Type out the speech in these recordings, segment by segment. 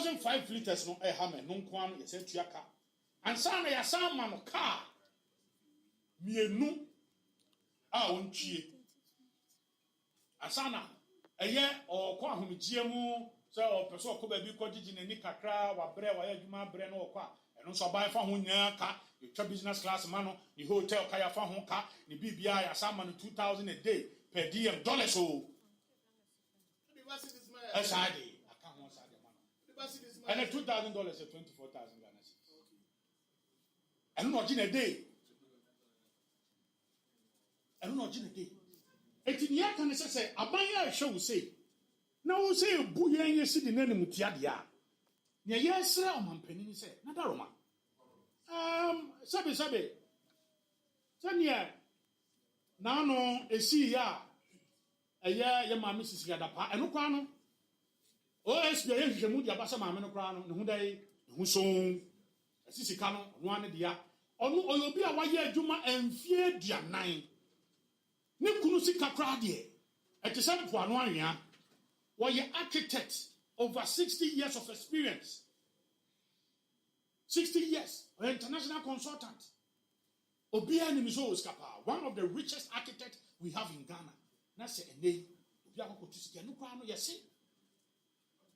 2005 liters no hammer no kwan ye say tuaka ansa na ya san ma no car mienu a ontwie asana eye okọ ahomgie mu se opeso okọ ba bi ko gigi nani kakra wa bre wa adwuma bre no okọ a eno so ban fa ho nya ka twa business class ma no ni hotel ka ya fa ho ka ni bibia ya san ma no 2000 a day per diem dollars o asade aka ho asade ma no and $2,000 is $24,000 Ghana cedis and no gina day and no gina day etinia kan say aban ya hwe wo say na wo say bu yen ye sidi na nim tia dia ne ye sra omampani ni say na daroma sabe sania na no esi ya eye ye ma Mrs. Gadapa eno kwa no OSP ye hwehwe mu dia ba sa ma me no kwa no ne hu dai ne hu so asisika no no ane dia ono oyobi a waye adwuma amfie duanan ne kunu sika kra de etese po ano anwea woye architect over 60 years of experience 60 years an international consultant obia ni miso oskapa one of the richest architects we have in Ghana na se enei obia ko tisika no kwa no yesi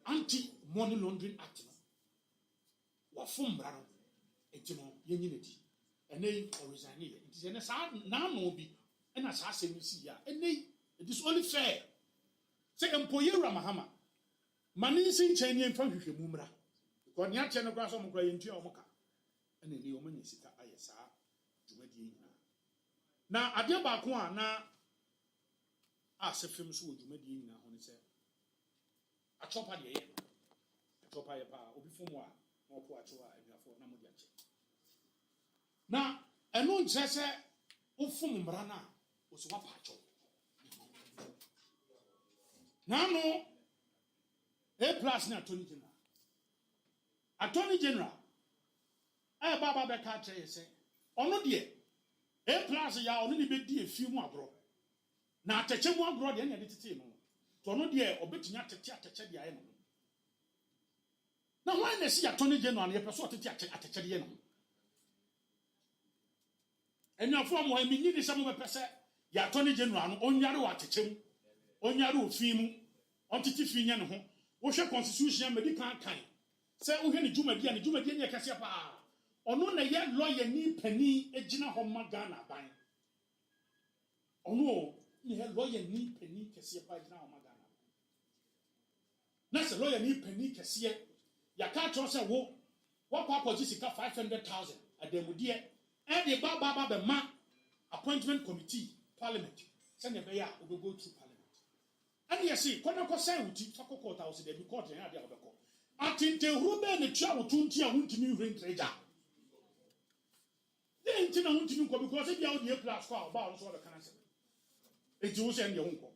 anti money laundering act no wa fumbra no etino yenyinedi enei o resign here it is na sa na no bi and as I say, it is only fair. Say, employer Ramahama. Manis in Chanian from Mumra. Because Nya Chanograss on Gray into Omoka. And in the Omanisita Ayasa, Jumedi. Now, Adia Bakwa, now, as a film so Jumedi, now, on said, a chopper, a chopper, Obifumwa, or Poachoa, and therefore Namudiache. Now, I know Jesse Ufumbrana. Osuwa pacho nano plus na attorney general baba be ka tire se ono de plus ya ono ni be di efi mu agro na ateche mu agro de na de tete no to ono de obetinya tete ateche de aye no na why na si attorney general na person tete ateche de no enya fo mo mi ni se mo be pese ya attorney general no onyare wa techem onyare ofimu ontiti finya ne ho wo hwe constitution medical kan se wo hwe ne jumadi anya kase pa ono na ye lawyer ni pani egina ho magana ban ono ni he lawyer ni pani kase pa egina ho magana na se lawyer ni pani kase ya ka tro se wo kwa sika 500,000 ademudie e de baba be ma appointment committee Parliament. Send a bear will go to Parliament. And you see, Konako Saudi, Taco Court House, they be caught in the other court. Until Ruben the travel to Tia won't me ring treasure. Then Tina won't you go because if you are the plus car about all the cancer. It was in your uncle.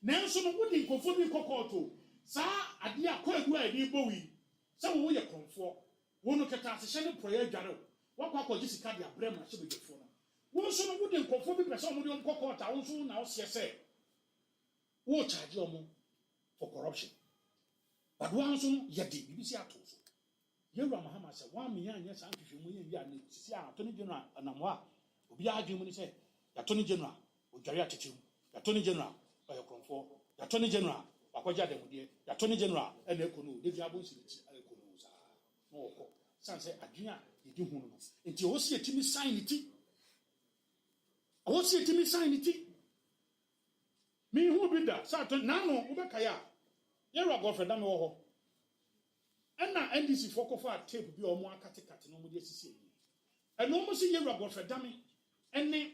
Nelson wouldn't conform me cocoto. Sa, a dear quite where they bowie. Some way a comfort. One of the Catashan prayer jarrow. What Papa Jessica Bremer should be the phone. One soon wouldn't conform the person who don't cocoa, also now say, who charge you for corruption. But one soon, yet the BBC Atos. Yera Mahama said, 1 million years after you million, Attorney General, and Amwa, will be arguing when he said, Attorney General, will carry at you, Attorney General, by your comfort, Attorney General, Aquaja de Attorney General, and the Kono, the Jabos, no, Sansa, Adria, you do know. And you also see a Timmy sign it. I want to see me sign it. Me who be that? Certain Nano, Ubekaya. You're a girlfriend, I'm over. And now NDC for tape be or more catecat, no more DCC. And almost a year ago for dummy. And then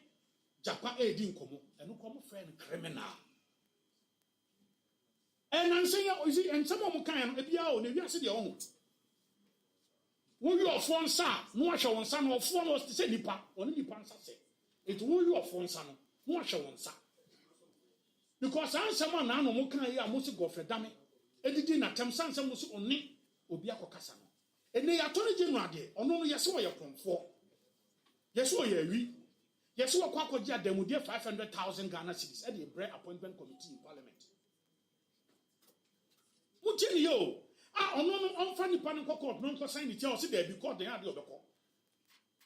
Japan didn't come, and no common friend criminal. And I'm saying, and some of them can be out, maybe I see their own. Will you afford, sir? No, I shall want some of one was to say Nipa, or Nipan say. It will you afford son, no, I shall want some. Because I'm someone now, no can I almost go for dummy. Editing at Tamsan, some was only Obiako Casano. And they are Attorney General there, or no, yes, where you're from for. Yes, where you're yes, what Quacoja, them would get 500,000 Ghana cedis at the bread appointment committee in Parliament. What you? on funny pan court, non sign it, or sit there because they have the other court.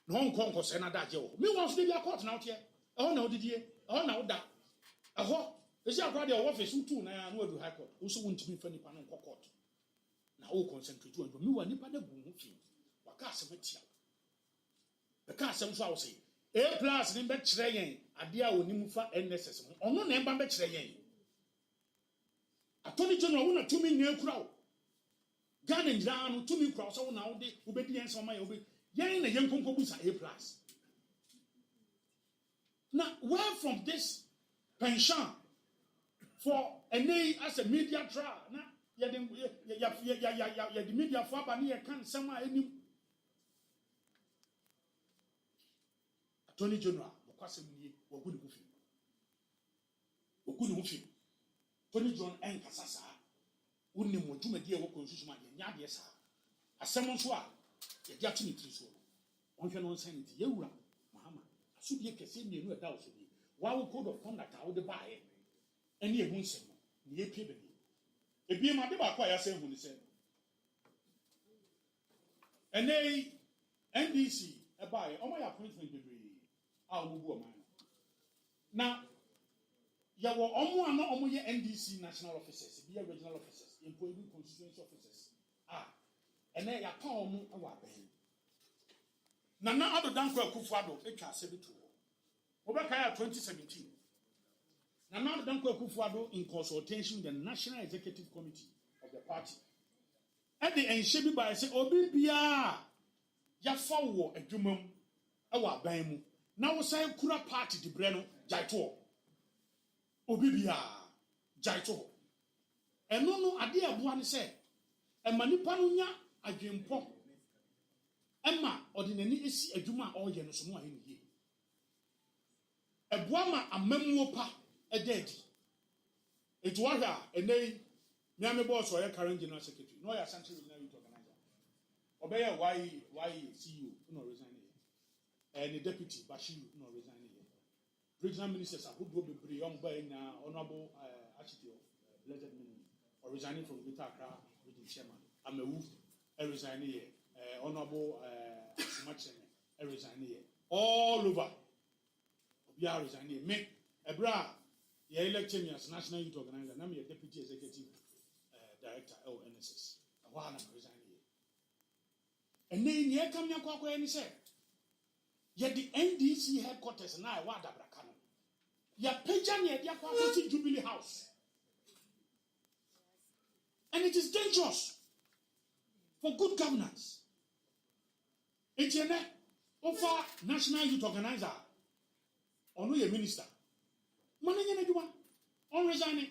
No concourse and that joe. Me wants to be a court now here. Oh no, did ye? Oh no, that. A hawk. Is your brother office who too now know to high court, also want to be funny pan court. Now all concentrate to me one nipper the boom. Wakasametia. The castle shall say, A plus in bed train, a dear Unimufa and necessary. Or no name by train. Attorney General won a 2 million crowd. Gun and down 2 million crowds all now, the obedience on my obey. Yang a young concubus A plus. Now, where from this pension for a nay as a media trial? Now, the media for Bania can't somewhere any. Attorney General, Wakasemi, Wakunufi. Tony John and Casasa, wouldn't know to make dear work constitution, Yadiasa. A summon swap, the Jackie Triso. On your sanity, Yura, Mahama. I should be a Cassini, no doubt. Why would code of conduct out the buy? And ye won't say, ye pay. A beer my deba quite a when he said. And they NDC, a buy, all my appointment degree. I'll move a man. Now, ya were almost NDC national officers, be regional officers, employee constituency officers. And they are calm our pain. Now, other than Kufado, it can say it. Obakaya 2017. Now, Danko Kufado in consultation with the National Executive Committee of the party. At the end, Shebi by say, Obibia, ya forward a jumum, our baimu. Now, we say, Kura party, the Breno, Jaito. Obibia, Jaito. And no, idea one say, a manipanunya, a jimpo. Emma, ordinary is a juma or Yenosuma in here. A Buama, a memopa, a dead. It was a name, Miami boss or a current general secretary. No, a central youth organizer. Obey why CEO, no resigning. And the deputy, Bashir, no resigning. Regional ministers are who will be young by now, honorable Architect, blessed minister, or resigning from Greater Accra, region chairman. I'm a wolf, a resigning, honorable Sumachin, a resigning. All over. We are resigning. Make a bra, you elected me as national youth organizer, and I'm your deputy executive director, NSS. A while I'm resigning. And then here come your quack and say, yet the NDC headquarters now, what a bracano. Ya Pejania, ya Quack Jubilee House. And it is dangerous for good governance. It's a offer national youth organizer. Or no, a minister. Money in anyone. On resigning.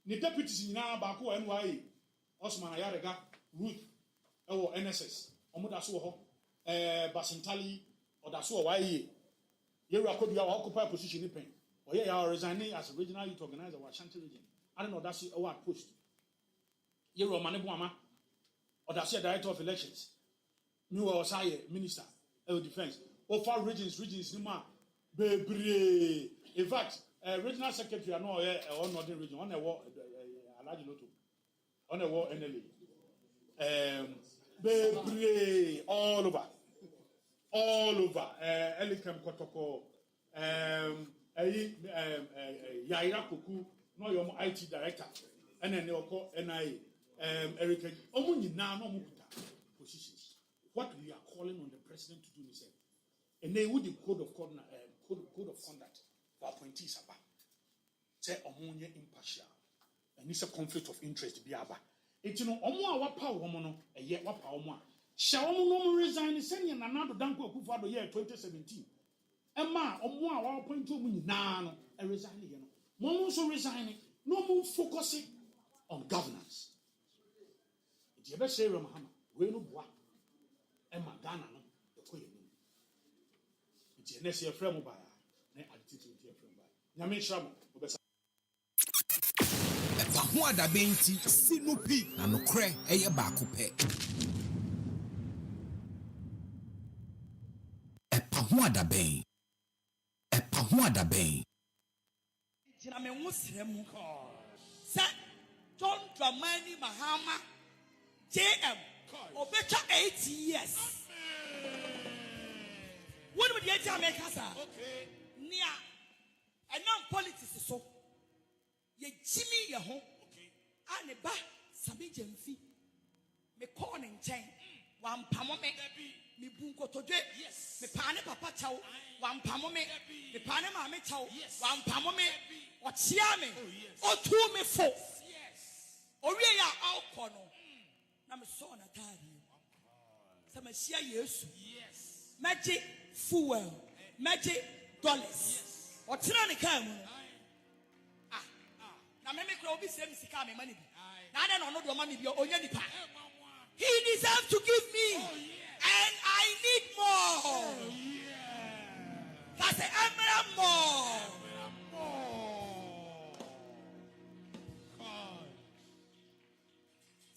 The deputies in Baku and NYA. Osman Ayarega, Ruth, or NSS. Omodaso, Basintali, or Daso, why you could be our occupied position in pain. Or you are resigning as a regional youth organizer of Ashanti region. I don't know, that's a word post. You're a Manibuama, or that's a director of elections. New or minister of defense. Or far regions, Nima. In fact, regional secretary are not on northern region, on a war, a large lot on a war NLA. All over, Elikem Kotoko, Yaira Kuku, no your IT director, and then they'll call NIA, Eric, only now no positions. What we are calling on the president to do is, and they would the code of conduct for appointees about. Say ammonia impartial, and it's a conflict of interest. Be about it. You know, our power woman, a year what power one. Shall no resign, sending another Danko for the year 2017. Emma, our point to me now, a resigning. One also resigning, no more focusing on governance. It's ever say, Ramahama, we no bois. Emma Ghana, the Queen. It's a necessary frame by an attitude to your friend by Yamin Shram. EpaHoaDaben ti sinupi na nokre eye baako pe. EpaHoaDaben. EpaHoaDaben. Jina me wusremu ko. Sa John Dramani Mahama JM. Obecha 8 years. What would you tell me, Casa? Okay. Nia. And non politics so. Ye Jimmy your home. Okay. And a ba Sami Jemfi. Me corn and chain. One pamome. Me bunko toje. Yes. Me pane papa chow. One pamome. Me pane mame chow. Yes. One pamome. Or chiame. Or 2 me 4. Yes. Or we are out corner. I'm a son of Tadi. Some share years. Yes. Magic fuel. Magic dollars. What's on the camera? Now, maybe Crowby sends the car money. Now, I don't know the money you're on any part. He deserves to give me. And I need more. That's the emerald more.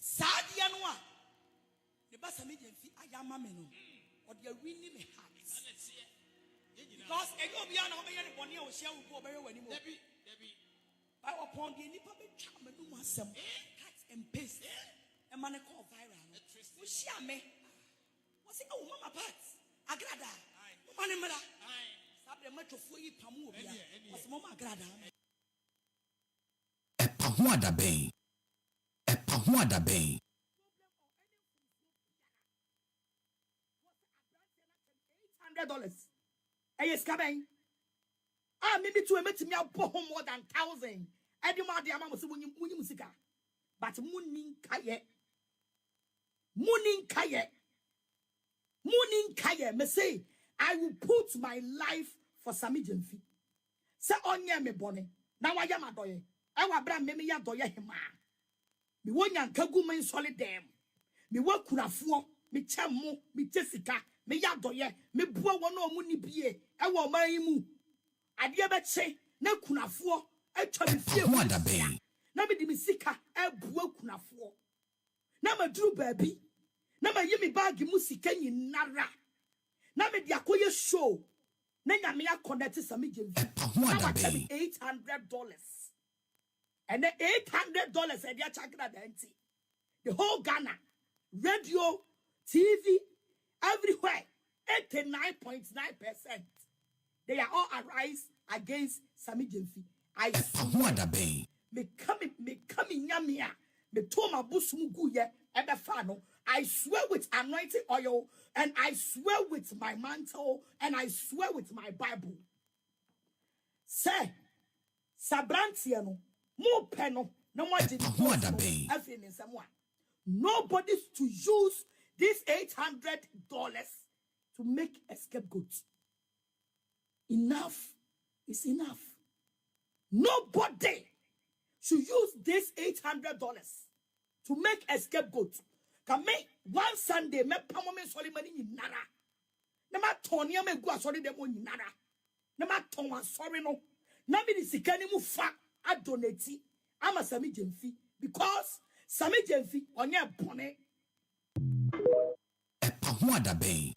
Sadianwa. The Bassami I am a man. Or you're winning me heart. Because a go beyond how many money or share will go very well anymore. I upon the Nipa charm and do some cut and paste. A man called viral. Who's me? What's it? Oh, Mama Pats. Agrada. Money, mother. Stop the metro for you, Pamu. What's Mama Agrada? EpaHoaDaben. EpaHoaDaben. $800. Yes, Cabin. Ah, maybe to emit me out more than 1,000. I demand the amount of musica. But Mooning Kaye, me say, I will put my life for Sami Jemfi. Say on ye me bonnet. Now I am a doye. I will bring me ya doye hima. Me one yan kagu man solid them. Me work kurafuo, me chamo, me Jessica. Me ya doye, me bua wano muni biye, ewa marimu. Adia betche, ne kunafuo, e chamifie. EpaHoaDaben. Na me di mi sika, e bua kunafuo. Na me drew baby. Na me yemi bagi musika nara. Na me di akoye show. Na nyame ya connect Sami Jemfi. EpaHoaDaben. $800. And then $800 e dia chakra denti. The whole Ghana, radio, TV, everywhere, 89.9%. They are all arise against Sami Jemfi. I EpaHoaDaben. me coming yamia, me toma busumuguye, ebefano. I swear with anointing oil, and I swear with my mantle, and I swear with my Bible. Say, Sabrantiano, more peno, no more EpaHoaDaben. everything in someone. Nobody's to use this $800 to make a scapegoat. Enough is enough. Nobody should use this $800 to make a scapegoat. Can make one Sunday, me pamome sorry money in nara. Nema tonya me go sorry them on nara. Nema ton sorry no. Na me di sikani mu fa adonati. Ama Sami Jemfi because Sami Jemfi onye bone. EpaHoaDaben.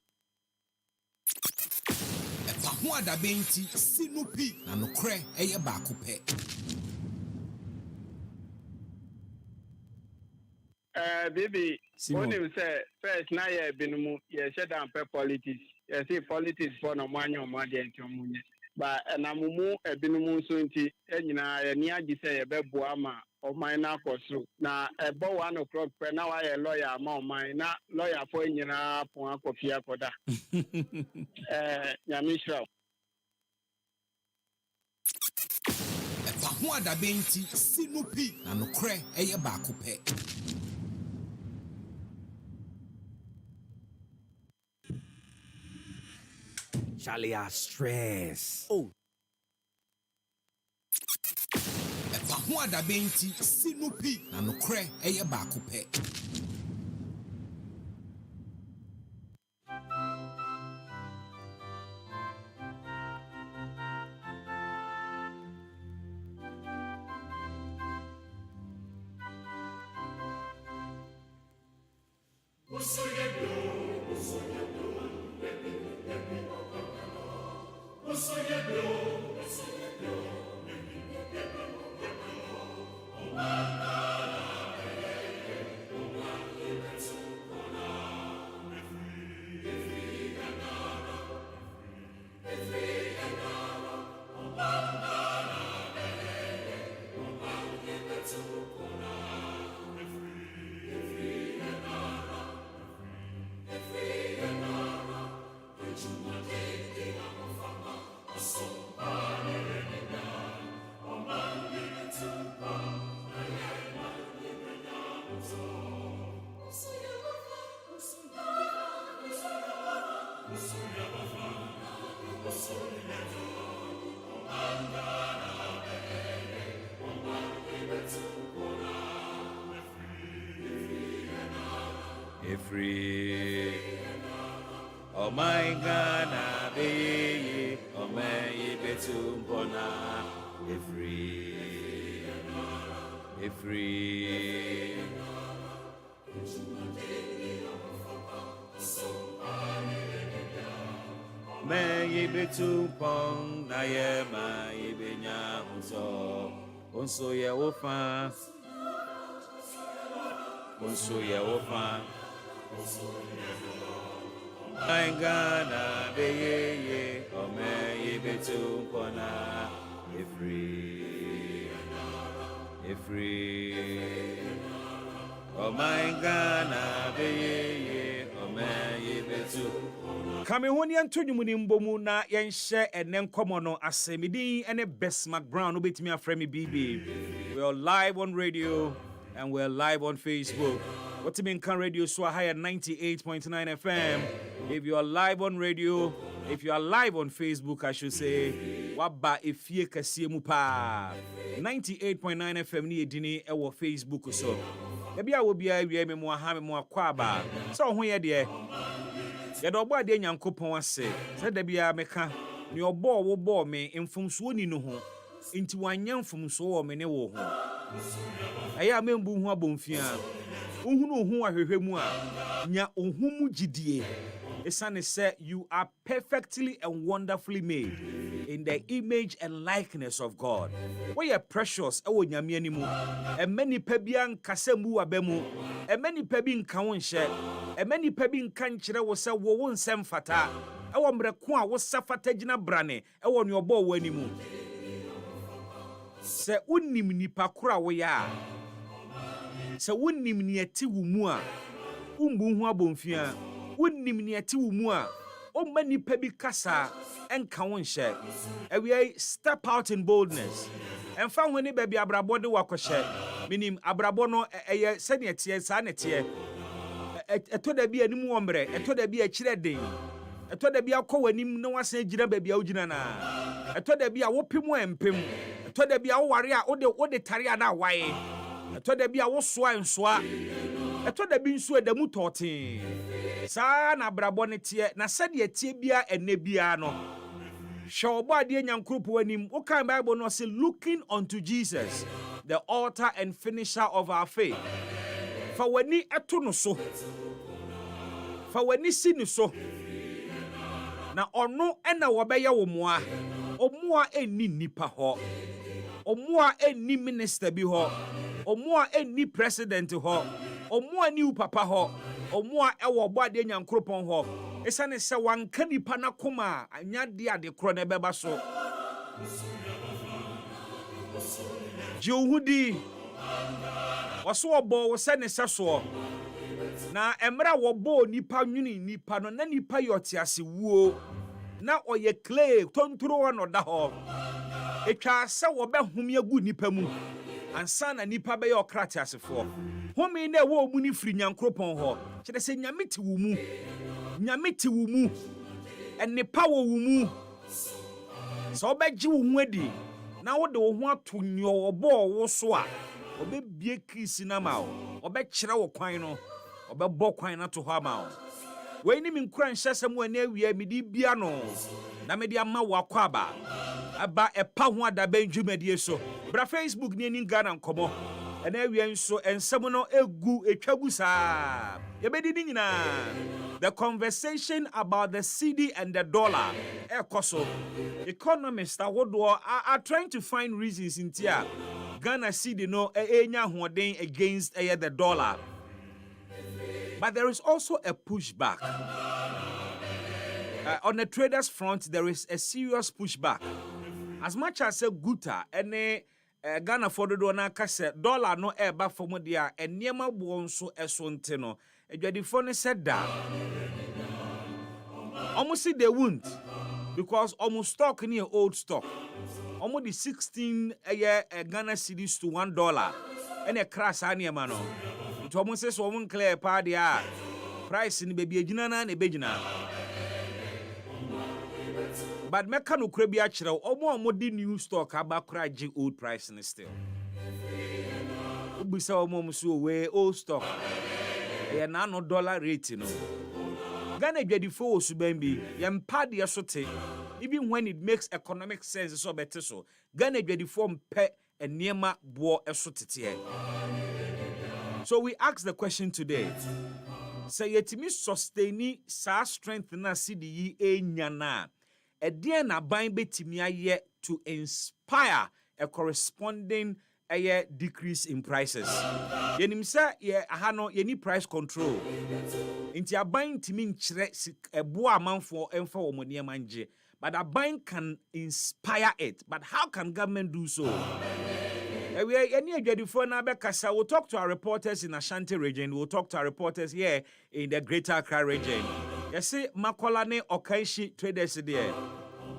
EpaHoaDaben ti sinupi na nokre eye baako pe. Baby, when you say first now you been you shut down politics. You see politics for no money or money into money. But na mumu ebinumu so nti enyina ni agi say e bebo ama o man na akoso na ebo 1 o'clock pe na wa ye lawyer ama o man na lawyer for enyina pon akofia koda nyamishra EpaHoaDaben ti sinupi na nokre eye baako pe. Charlie, I stress. Oh. EpaHoaDaben ti sinupi na nokre eye baako pe. Free. Oh my God, be oh my betum bona. Free. May betum pong na ye my benya unso ye wofa. Unso ye wofa. I gonna be ye, oh may be too corner, free. Oh my gonna be ye, oh may be too. Kamehonian to Munimbomu na yen share and then come on asemidi and a Bismark Brown obit me a frame BB. We're live on radio and we're live on Facebook. What you mean can radio so high at 98.9 FM. If you are live on radio, if you are live on Facebook, I should say, waba if ye kasiye mupa 98.9 FM ni edini ewo Facebook so. Ebi a wo bia wi me mo ha me mo akwaba. So ho ye de. Ye do obo ade nyankopon ase. Se da bia meka ni obo wo bo me mfumso ni no ho. Nti wanya mfumso wo me ne wo ho. Aya membu ho abomfia. Uhunu ahwehwemu a nya ohumu gidie esane say you are perfectly and wonderfully made in the image and likeness of God. We are precious ewo nyame animu emani pa bia nkasemu abemu emani pa bi nka wo nhye emani pa bi nka nkyere wo se wo wo nsem fata ewo mreko a wo safata gina brane ewo ne obo wo animu se unim nipa kora wo ya se wonnim ne ati wo mu a umbu hu abomfia wonnim ne ati wo mu a o mani pa bi kasa enka won hye we step out in boldness and fa ho ne ba bi abrabo de wakohye minim abrabo no eye se ne tie sa ne tie etoda bi anim wo mre etoda bi a kire den etoda bi akọ wanim na wasan gina ba bi a ugina na etoda bi a wo pem empem etoda bi a wo ware a wo de tare a na wae etoda bi a wo soa nsoa etoda bi nso adamu totin saa na brabo ne tie na sade tie bia enne bia no hwe obo ade nyankropo anim wo kan Bible no say looking unto Jesus the author and finisher of our faith fa wani eto no so fa wani si no so na ono ena wo beye wo moa omoa enni nipa ho omoa enni minister bi ho omoa enni president ho omoa ni papa ho omoa ewo oboade nyankropon ho esane se wanka nipa na koma anya de ade kro na beba so Johudi waso obo wo se ne seso na emra wo bo nipa nwini nipa no na nipa yote ase wuo na oye clay tontoro no da ho etwa se wo be home agu nipa mu ansa na nipa be ye okrate asefo home na wo mu ni firi nyankropon ho kede se nyameti wo mu enipa wo mu so obegye wo hu adi na wo de wo ho ato nyo obo wo so a obebie krisi na ma wo obekire wo kwan no obebọ kwan na to ho ama wo we ni min kura nhyesem wa na awia medi bia no na medi ama wo akwaba aba EpaHoaDaben dwumadie so bra Facebook ni ani Ghana nkomo na awia nso ensem no egu etwagu saa yebedi ni nyina the conversation about the cedi and the dollar ekoso economists are trying to find reasons in tia Ghana cedi no enya hoden against the dollar. But there is also a pushback. On the traders front, there is a serious pushback. As much as a guta, any Ghana for the donor cassette, dollar no eba for modia, and Niema Bonso Esontino. A phone said that. Almost see they won't, because almost stock near old stock. Almost the 16 Ghana cedis to $1, and a crash aniamano. It almost says woman clear party price in baby ejina na ebejina. But meka no kura bi a kire omo di new stock abakura gi old price in still. Ubisa omo so we old stock. E na no dollar rate no. Ghana dwadifo osuban bi yempa de sote even when it makes economic sense so better so. Ghana dwadifo mpe eniema bo esotete. So we ask the question today. Say yetimi sustain sa strength na CDE enyana. Edie na ban betimi aye to inspire a corresponding decrease in prices. Yenim say ye aha no ye ni price control. Inti aban timi nkyere ebo amanfo emfa wo mone manje. But aban can inspire it. But how can government do so? We'll talk to our reporters in Ashanti region. We'll talk to our reporters here in the Greater Accra region. You see, Makola ne Okaishi traders there.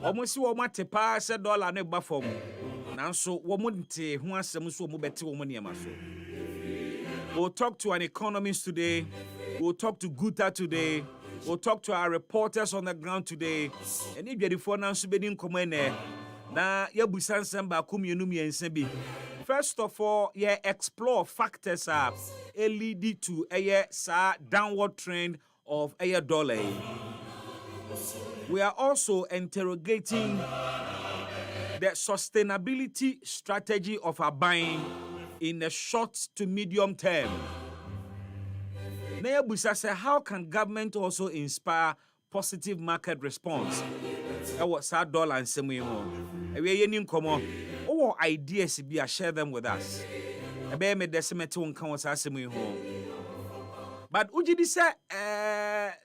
Almost what te pass $1 ne bafom. Now so womunte who has some so mubeti womani amaso. We'll talk to an economist today. We'll talk to Guta today. We'll talk to our reporters on the ground today. And if you're the phone now, subedin komene na yabusan samba kumyenumi ensebi. First of all, explore factors lead to a downward trend of a dollar. We are also interrogating the sustainability strategy of our buying in the short to medium term. Nebusa said, how can government also inspire positive market response? What's our dollar and semi home? We are in common. Or ideas be share them with us. A bear made the cemetery on counts assembly home. But Uji say,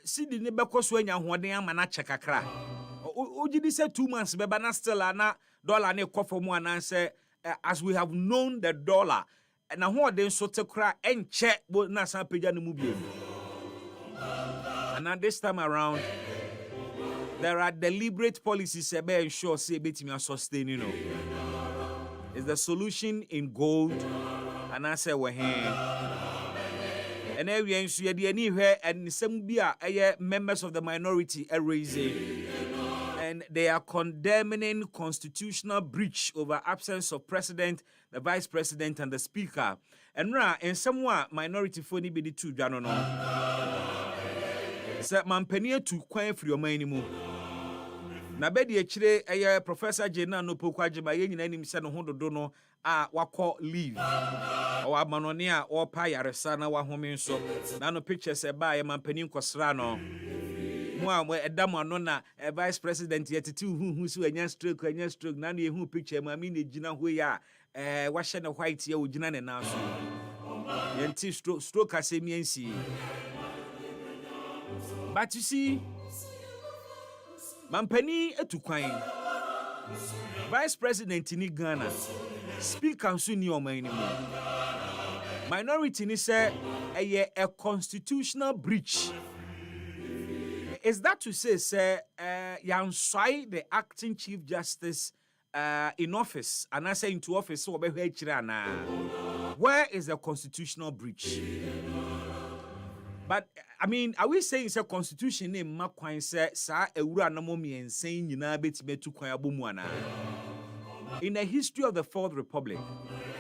see the neighbor coswenya one day manacha kakra. Uji say 2 months, bebana still ana dollar ne coffee one answer as we have known the dollar. And now what then so to cry and check what Nasa Pijan movie. And now this time around, there are deliberate policies to ensure say betting sustaining. Is the solution in gold? And I say we're here. And every answer the anywhere and some be members of the minority are raising. And they are condemning constitutional breach over absence of president, the vice president, and the speaker. And in somewhere minority phone be the two jano no. Say mampenia to kwan free your money. Na bedi echire Professor Jena no pokwajiba ye nyina nim se no hododo no wakọ leave o amanone a o pa yaresa na wahome nso na no pictures e ba ye mampanin kwosra no mu a edam ano na vice president yetiti hu so anya stroke na no ehu picture ma mi na gina ho ya wahye ne white ye ogina ne na so yenti stroke asemiansi. But you see, Mampani etukwan. Vice President in Ghana. Speaker Suni anymore. Minority ni say a constitutional breach. Is that to say yansai the acting Chief Justice in office and I say into office so where is the constitutional breach? But I mean, are we saying it's a constitution name Makwan say sa ewura namomi ensen nyina betime tu kwan abomuana? In the history of the Fourth Republic,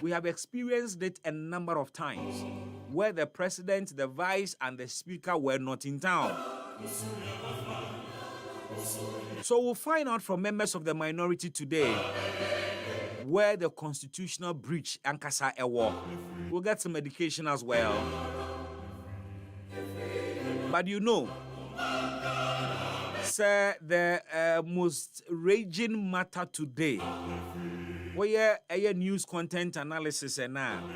we have experienced it a number of times where the president, the vice, and the speaker were not in town. So we'll find out from members of the minority today where the constitutional breach ankasa ewo. We'll get some education as well. But you know, sir, the most raging matter today, where a news content analysis and now,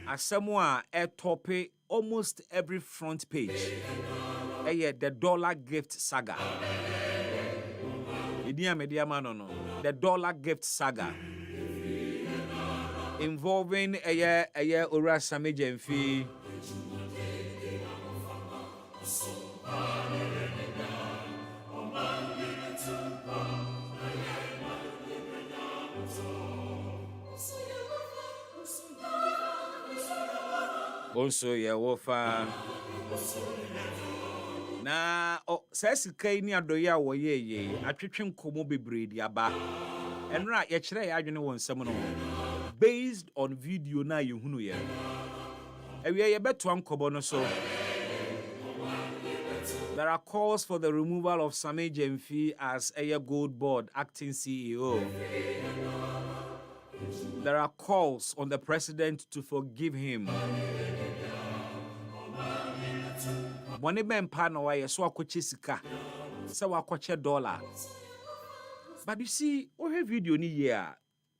as someone a topic almost every front page, the dollar gift saga. The dollar gift saga involving a Ora Samijemfi. Also, yeah, wofa. Na says kai ni adoya wo ye atwetwe nkomo bebre di aba. Enra ye kire ya adwene won nsem no based on video na ye hunu ye. Ewie ye beto ankobo no so. There are calls for the removal of Sami Jemfi as Eye Gold Board acting CEO. There are calls on the president to forgive him. Money ben pa na waye so akoche sika. Se wakoche dollar. But you see, we video ni here.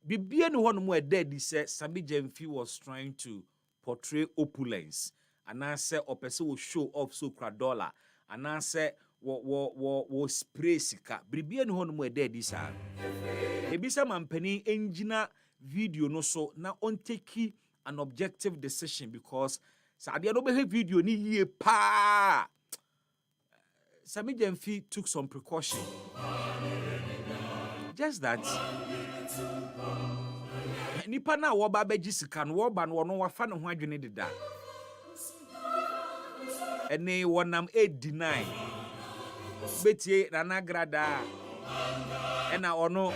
Bibia no hono mo e dead say Sami Jemfi was trying to portray opulence. And I say opese will show off so kra dollar. And I say wo spray sika. Bibia no hono mo e dead this ah. Ebisa mampani engineer video no so na on take an objective decision because Sadia no behave video ni ye pa. Sami Jemfi took some precaution. Just that. Nipa na wo ba beji sika no wo ba no no wafa ne ho adwene deda. Ene wonam 89. Betie na nagrada. Ena ono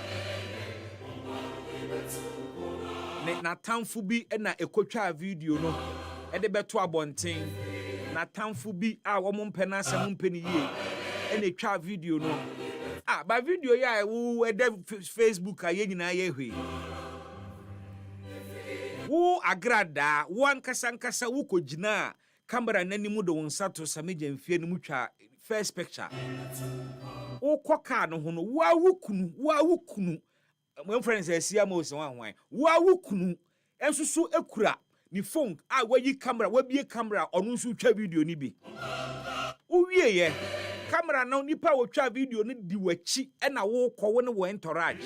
ne na tamfu bi ena ekotwa video no e de beto abonten na tamfu bi a wo mo mpe na asem mpe ni ye ena etwa video no ba video ya wo e de Facebook aye nyina ye hwe wo agrada wo ankasa wo kogina camera nanimu do wonsa to Sami Jemfi ni mutwa first picture wo koka no ho no wa wukunu my friends say mo se wan wa wukunu ensusu ekura ni phone a wayi camera wabie camera onu nsu twa video ni bi uwie ye camera na nipa wo twa video ni di wachi e na wo kɔ wo ne wo entourage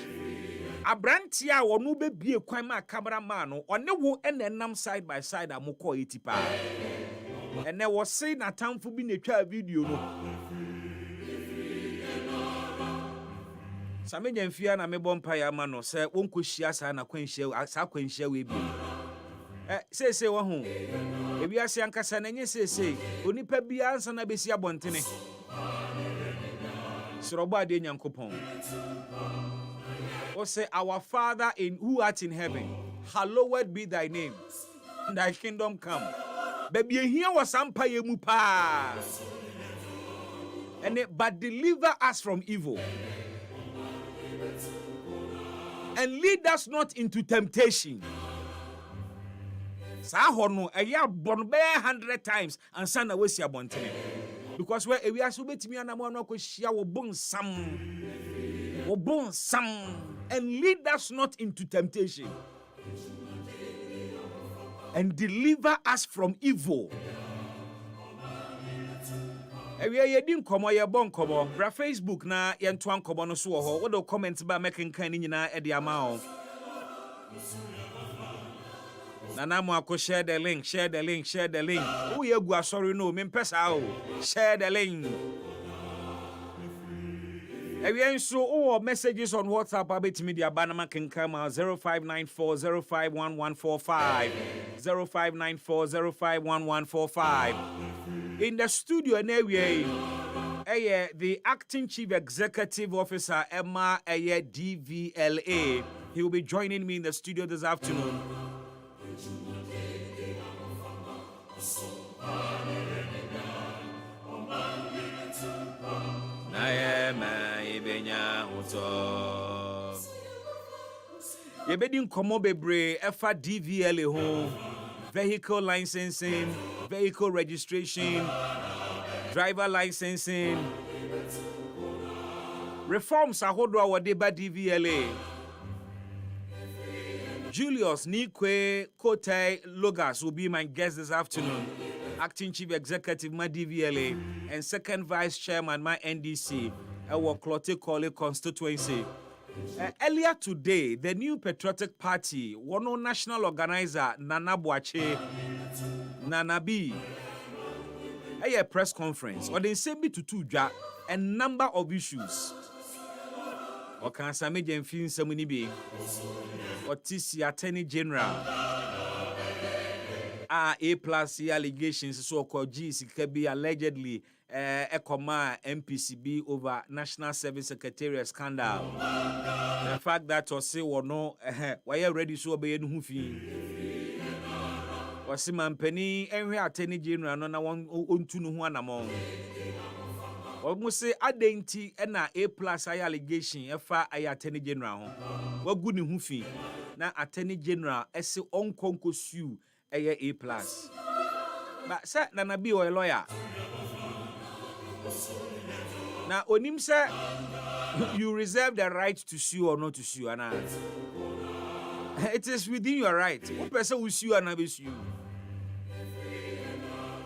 abranti a wonu be bie kwan ma camera man no one wo e na nam side by side amokɔ etipa ene wo sei na tamfo bi na twa video no Sami Jemfi na me bompa ya ma no se wonkohia sa na kwanhia sa kwanhia we bi se wo ho ebi ase ankasa na nye se onipa bi ansa na besi abontene Soroba de Nyankopon o say our Father who art in heaven, hallowed be thy name, thy kingdom come. Baby here was ampa ye mu pa but deliver us from evil and lead us not into temptation. Sa hono eya bon be 100 times and sana we si abontene because where we are so betimi anamo no akohia wo bon sam and lead us not into temptation and deliver us from evil. Ewe ye din komo ye bon komo bra Facebook na ye ntoan komo no so ho wo do comment ba making kan ni nyina e de ama o Nana mo ako share the link wo ye gu asori no me mpesa o share the link Ewe nso o messages on WhatsApp abetimi dia ba na making kan 0594051145 0594051145 In the studio, the acting chief executive officer, Emma DVLA. He will be joining me in the studio this afternoon. Yebedin komo bebre efa DVLA home. Vehicle licensing, vehicle registration, driver licensing, reforms ahodo awadeba DVLA. Julius Nikwe Kote Logas will be my guest this afternoon. Acting Chief Executive my DVLA and second Vice Chairman my NDC, our Clote Kole constituency. Earlier today, the new Patriotic Party, one national organizer, Nana Boache, Nana B, a press conference, or they send me to Tuja, a number of issues. Or can Sami Jemfi Samuni be, or TC Attorney General, A+ allegations so called G's could be allegedly Ekoma MPCB over National Service Secretariat scandal. The fact that or say or no, why you ready so be no hufi. Was man penny and we attorney general no one unto no one among. Almost say identity and A+ allegation efa attorney general. What good in hufi? Na attorney general ese on konko sue A+. But say na be a lawyer. Now onim say you reserve the right to sue or not to sue, and it is within your right. What person will sue and be sue?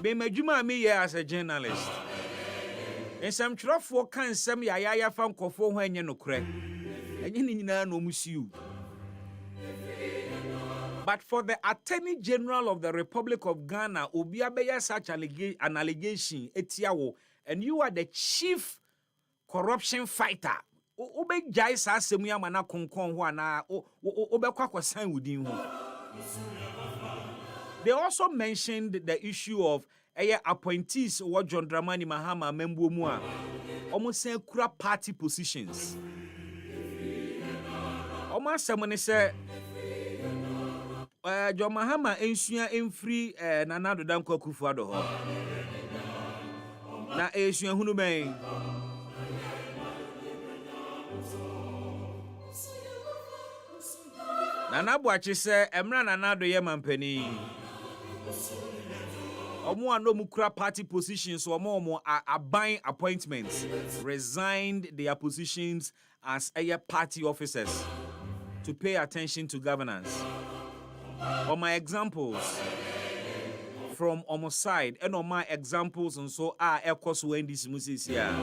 Be majuma me here as a journalist. And some trafo can some ya fan kofo when you no crack. And you no musue. But for the Attorney General of the Republic of Ghana, Obiabeya such an allegation, etiawo, and you are the chief corruption fighter. Obe jai sa semuya mana konkon ho na obekwa kwasan wudin ho. They also mentioned the issue of appointees or John Dramani Mahama membu mu a almost say kura party positions. Almost someone say John Mahama ensua emfri Nana Addo Dankwa Akufo-Addo ho. Na esua hunu ben Nana Boachi say emra Nana Addo ye mampani. Omo ano mukura party positions so omo are buying appointments, resigned their positions as party officers to pay attention to governance. On my examples from Omo side and on my examples and so are ekos when this music here.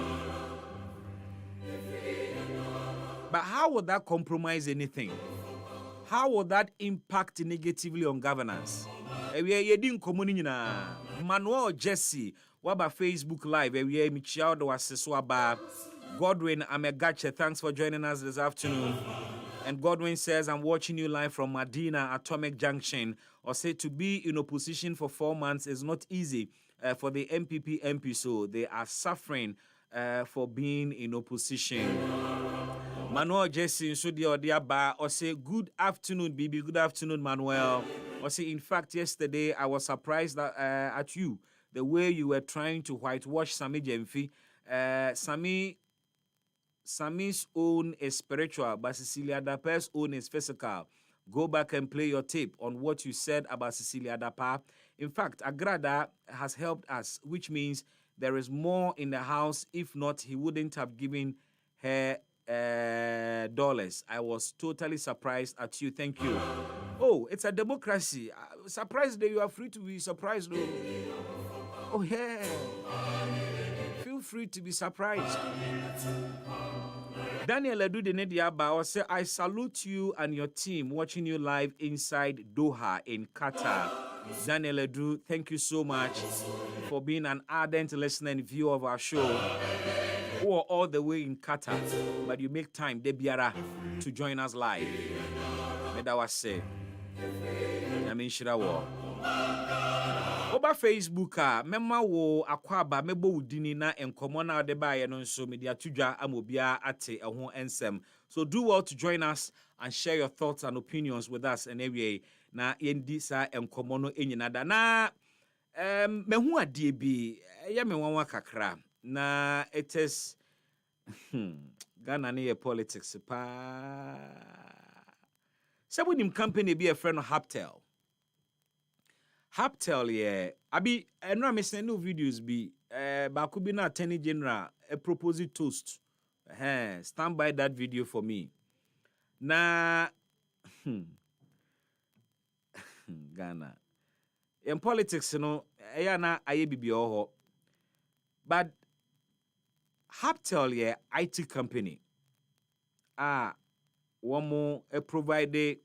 But how would that compromise anything? How would that impact negatively on governance? We didn't communicate. Manuel Jesse, waba Facebook Live. We Michelle Dwaseswaba. Godwin Amegache, thanks for joining us this afternoon. And Godwin says, I'm watching you live from Medina, Atomic Junction. Or say to be in opposition for 4 months is not easy for the MPP MP, so they are suffering for being in opposition. Manuel Jesse, so the ba or say good afternoon, Bibi. Good afternoon, Manuel. Or say, in fact, yesterday I was surprised that, at you, the way you were trying to whitewash Sami Jemfi. Sami's own is spiritual, but Cecilia Dapa's own is physical. Go back and play your tape on what you said about Cecilia Dapa. In fact, Agrada has helped us, which means there is more in the house. If not, he wouldn't have given her dollars. I was totally surprised at you. Thank you. Oh, it's a democracy. Surprised that you are free to be surprised. Oh, yeah. Feel free to be surprised. Daniel Edu de Nediaba say, I salute you and your team watching you live inside Doha in Qatar. Daniel Edu, thank you so much for being an ardent listener and viewer of our show. Who are all the way in Qatar, but you make time, Debiara, to join us live. Medawa say, Yamin Shirawo. Oba Facebook mema wo akwaba mebo udini na enkomo na de ba ye no so media tudwa amobia ate eho ensem. So do well to join us and share your thoughts and opinions with us and every na yendi sa enkomo no enyina da na mehu ade bi ya me wanwa kakra na it is Ghana ne politics pa. Someone in company be a friend of Haptel. Haptel, yeah. Abi, I know I'm sending no videos be. But could be not Attorney General a proposed toast. Stand by that video for me. Na, Ghana. In politics, you know, na ayebibi oho. But Haptel, yeah, IT company. One more provided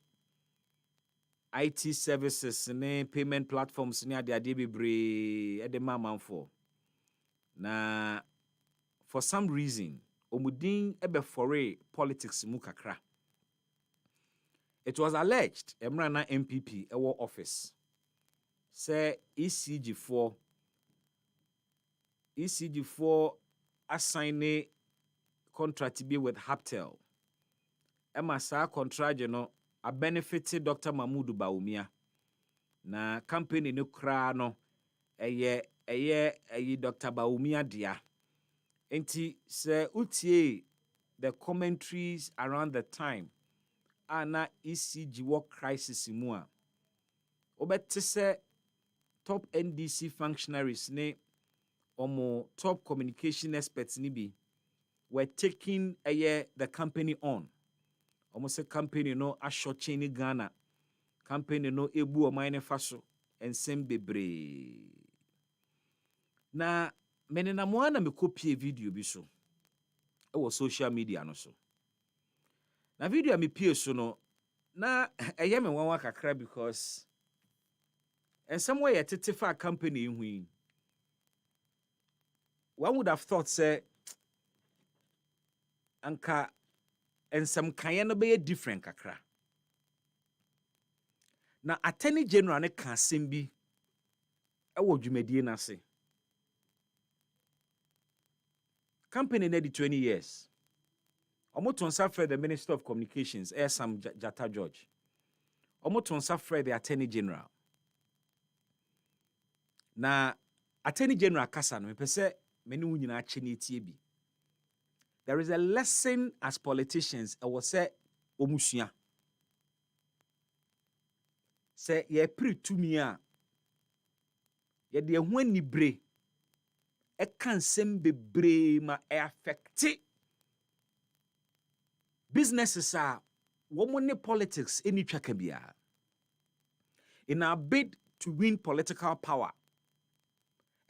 IT services ne payment platforms ne ade bebre e de mama for na for some reason omudin ebe fore politics mu kakra. It was alleged emra na MPP ewo office say ECG4 assign contract be with Haptel. Emma sa contract no a benefit Dr. Mahmoud Baumia. Na company no kra no eye Dr. Baumia dia. Enti se utie the commentaries around the time ana ECG work crisis mu a obette se top NDC functionaries ne omo top communication experts ni bi were taking the company on. Omo se company no ashoche ni Ghana. Company no ebu oman faso ensem bebre. Na menena mo ana me copy video bi so. E wo social media no so. Na video me pie so no na eye me wanwa kakra because ensem we yetete fa company hu. One would have thought say anka ensem kan no be different kakra. Na Attorney General ne ka asem bi e wo dwumadie na se. Company na di 20 years. Omoto nsa frɛ the Minister of Communications, Sam Jata George. Omoto nsa frɛ the Attorney General. Na Attorney General kasa no pese meni wo nyina ache na etie bi. There is a lesson as politicians e was say omusua. Say ye pri tumi a ye de ho anibre e kan sem bebre ma e affect businesses are woman politics any twaka bia. In our bid to win political power,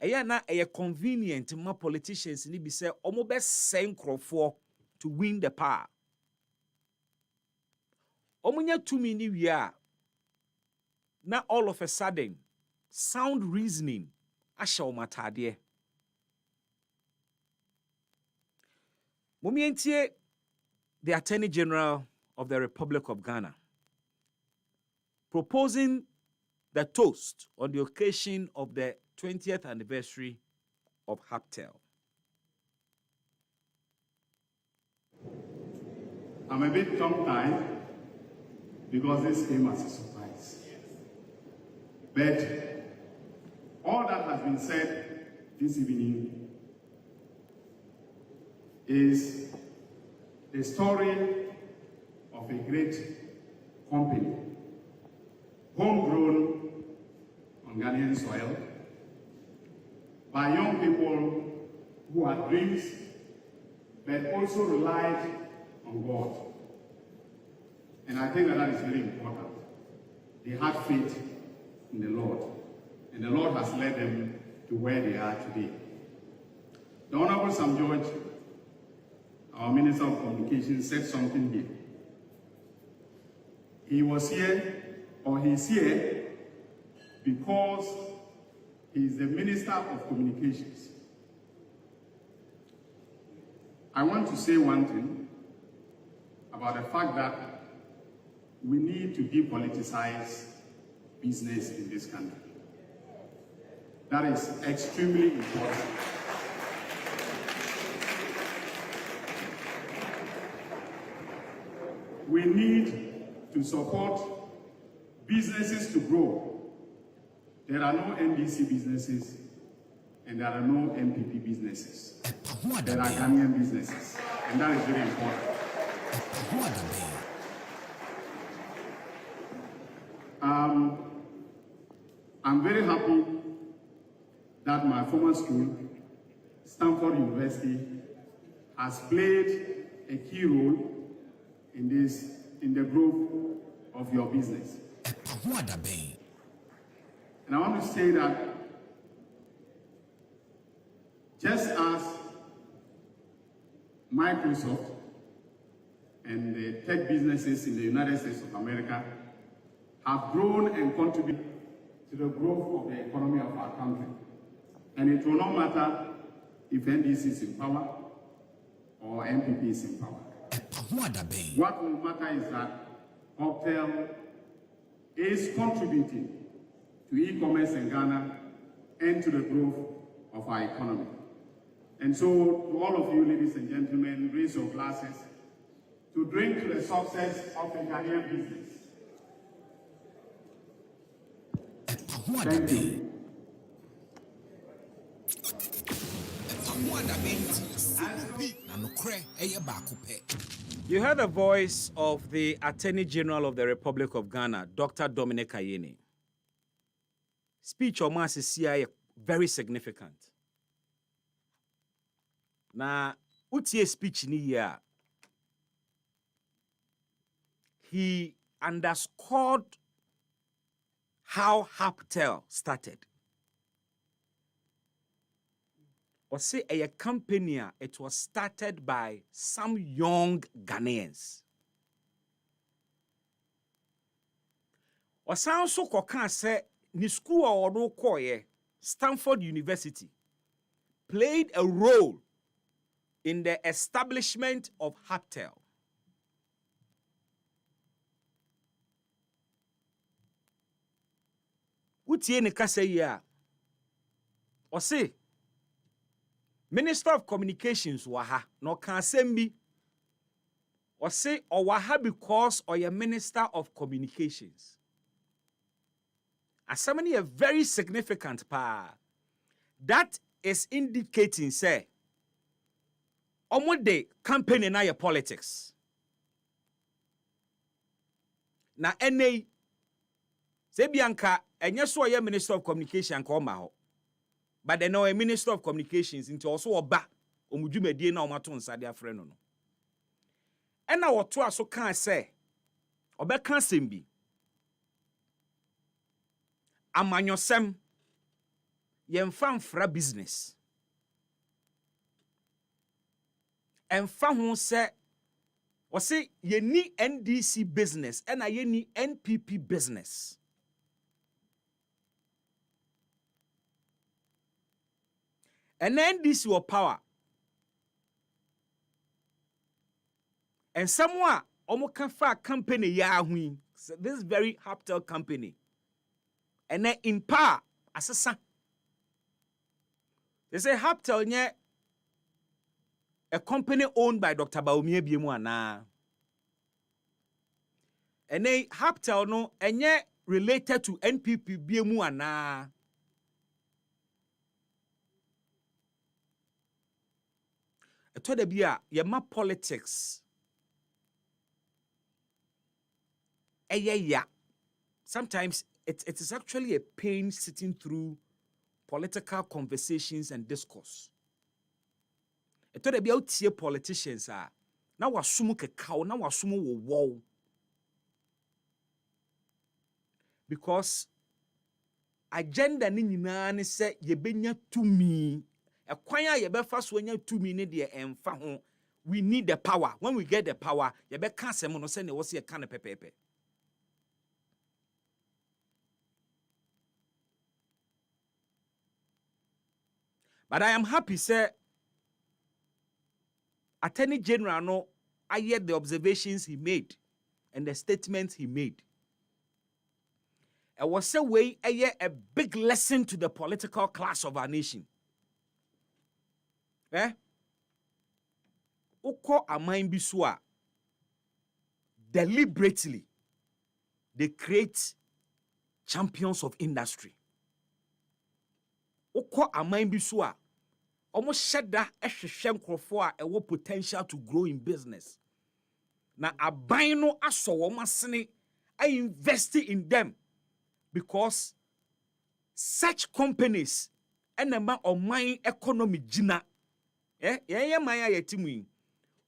na convenient ma politicians ni bi say omo be sen krofo to win the power. Omunya tumi ni wi a na all of a sudden sound reasoning asha omatade. Momientie the Attorney General of the Republic of Ghana proposing the toast on the occasion of the 20th anniversary of Haptel. I'm a bit tongue-tied because this came as a surprise. But all that has been said this evening is the story of a great company, homegrown on Ghanaian soil, by young people who had dreams, but also relied on God. And I think that is very important. They had faith in the Lord, and the Lord has led them to where they are today. The Honorable Sam George, our Minister of Communications, said something here. He was here, or he's here, because he's the Minister of Communications. I want to say one thing about the fact that we need to depoliticize business in this country. That is extremely important. We need to support businesses to grow. There are no NDC businesses and there are no MPP businesses. There are Ghanaian businesses, and that is very important. I'm very happy that my former school, Stanford University, has played a key role in the growth of your business. And I want to say that just as Microsoft and the tech businesses in the United States of America have grown and contributed to the growth of the economy of our country. And it will not matter if NDC is in power or MPP is in power. What will matter is that Haptel is contributing to e-commerce in Ghana and to the growth of our economy. And so, to all of you, ladies and gentlemen, raise your glasses to drink to the success of the Ghanaian business. Thank you. You heard the voice of the Attorney General of the Republic of Ghana, Dr. Dominic Ayeni. Speech of Mass is very significant. Now, utie speech ni ya, he underscored how Haptel started. Or say a company, it was started by some young Ghanaians. Or sound so kokan say ni school or no koye, Stanford University played a role in the establishment of Haptel. Utie ne kasa ya. Or say Minister of Communications waha no kan sembi. Or say or waha because or your Minister of Communications. Asamani a very significant pa. That is indicating say omode campaign na your politics. Na ene Sebianka enye so your Minister of Communication ka oma ho. But they know a Minister of Communications into also oba omudwumedie na omato nsade afre no no. Ena woto aso kan say obeka sembi. Amanyosem yemfa mfra business. Emfa ho se o se yeni NDC business ena yeni NPP business. And NDC or power. And someone almost can find company Yahoo. This very Haptel company. And then in power, as a son. They say Haptel nye a company owned by Dr. Baumie Biemwana. And then Haptel no and yet related to NPP Biemwana. To the bia yema politics sometimes it is actually a pain sitting through political conversations and discourse. To the bia utie politicians na wasumu kekao na wasumu wo because agenda ni nyina ne se yebenya tumi. A kwanya yebefa so anya tumi ne de emfa ho. We need the power. When we get the power, yebe ka asem no se ne wo se ka ne pepepe. But I am happy say Attorney General no I heard the observations he made and the statements he made. It was a way a big lesson to the political class of our nation. Uko aman biswa deliberately they create champions of industry. Uko aman biswa almost sheda ehwehwe nkrofo a ewo potential to grow in business. Na aban no aso wo masene I invest in them because such companies enema oman economy gina ye maya yetimu yi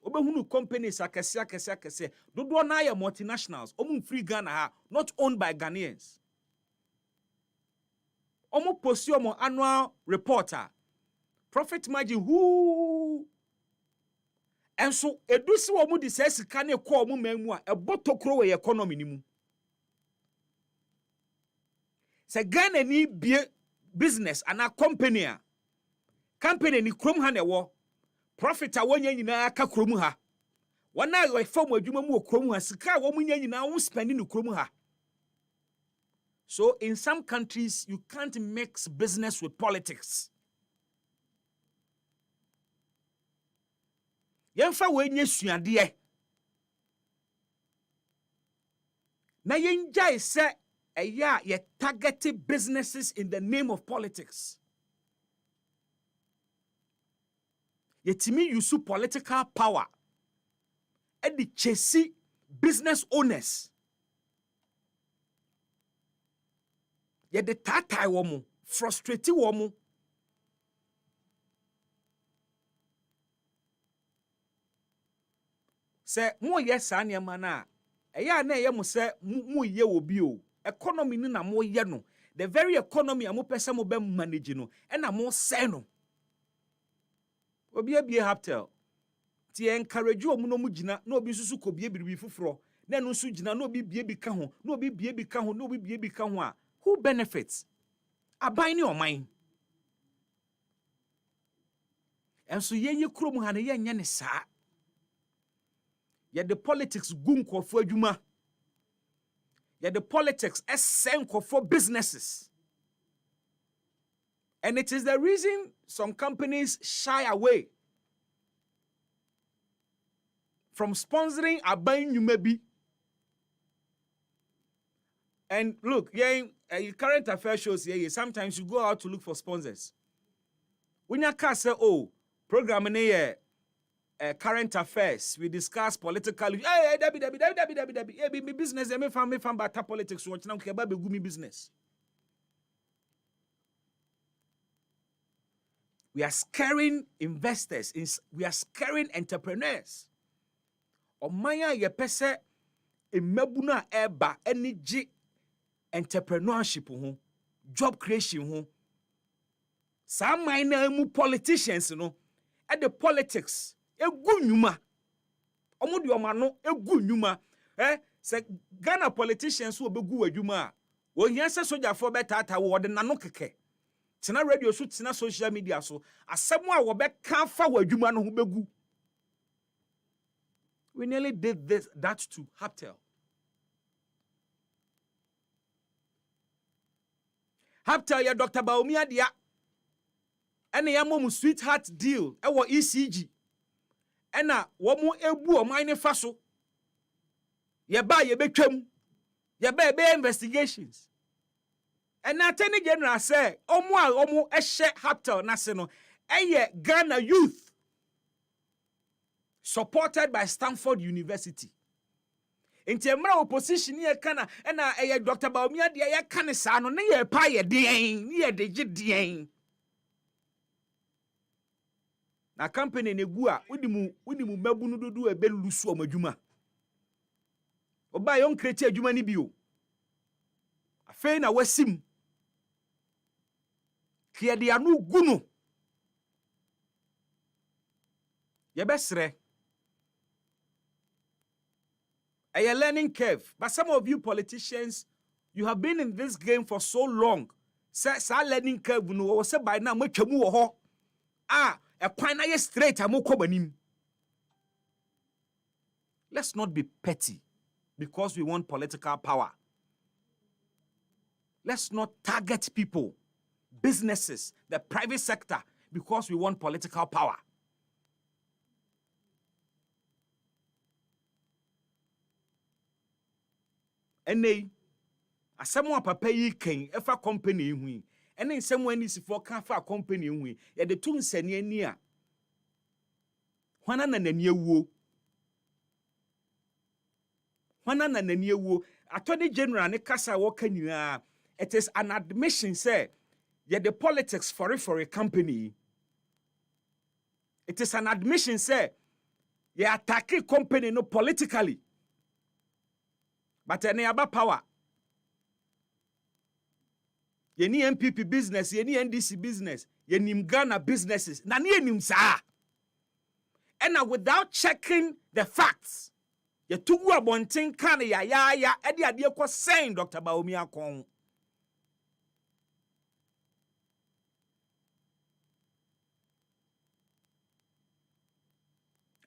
obehunu companies akese dodo na ya multinationals omu free Ghana ha not owned by Ghanaians omu post omu annual reporter profit margin who and so edusi omu di se sika na ekọ omu mamu a ebotokro we economy ni mu se Ghana ni bie business ana company ni krom ha na ewo profit a wonya nyina ka krom ha wana we fam adwuma mu krom ha sika a wo munya nyina wo spend ni krom ha So in some countries, you can't mix business with politics. Yemfa wenye suade. Na yenjai se eya ye targeted businesses in the name of politics. Yetimi use political power. Edi chesi business owners. Yede tatai womu, frustrate womu. Se mo yes anyama na eya na ye mo se mo ye obi o economy ni na mo ye no the very economy amo pese mo be manage no e na mo se no obi abie haptel ti encourage omu no mu gina na obi susu ko bie biribi fufuro na no su gina na obi bie bi ka ho na obi bie bi ka ho na obi bie bi ka ho a who benefits aban ni oman enso yenye krom ha na yenye ne saa the politics gunko for adwuma. The politics esenko for businesses. And it is the reason some companies shy away from sponsoring aban maybe. And look, current affairs shows sometimes you go out to look for sponsors. When you can say, oh, program current affairs, we discuss political. Hey, be business. Me fan bata politics. Watch now, keba be gumi business. We are scaring investors. We are scaring entrepreneurs. Omaya ye pese emebuna eba energy entrepreneurship ho, job creation ho. Some minor politicians, at the politics. Egu nyuma omudi omano egu nyuma se Ghana politicians wo begu adwuma wo hia se soja for betata wo de nano keke tena radio so tena social media so asemo a wo be kan fa wo adwuma no ho begu. We nearly did that to Haptel. Haptel ya Dr. Baomi adia ene ya mom sweetheart deal e wo ECG ena womu ebu oman ne faso ye ba ye betwam ye ba be investigations ena attorney general say omu ehye Haptel na se no eye Ghana youth supported by Stanford University. Inti emra opposition ye kana ena eye Dr. Baomi ade ye kan sa no ne ye pa ye den ne ye de gidien. Na company negu a wodimu mabu no dodo ebelusu omadwuma oba yon kreti adwuma ni bio afei na wasim kiede anu guno yebesre a learning curve. But some of you politicians, you have been in this game for so long. Say learning curve no say by now matwamu wo ho a kwan na ye straight amokobanim. Let's not be petty because we want political power. Let's not target people, businesses, the private sector because we want political power. Ene asemo papa yi ken efa company hu ene nsemo ani sifo ka fa company hu ye de tu nsane ani a hwana na nani ewuo attorney general ne kasa wo ka nyina. It is an admission say ye the politics for a company. It is an admission say ye attack a company no politically. But any about power. Ye ni MPP business, ye ni NDC business, ye ni Ghana businesses. Na ni enim sa. And without checking the facts, ye tugu abonten kan ya edi ade ko saying Dr. Baomi akon.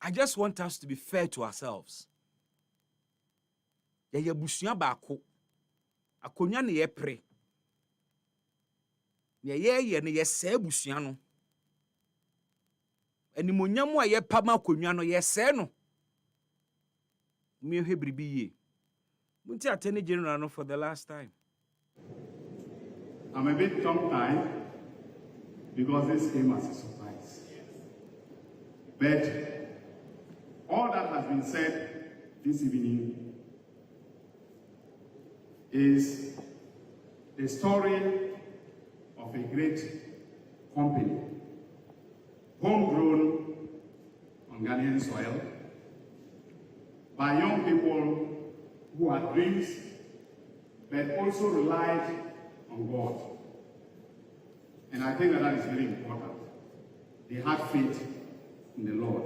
I just want us to be fair to ourselves. Ye busua baako akonya ne yɛpre ne yɛyɛ ne yɛsɛe abusua no animonyam a yɛpama akonya no yɛsɛe no mehwɛ biribi yie munti Attorney General no for the last time. I'm a bit tongue-tied because this came as a surprise. But all that has been said this evening is the story of a great company, homegrown on Ghanaian soil, by young people who had dreams, but also relied on God. And I think that is very important. They had faith in the Lord,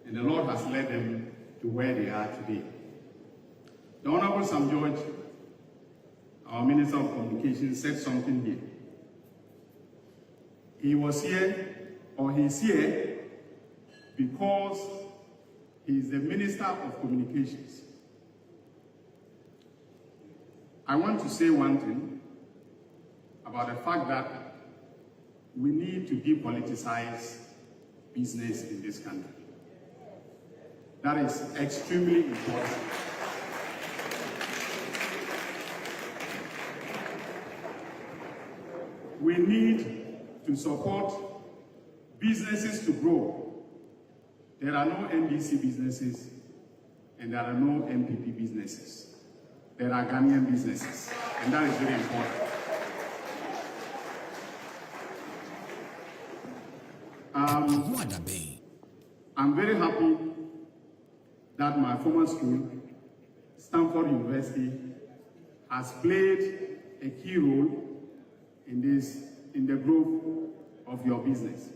and the Lord has led them to where they are today. The Honorable Sam George, our Minister of Communications, said something here. He was here, or he's here, because he is the Minister of Communications. I want to say one thing about the fact that we need to depoliticize business in this country. That is extremely important. We need to support businesses to grow. There are no NDC businesses and there are no MPP businesses. There are Ghanaian businesses, and that is very important. I'm very happy that my former school, Stanford University, has played a key role in the growth of your business.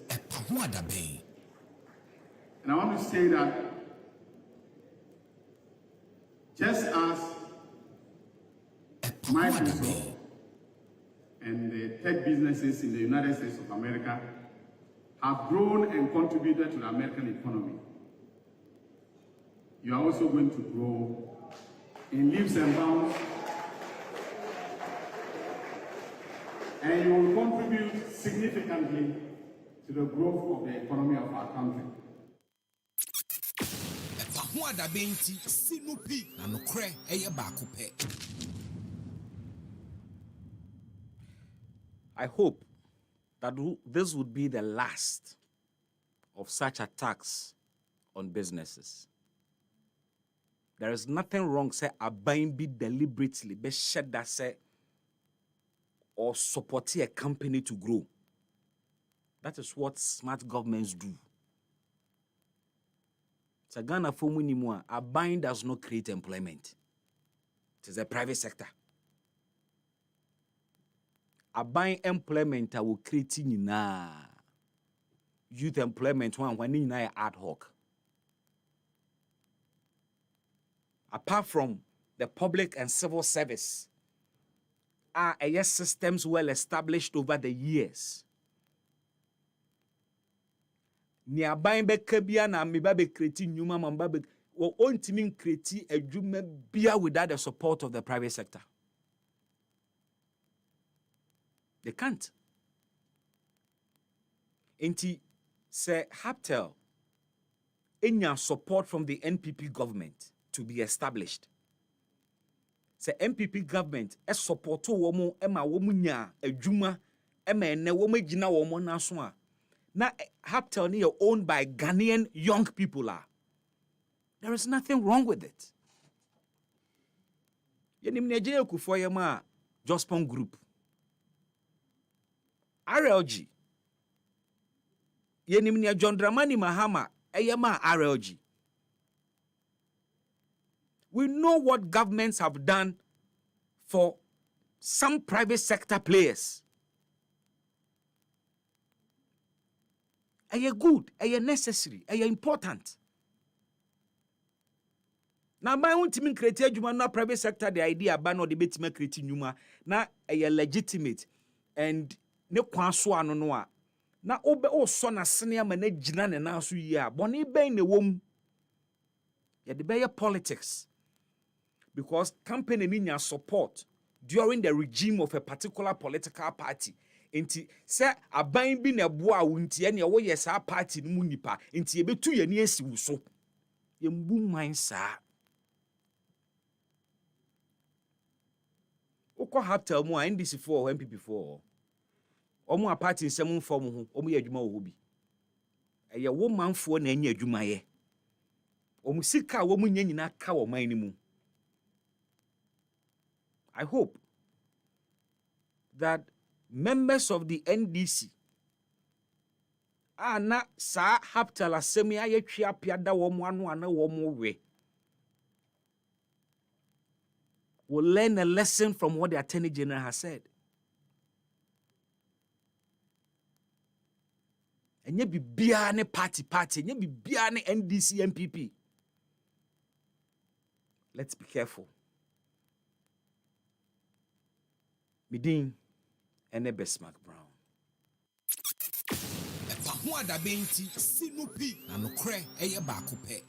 And I want to say that just as Microsoft and the tech businesses in the United States of America have grown and contributed to the American economy, you are also going to grow in leaps and bounds, and you will contribute significantly to the growth of the economy of our country. EpaHoaDaben ti sinupi na nokre eye baako pe. I hope that this would be the last of such attacks on businesses. There is nothing wrong, say, aban be deliberately, be shed that say, or supporting a company to grow. That is what smart governments do. So Ghana for minimum, aban does not create employment. It is a private sector. Aban employment will create youth employment when you ad hoc. Apart from the public and civil service, are systems well established over the years. Ni aban be kabia na meba be create nyuma mamba be wo ontimi create adwuma bia without the support of the private sector. They can't. Inti say Haptel enya support from the NPP government to be established. Say NPP government e support womo ema womu nya adwuma ema ene womu gina womo na so a na Haptel ni owned by Ghanaian young people are. There is nothing wrong with it. Yenim Nigeria kufo yema Jospon Group. RLG. Yenim ni John Dramani Mahama eyema RLG. We know what governments have done for some private sector players. Are good, are necessary, are important. Now, my own team create juma na private sector the idea ban or debate me create nyuma na are legitimate and ne kwanso ano no a na obe o so na sene ma na gina ne na so yi a boni ben ne wom ye de be politics because company ni nya support during the regime of a particular political party. Inti se aban bi na boa wo nti ene wo ye sa party no mu nipa nti ye betu ye ne asi wo so ye mbu man sa ukọ hafta mu a NDC4 MPP4 omu a party nsem mfom ho omu ye adwuma wo bi eye wo manfo na anya adwuma ye omu sika wo mu nya nyina ka wo man ni mu. I hope that members of the NDC na sa haptal asemi ayetwi apiada wo mu anu ana wo mu we will learn a lesson from what the Attorney General has said. Enye bibia ne party enye bibia ne NDC MPP. Let's be careful. Midin ene Bismark Brown. EpaHoaDaben ti sinupi na nokre eye baako pe.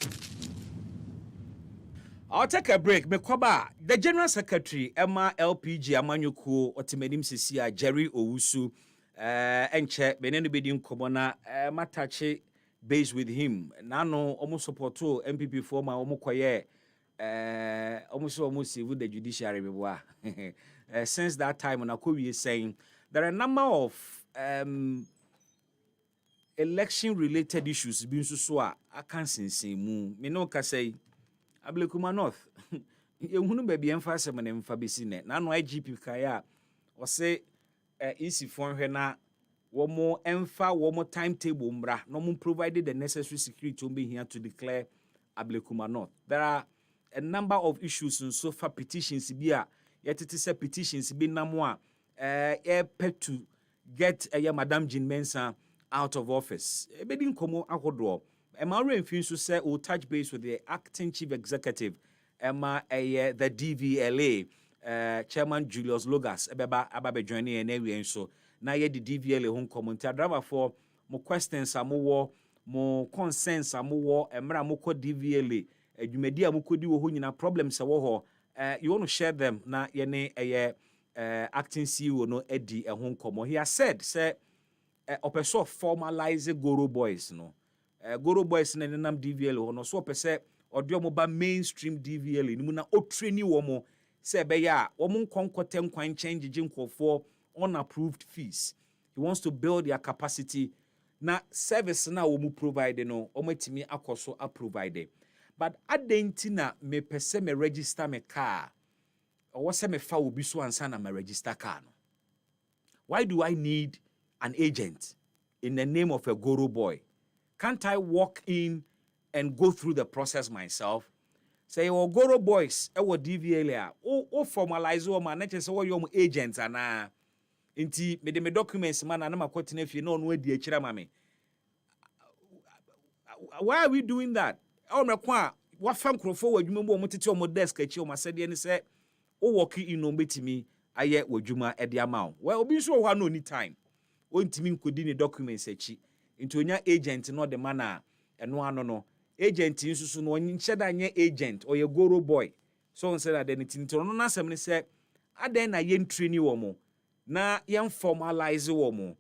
I'll take a break. Mekoba, the General Secretary, Emma LPG Amanyuku, Otimedim Sisia, Jerry Owusu, Enche, Beneni Bedin Komona, Matache, based with him. Nano, almost support to MPP former, Omokoye, almost with the judiciary. Since that time, when Akubi is saying there are a number of election-related issues being so I can't say mu. Me no ka say. Ablekuma North. Yehunu baby emphasize man emfabisi ne. Na no IGP kaya o say easy for hwe na wo mo emfa wo mo timetable mbra no mo provided the necessary security to be here to declare Ablekuma North. There are a number of issues and so far petitions bi a yetete say petitions bi namwa pet to get Madam Jean Mensah out of office. Ebedi nkomo akodo. Emma Renfinsu said we'll touch base with the acting chief executive, Emma the DVLA, Chairman Julius Logas, Ababe joining and area so now ye the DVLA home commentary driver for more questions more concerns more Emra Moko DVLA, Jumedia Mukudi Wuhuna problems you want to share them na yene acting CEO no Eddie a home comment. He has said opeso formalize Goro Boys no. Goro Boys na nenam DVL hono so pese odio mo ba mainstream DVL ni mu na otreni wo mo se be ya wo mo nkonkotem kwan change jinkofo unapproved fees. He wants to build their capacity na service na wo mu provide no o matimi akoso a provide. But adenti na me pese me register me car o se me fa obi so ansa na me register car no. Why do I need an agent in the name of a Goro boy? Can't I walk in and go through the process myself? Say, oh, Goro boys, DVLA, formalize man, not just your agents and inti me documents man and I'm if you know where the mami. Why are we doing that? Oh, my qua, what fam crow forward, you remember what your desk at you, said, and say, oh, walking in on me, I yet with Juma at the amount. Well, be sure one only time. One team could in documents at chi. Into your agent, not the manner, and no agent in so no nye agent or your Goro boy. So said that anything to no somebody said, I then I yen train you omo. Na yen formalize womo.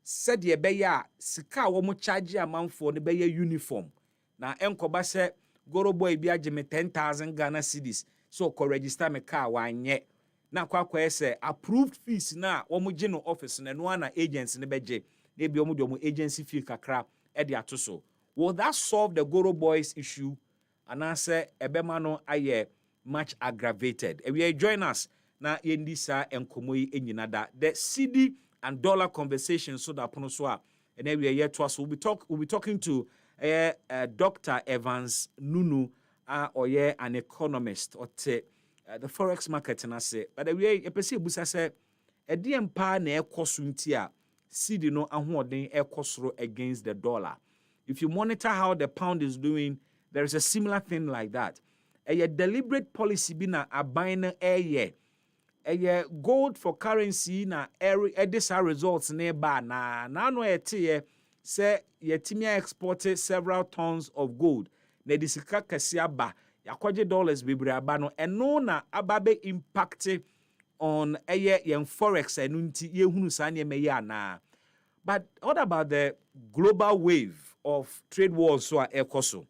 Said ye beya sika womo charge amount for the beya uniform. Na enkoba se Goro boy biaje me 10,000 Ghana cedis. So ko register me car wanye. Na kwa se approved fees na womo general office na no na agents ne beje. Maybe omo agency fee kakra e de atoso. Will that solve the Goro boys issue? And I say ebema no aye much aggravated. And we join us na yendisa enkomoyi enyinada. The CD and dollar conversation so that ponoswa. And then we are here to us. We'll be talking to Dr. Evans Nunu or an economist or the forex market and I say. But we are busa say e di empa na ekosuntia. CD no ahoden ekosoro against the dollar. If you monitor how the pound is doing, there is a similar thing like that. A deliberate policy be na abaina a gold for currency na this results nearby na no ete say yetimia exported several tons of gold. Na disika kesi aba yakwaje dollars bebre aba no eno na ababe impacted on yen forex enunti ye hunu sanye me ya na. But what about the global wave of trade wars so ekoso?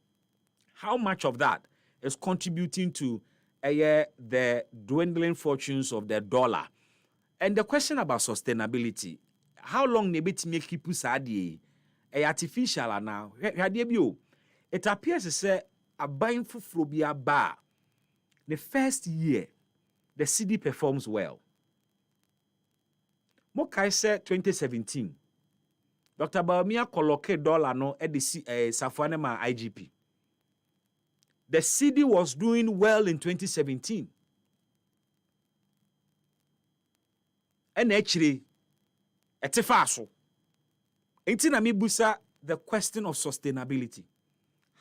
How much of that is contributing to the dwindling fortunes of the dollar? And the question about sustainability, how long ne bit make people sad artificial now? It appears to say a buying for frobia bar. The first year, the CD performs well. Mokai said 2017. Dr. Baumia collocated dollar no at the Safanema IGP. The CD was doing well in 2017. And actually, it's a faso. Ain't na mi busa the question of sustainability.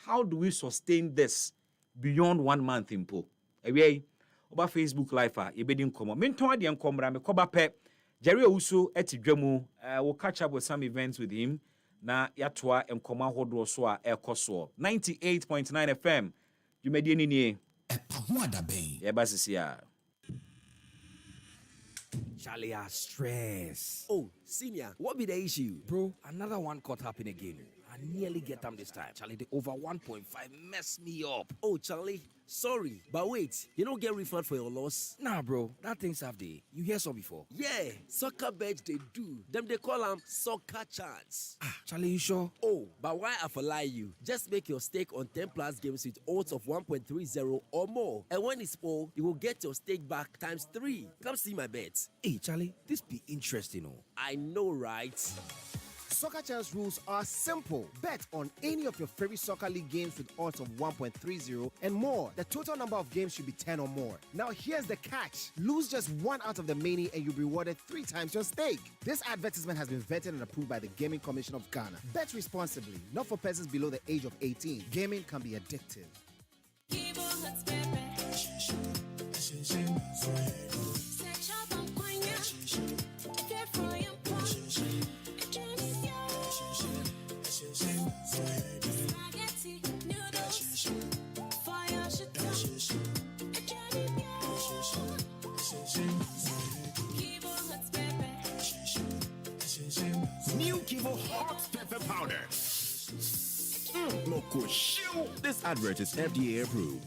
How do we sustain this beyond 1 month in po? Away, over Facebook Live, you bedin come. Minton adi enkomra me koba pe. Jerry Uso eti dwemu. We'll catch up with some events with him. Na yatwa enkoma hodro so a ekoso. 98.9 FM. You made any EpaHoaDaben. yeah, basisia. Charlie, I stress. Oh, senior, what be the issue? Bro, another one caught happening again. I nearly get them this time. Charlie, the over 1.5 messed me up. Oh, Charlie, sorry, but wait, you don't get refund for your loss? Nah, bro, that thing's have day. You hear so before? Yeah, soccer bet they do. Them they call them soccer chance. Charlie, you sure? Oh, but why I for lie you? Just make your stake on 10 plus games with odds of 1.30 or more. And when it's full, you will get your stake back times 3. Come see my bets. Hey, Charlie, this be interesting, oh. I know, right? Soccer Chance rules are simple. Bet on any of your favorite soccer league games with odds of 1.30 and more. The total number of games should be 10 or more. Now here's the catch. Lose just one out of the many and you'll be rewarded 3 times your stake. This advertisement has been vetted and approved by the Gaming Commission of Ghana. Bet responsibly, not for persons below the age of 18. Gaming can be addictive. New Kivo Hot Pepper Powder. Loco shoe. This advert is FDA approved.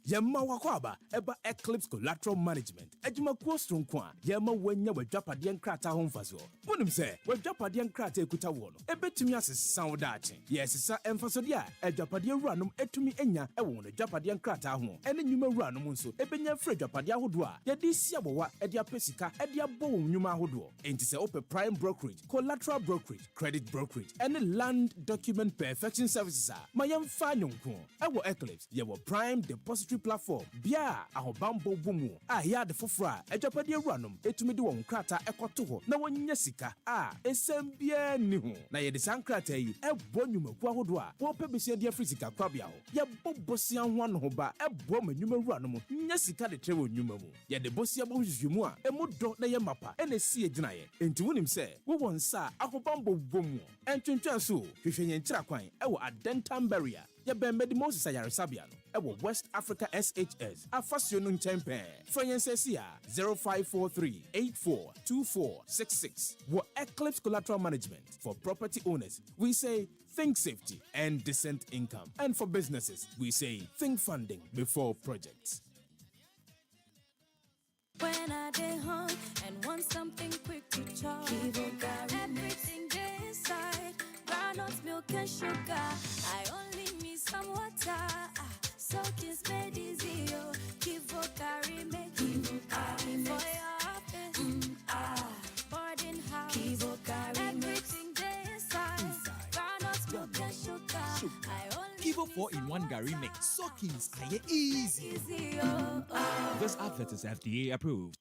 Yemma wakwaba eba Eclipse Collateral Management. Ejima kuo stronkwa. Yemma wenya wadwapade nkrata ho mfaso. Wonim se wadwapade nkrata ekuta wo no. Ebetumi asesa wo daache. Yesesa emfasode a adwapade wuranom etumi enya ewo no adwapade nkrata ho. Ene nyuma wuranom nso ebenya frɛ adwapade ahodo a yɛde sia bowa ede apesika ede abo wo nyuma ahodo. Enti se ope prime brokerage, collateral brokerage, credit brokerage, and land document perfection services a mayamfa nyonko. Ewo Eclipse yewo prime depository platform bia ahobambo bomu a ya de fofora adwapade awuranom etumi de won krata ekoto ho na wonya sika a esem bia ni ho na ye de sankrata yi ebo nyumaku ahodo a wo pebesi de afrisika kwabia ho ye bobosia ho no ho ba ebo manyuma awuranom nya sika de trewo nyuma mu ye de bosia bo hwehwemu a emu do na ye mapa ena si egina ye enti wonim se wo won sa ahobambo bomu entwentwa so hwehwenye nkira kwan ewo adentam barrier ya bembe Moses Ayaresabia no ewo West Africa SHS afasio no nchempe Franyensesia 0543842466 wo Eclipse Collateral Management. For property owners we say think safety and decent income, and for businesses we say think funding before projects. When I get home and want something quick to chop, everything there inside, groundnuts, milk and sugar. I only need some water, so kiss made easy. Kivo carry make Kivo carry for your office, boarding house. Kivo carry everything there inside, groundnuts, milk and sugar. I only Kivo 4-in-1 Gary Mix. Soakings are easy. This advert is FDA approved.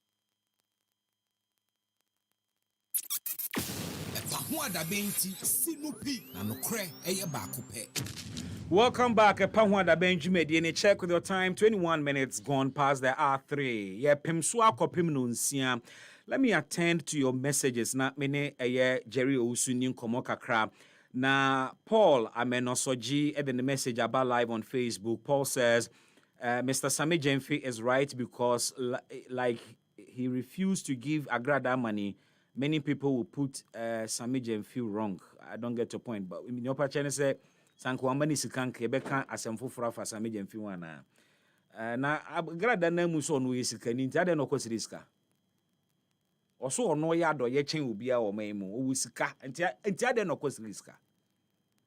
EpaHoaDaben ti sinupi na nokre eye baako pe. Welcome back, EpaHoaDaben Jumedi. And check with your time. 21 minutes gone past the R3. Yeah, Pimswa kopim no nsia. Let me attend to your messages. Na mene Jerry Ousunin komo kakra. Na Paul Amenosoji in the message about live on Facebook. Paul says, Mr. Sami Jemfi is right because like he refused to give Agra that money, many people will put Sami Jemfi wrong. I don't get your point. But in your channel say, Sankwambani Sikank, Ebeka, Asemfufra for Sami Jemfi wana. Na Agra da name so no Isikani, Tada no Kosiriska. Also, no yard or yetching will be our memo, who is Sika, and Tada no Kosiriska.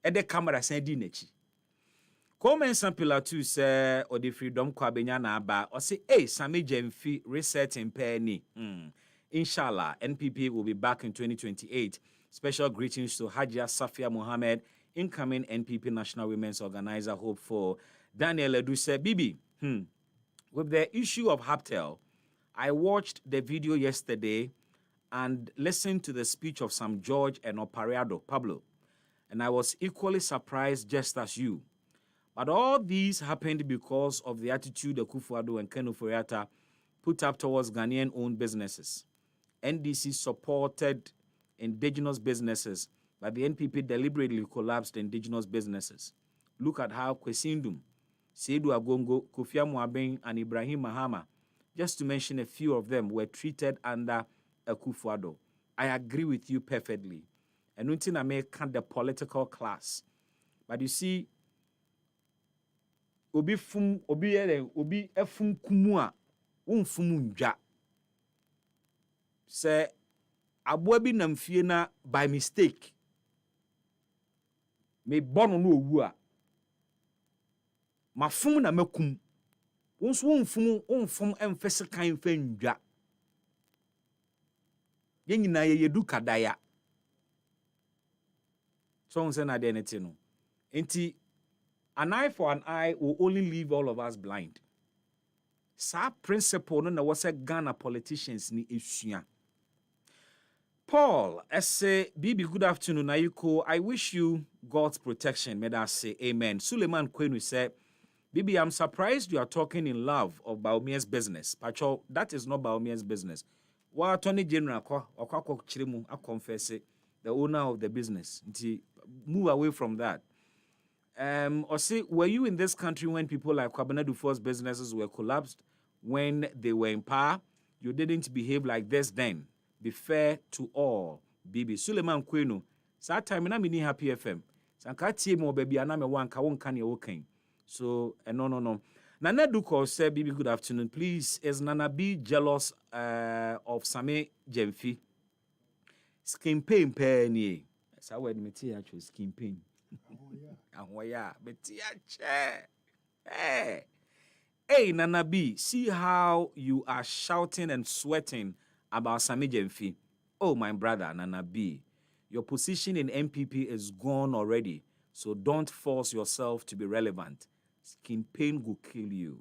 At the camera sending nechi. Comment sample to say or the freedom kwabenya na ba or say Sami Jemfi reset in penny. Inshallah, NPP will be back in 2028. Special greetings to Hajia Safia Mohammed, incoming NPP National Women's Organizer. Hope for Daniel Edu said, Bibi, with the issue of Haptel, I watched the video yesterday and listened to the speech of Sam George and Opariado Pablo, and I was equally surprised just as you. But all these happened because of the attitude Akufo-Addo and Ken Ofori-Atta put up towards Ghanaian-owned businesses. NDC supported indigenous businesses, but the NPP deliberately collapsed indigenous businesses. Look at how Kwesindum, Seydou Agongo, Kofi Amoaben, and Ibrahim Mahama, just to mention a few of them, were treated under Akufo-Addo. I agree with you perfectly. And until I may count the political class. But you see, obi efum kumua wonfum nja se aboa bi namfie na by mistake me bono no owu a mafum na makum wonso wonfum emfese kan fa nja yenyina yedu kadaya so on say na de neti no enti an eye for an eye will only leave all of us blind. Sa principle no na was a Ghana politicians ni esua. Paul, say, Bibi, good afternoon. Ayuko, I wish you God's protection. May I say amen. Suleiman Kwenu said, Bibi, I'm surprised you are talking in love of Baomia's business. Pacho, that is not Baomia's business. Wa Attorney General Okwa Chirimu, I confess it, the owner of the business. Move away from that. Or say, were you in this country when people like Kwabena Dufour's businesses were collapsed when they were in power? You didn't behave like this then. Be fair to all. Bibi Suleiman Kwenu. Sa time na mini happy FM. Sanka tie mo baby aname wanka wonka ne wokan. So no. Nana Duko said, Bibi, good afternoon. Please, is Nana B jealous of Sami Jemfi? Skin pain penny. That's how we meet actually skin pain. Hey, Nana B, see how you are shouting and sweating about Sami Jemfi. Oh, my brother, Nana B, your position in MPP is gone already, so don't force yourself to be relevant. Skin pain will kill you.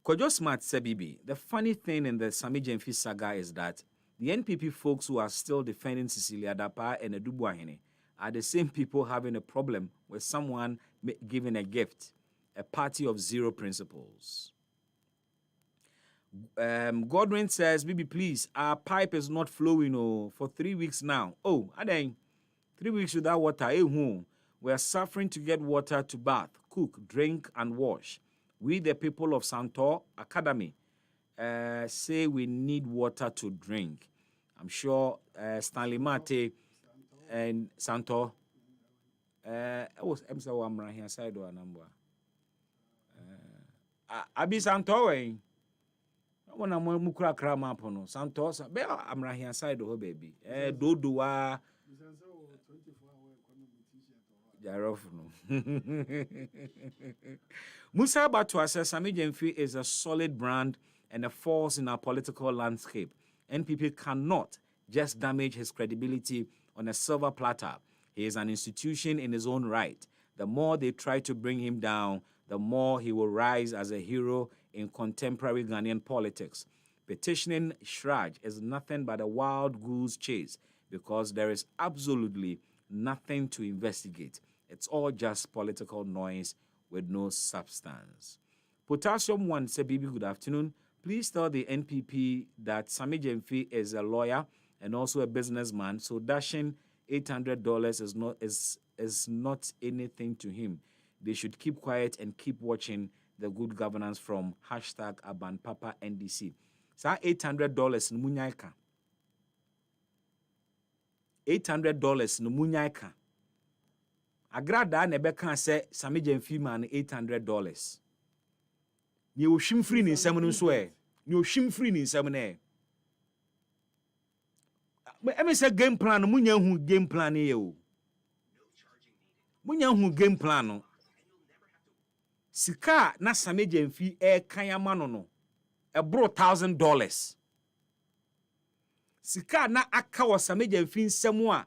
Kojo Smart said, Bibi, the funny thing in the Sami Jemfi saga is that the NPP folks who are still defending Cecilia Dapa and Edubuahene are the same people having a problem with someone giving a gift, a party of zero principles. Godwin says, Bibi, please, our pipe is not flowing for 3 weeks now. Oh, Adeng, 3 weeks without water. We are suffering to get water to bath, cook, drink, and wash. We, the people of Santor Academy, say we need water to drink. I'm sure Stanley Mate and Santor. I was Amra here side or number. Abi Santor, I want to mukra krama pono. Santor, be Amra here side or baby. Dodoa. Musa Batwa says Sami Jemfi is a solid brand and a force in our political landscape. NPP cannot just damage his credibility on a silver platter. He is an institution in his own right. The more they try to bring him down, the more he will rise as a hero in contemporary Ghanaian politics. Petitioning Shraj is nothing but a wild goose chase because there is absolutely nothing to investigate. It's all just political noise with no substance. Potassium 1 said, Bibi, good afternoon. Please tell the NPP that Sami Jemfi is a lawyer and also a businessman, so dashing $800 is not anything to him. They should keep quiet and keep watching the good governance from #AbanPapaNDC. Sa $800 no munyaika. $800 no munyaika. Agrada na ebeka say Sami Jemfi man $800. Ni oshim free ni nsam no so e. Ni oshim free ni nsam na e. Me say game plan no munya hu game plan e o. Munya hu game plan no. Sika na Sami Jemfi kan ama no ebro $1,000. Sika na aka wo Sami Jemfi nsam a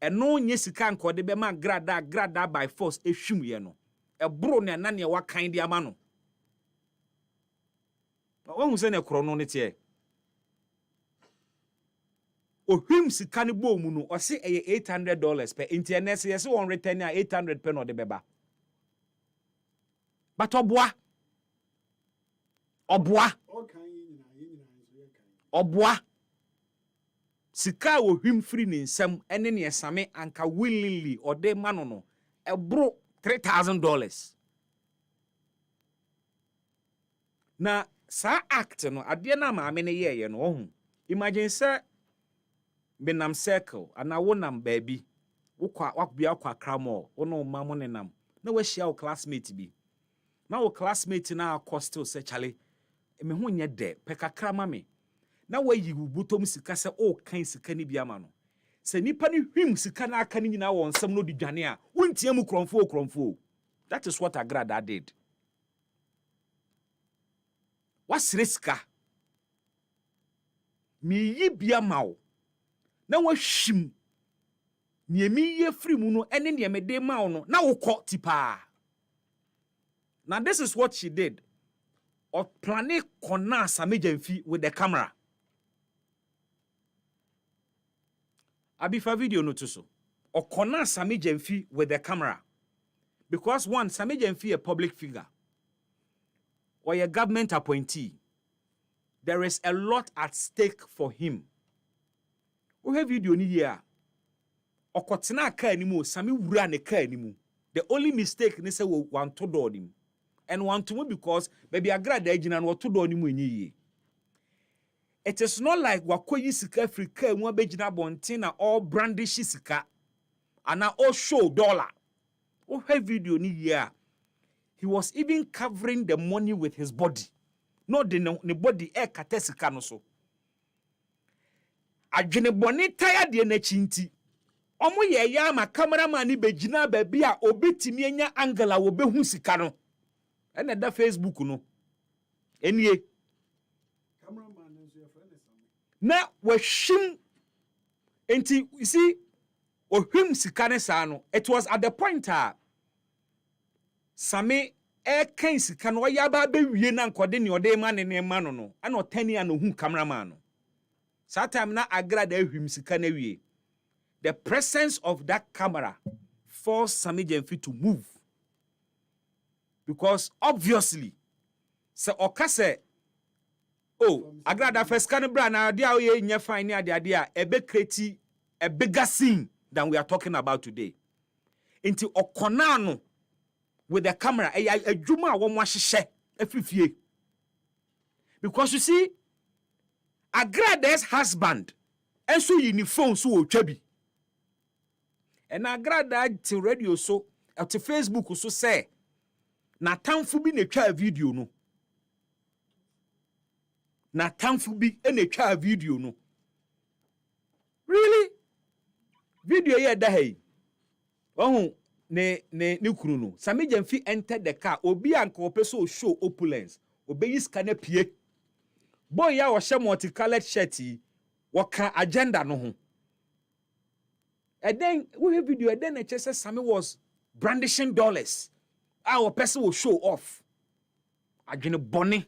eno nye sika nkode be ma grada by force ehwim ye no ebro ne na ne wa kan di ama no. Wọ́n sẹ́ ne kuro no ne tie. Ohwim sika ne bo mu no o se eye $800 per internet yes won return a 800 per no de beba. But obwa sika ohwim free ne nsam ene ne Sami anka willingly or de mano no ebro $3,000. Na sa act no ade na maame ne ye no ohun imagine say benam circle ana wonam baabi wakbia kwa kramo wono mamo ne nam na wahia wo classmate bi na wo classmate na akostel se chale me ho nye de peka krama me na wayi butom sika se o kan sika ni bia ma no se nipa ni hwim sika na aka ni nyina wo nsam no di dwane a wontia mu kromfo. That is what Agrada did. What's riska? Mi yi bia mawo. Na wa hwim. Ni emi ye free mu no ene ne me de mawo no na wo kọ tipa. Now this is what she did. Or plane kona Sami Jemfi with the camera. Abifa video no so. Or kona Sami Jemfi with the camera. Because one, Sami Jemfi a public figure. Or a government appointee, there is a lot at stake for him. We have video ni here. Okotena ka animu, Sami wura ne ka animu. The only mistake ni say we want to do him. And want to because baby Agrada ejina no to do him enyi. It is not like wakoyi sika Africa mu abegina bonten na all brandish sika. And all show dollar. We have video ni here. He was even covering the money with his body. No, the body katesika no so. Adwene boni taya de na chinti. Omo ye ya ma cameraman ni begina ba bia obetimi anya angle a wo behu sika no. Ena da Facebook no. Enie. Cameraman nso your friend na wahim enti you see ohim sika ne sa no. It was at the point Sami kan sika no ya ba wie na nkode ne ode ma ne ma no no ana otani ana hu cameraman no that time na Agrada ahwim sika na wie. The presence of that camera forced Sami Jemfi to move because obviously se okase Agrada first can bra na ade a ye nya fine ni ade a ebe create a bigger scene than we are talking about today. Into okona no with the camera, a juma won washeshe efifie. Because you see, Agrada's husband, and so you phone so chabi. And Agrada to radio so to Facebook so say, na tamfu bi ne twa video no. Na tamfu bi ne twa video no. Really? Video ye da hey. Oh. Ne kuru no Sami Jemfi entered the car obi anka opeso show opulence obeyi scanner pie boy ya wo hye multicolored shirt waka agenda no ho and then we have video and then it says Sami was brandishing dollars our person will show off adwene bone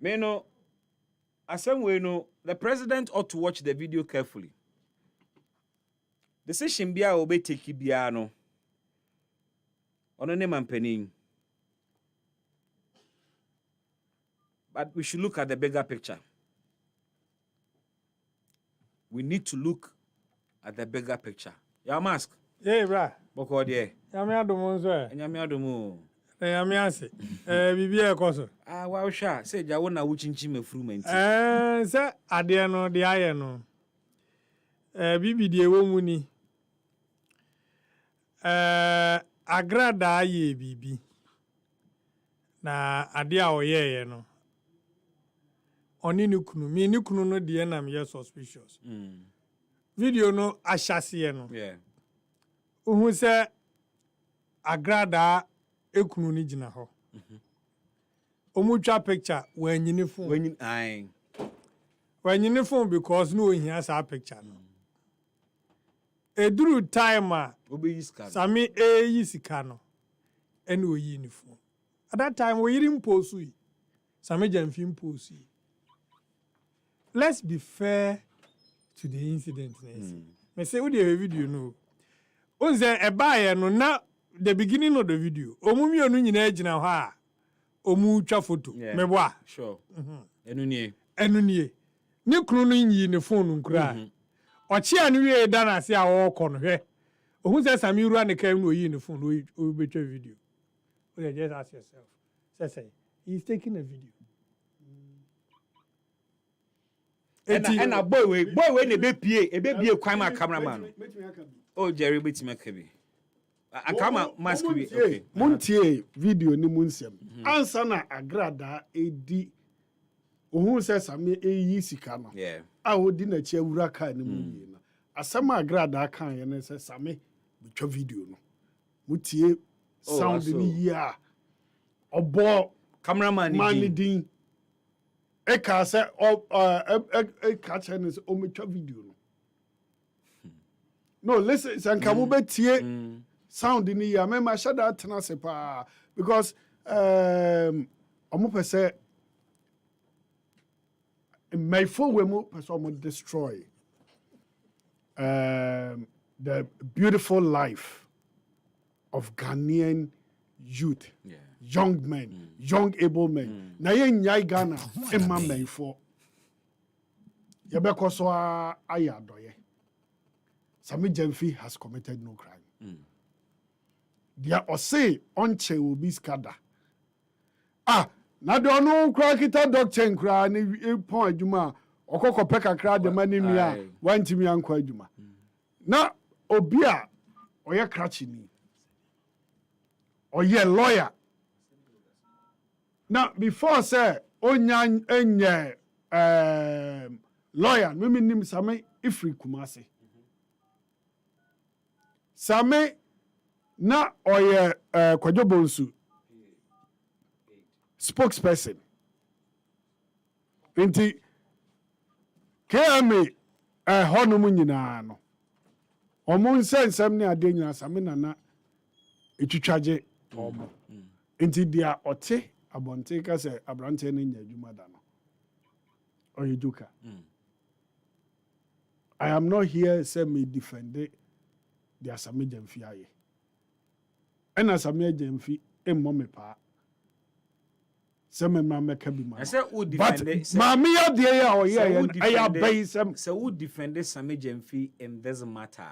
Meno, the president ought to watch the video carefully. Decision bia obe take bia no. Ono ne mampanin. But we should look at the bigger picture. We need to look at the bigger picture. Your mask. Yeah, bra. Boko de. Yami adumu nso. Yami adumu. Yami ase. Bibi e koso. Wa sha say jawo na wuchinchi mefuru menti. Say ade no de aye no. Bibi de ewo mu ni. Agrada aye bibi. Na ade a oyeye no. Oni ni kunu mi ni kunu no de na me suspicious. Video no ashase no. Yeah. Uhu se agrada ekunu ni gina ho. Omutwa picture wanyini phone. Wanyini phone because no ohia sa picture no. Eduru time a obeyi sika. Sami yi sika no. Ene oyi ni phone. At that time we yiri mposu yi. Sami jamfi mposu yi. Let's be fair to the incident. Me say we the video no. Onze eba no na the beginning of the video. Omumi onu nyina agina ho a omu twa photo. Me boa. Sure. Enu nie. Ne kunu no nyi ne phone nkura. Ochi anu wie da na se a wo kɔ no hwɛ. Ohun se Sami ru an kan no yi ne phone o betwa video. O just ask yourself. Say he's taking a video. And a boy we ne be pie kwan ma cameraman. Oh Jerry betime kabi. A camera mask we okay. Montie video ni munsem. Ansa na agrada edi ohun se Sami eyi sika no. Yeah. A odi na chi awura ka ni mu yi na. Asama agrada kan ye na se Sami betwa video no. Mutie sound ni ya. Obo cameraman ni din. Eka se catch and o metwa video no. No, listen, sankamu betie sound in here. Me ma shada tena se pa because omo pese my phone we mo pese omo destroy the beautiful life of Ghanaian youth. Yeah. Young men, young able men. Na ye nyai Ghana emma men for. Ye be ko so aya doye. Sami Jemfi has committed no crime. Dia ose onche obi skada. Na do no kra kita doctor nkra ni pon adwuma okoko peka kra de mani nua wantimi anko adwuma. Na obi a oye krachini. Oye lawyer. Now, before say, onyan enye lawyer, mimi nim Sami Ifri Kumasi. Sami na oye Kwajo Bonsu spokesperson. Inti KMA honomu nyina no. Omo nsensem ne ade nyina Sami na etwitwaje omo. Inti dia ote abonte ka se abrante ne nya adwuma da no oyejuka I am not here say me defend the Sami Jemfi aye ena Sami Jemfi emmo me pa se me ma meka bi ma say who defend ma me ya de ya o ye I abai sem say who defend Sami Jemfi in this matter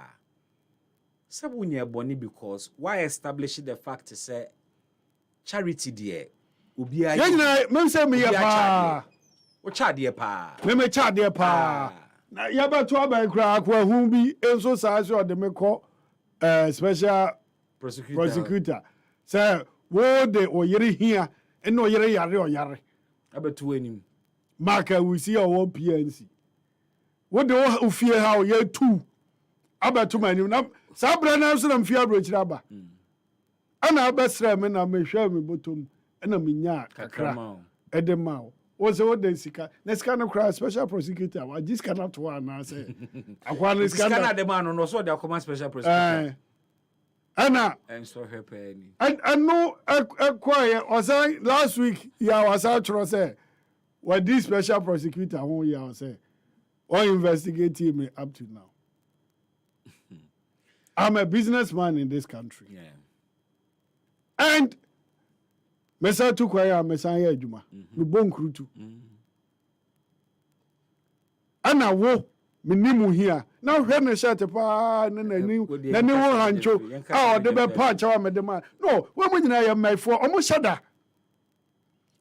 say wunya boni because why establish the fact to say charity there Ubia yenya me say me ya pa o chade pa me chade pa na ya ba to aban kra akwa hu bi enso sa so de me ko special prosecutor say wo de oyere hia en oyere yare abetu anim maka we see our PNC wo de wo fie ha o ye tu abetu manim na sa bra na so na mfie abrochira ba ana abesra me na me hwa me botom ena minya kakra edema wo se wo den sika na sika no kra special prosecutor wa this cannot one na say akwa na sika na de man no so de akoma special prosecutor ana and so help any and no ekwaye o say last week ya was out to say what this special prosecutor who ya say or investigating me up to now. I'm a businessman in this country. Yeah. And mesa tu kwa ya mesa ya adwuma me bonkrutu ana wo minimu here na hwe ne shirt pa na ni wo hancho a ode be pa chawa me de ma no we mo nyina ya maifo omo shada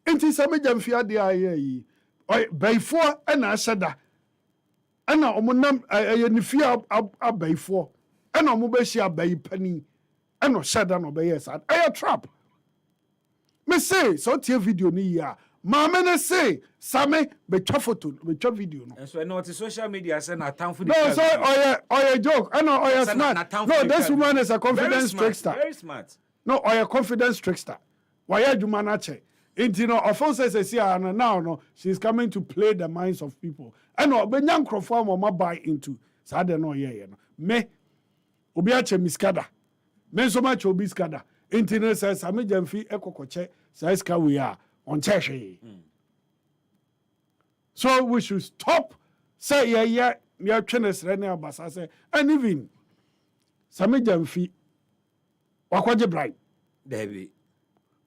enti se me jamfi ade aye yi baifo na shada ana omo nam aye ni fi abaifo ana omo be hia bai pani ana shada no be yes aye trap me say so tie video ni ya Mama ne say Same betwa photo betwa video no. And so no social media say na town No, so oye joke. I know oye smart. No, this woman is a confidence trickster. Very smart. No, oye confidence trickster. Why adwuma na che. Inti no offense say now no she's coming to play the minds of people. And no be nyankrofo am ma buy into. Sa de no ye no. Me obi ache miskada. Me so much obi skada. Inti no say Same Jamfi ekokoche say ska we are on Cheshe. So we should stop say yeah chenes rene abasa say and even Same Jamfi wakwaje bribe Debbie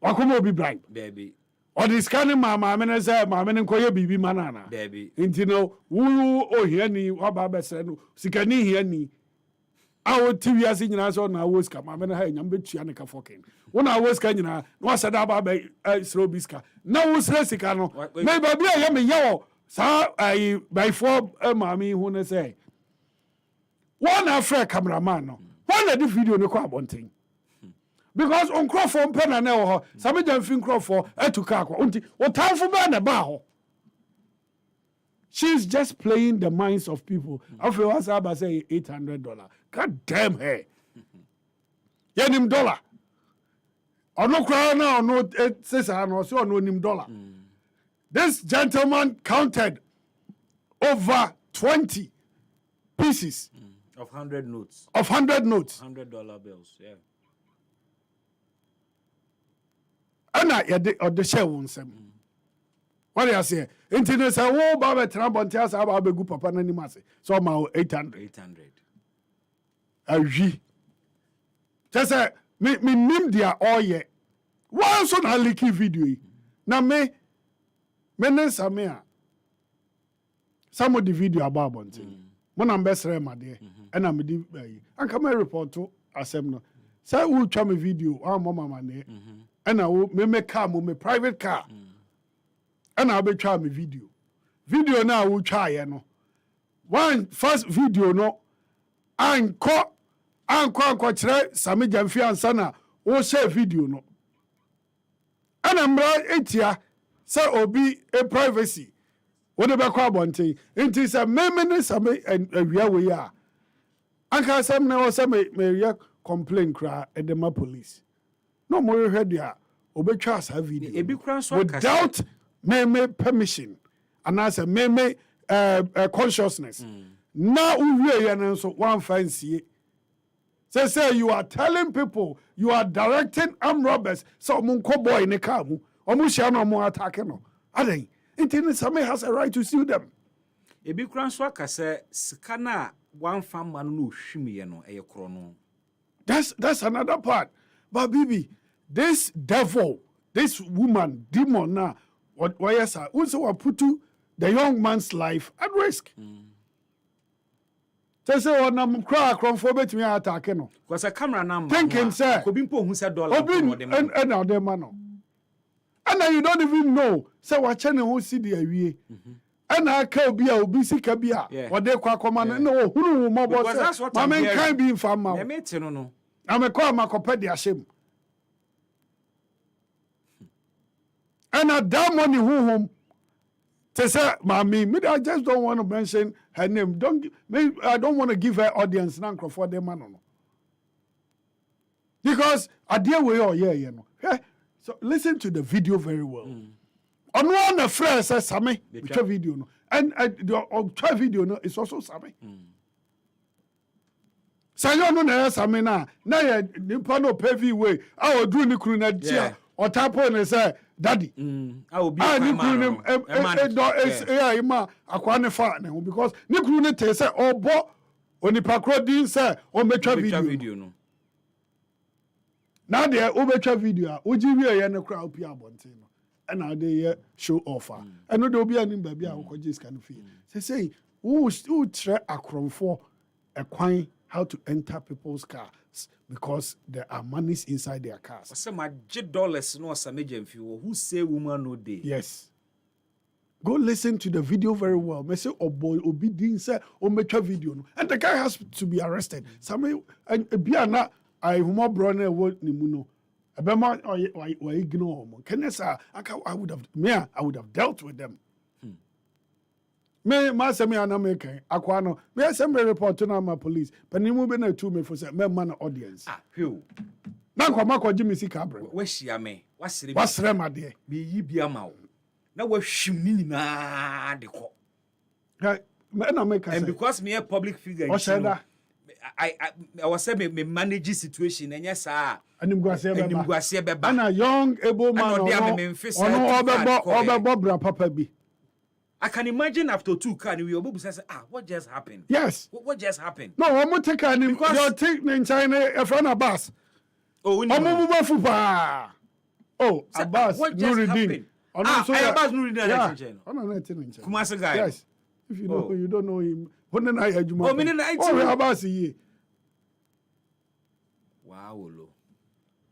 wakomo obi bribe Debbie or this kind mama me say mama ne koye bibi manana Debbie inti no wu ohia ni waba bese no sikani hia ni awo TV asi nyina so na awo ska mama ne ha nyam betua ne ka fokin wona awo ska nyina no asada ba ba sro biska na wo sra sika no me ba bia ya me yawo sa ai by four mama hu ne say one afre cameraman no one the video ne kwa bonten because on crofo mpena na wo ho Same Jamfi crofo etuka kwa unti o tanfo ba na ba ho. She's just playing the minds of people. After what's up, I say $800. God damn her. $8 dollar. Or no crown now, no says I know so no $8. This gentleman counted over 20 pieces of 100 notes. Of 100 notes. $100 bills, yeah. And I the share won some. What do you say? Internet say, "Oh, Baba Trambontia, Saba Begu Papa Nanimase." So my 800. 800. Aji. Just say, me name dia all ye. One so na leaky video. Na me ne Samea. Some of the video about Bonte. Mon ambassador ma de. And I'm di and come report to asem no. Say we try me video, mama man. And I will me car, me private car. And I'll be trying my video. Video now will try, no. One first video, no. Anko Same Jamfi and Sana will share video, no. And I'm right, etia, say obi a privacy. Whatever quabonte. It is a memory, Same and where we are. Anka Sam now, Same complain cry at the police. No more head ya. Obi trust her video. Without meme permission and as a meme consciousness. Now we are so one fancy. Say you are telling people, you are directing armed robbers. So munko boy in a car, omushano mo attacking no. Ade, internet Same has a right to sue them. Ebi kran so aka say skana one farm man no hwimi no eye krono. That's another part. But baby, this devil, this woman, demon now. Why yes, sir? Also, put the young man's life at risk. They say, "Oh, I'm crying for me attacking no." Because a camera number. Thinking, sir. Could be $100. And now them man. And now you don't even know. So what channel who see the away? And I can't be a obisi kabia. What they call command. No, who more boss? My man can't be in farm. No. I'm a call my competitor shame. And at that money, who they say, "Mommy, I just don't want to mention her name. I don't want to give her audience now for them, man. Because I deal with you know. So listen to the video very well. On one friend says Same, which video no, and the video no is also Same. So you know na Same na ya nipa no pay way. I will do ni kuru na dia. Or tap on and say, Daddy, I will be a man. Because Nikrune say, oh, bo, on the Pacro didn't say, or make a video. Now they overture video, uji we a crowd pia bontino. And now they show offer. And no do be an baby I just kind of feel. Say who try a for a coin how to enter people's cars because there are monies inside their cars. Some $8 no some agent who say woman no day. Yes. Go listen to the video very well. Me say oh boy obi din say o mecha video no. And the guy has to be arrested. Some and biana I humo bro na wo ni mu no. Ebema why ignore mo. Kenesa I would have dealt with them. Me ma say me anameka akwa no. Me say me report to na police. Panimu be na tu me for say me man audience. Ah, who? Na kwa makwa mi sika abrem. We hia me. Wasre ma de. Me yi bia ma wo. Na wa hwim ni nyina de ko. And because me a public figure, I was say me manage situation and yes sir. Animguasie beba. And a young able man or papa bi. I can imagine after 2 cars we obu say what just happened? Yes. What just happened? No, I'm take an because you take in China a friend of bus. Oh, we Oh, Abbas Nuruddin. Abbas Nuruddin. Kumasi guy. Yes. If you know, you don't know him. Abbas ye. Wow, lo.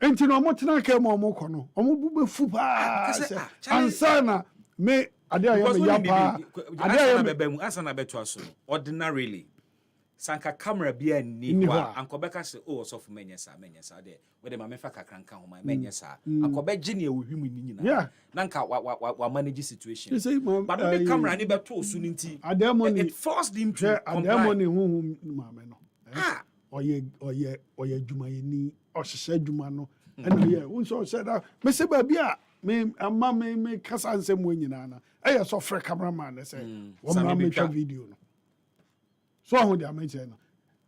Enti no mo tena ke mo kono. Omo bube fu pa. Ansana me ade ayo me yapa. Ade ayo bebe mu asana beto aso. Ordinarily. Sanka camera bia ni wa ankobeka se oh so for menyesa de we de ma mefa kakranka ho ma menyesa akobeje ne ewhim ni nyina nanka wa manage situation but the camera ni beto so nti it forced him to ademoni hu ma me no oye adwumayeni ohhehye adwuma no and yeah unso said that me se ba bia me amma me kasa nsem wo nyina na e so frɛ cameraman say wo ma me twa video no. So how they are mentioned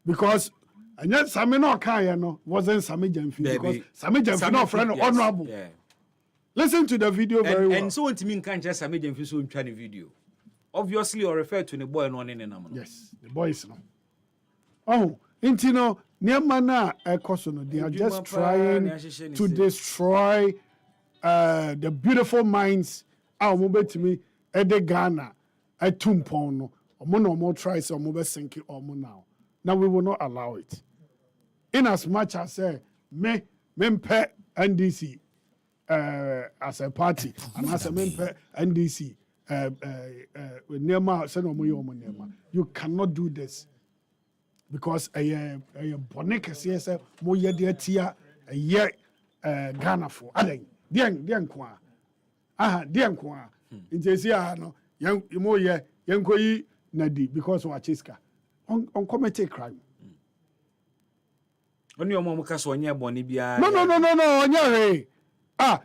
because and yet Sami no Kaya no wasn't Sami Jamfi because Sami Jamfi no friend honorable. Yeah. Listen to the video very well. And so what mean can't just Sami Jamfi so try the video. Obviously or refer to the boy no in number. Yes, the boys no. Oh, intino Niamana Ekosono, they are just trying to destroy the beautiful minds our mobile to me at the Ghana at Tumpono. More tries or more sinking or more now. Now we will not allow it. In as much as me mempe NDC as a party and as a mempe NDC you cannot do this because a bonek says more tia a year Ghana for adding dian kwa dian kwa in Jesia no young more young Nadi because of Achiska on commit crime. When your mom can so near Bonnie Bia. No,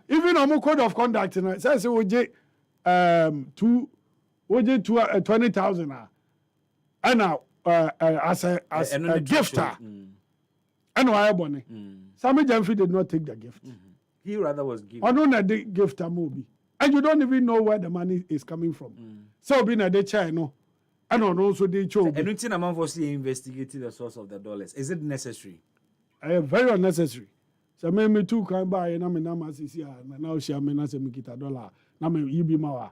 even on code of conduct says OJ 20,000 and now as a gifter. And why Bonnie? Sammy Jamfi did not take the gift. He rather was given. I don't know the gift a movie. And you don't even know where the money is coming from. So being a China. And also they chose. And until I'm obviously investigating the source of the dollars. Is it necessary? Very unnecessary. So me too can buy and I'm in Namasisia and now she am in $1 dollar. Now you be my.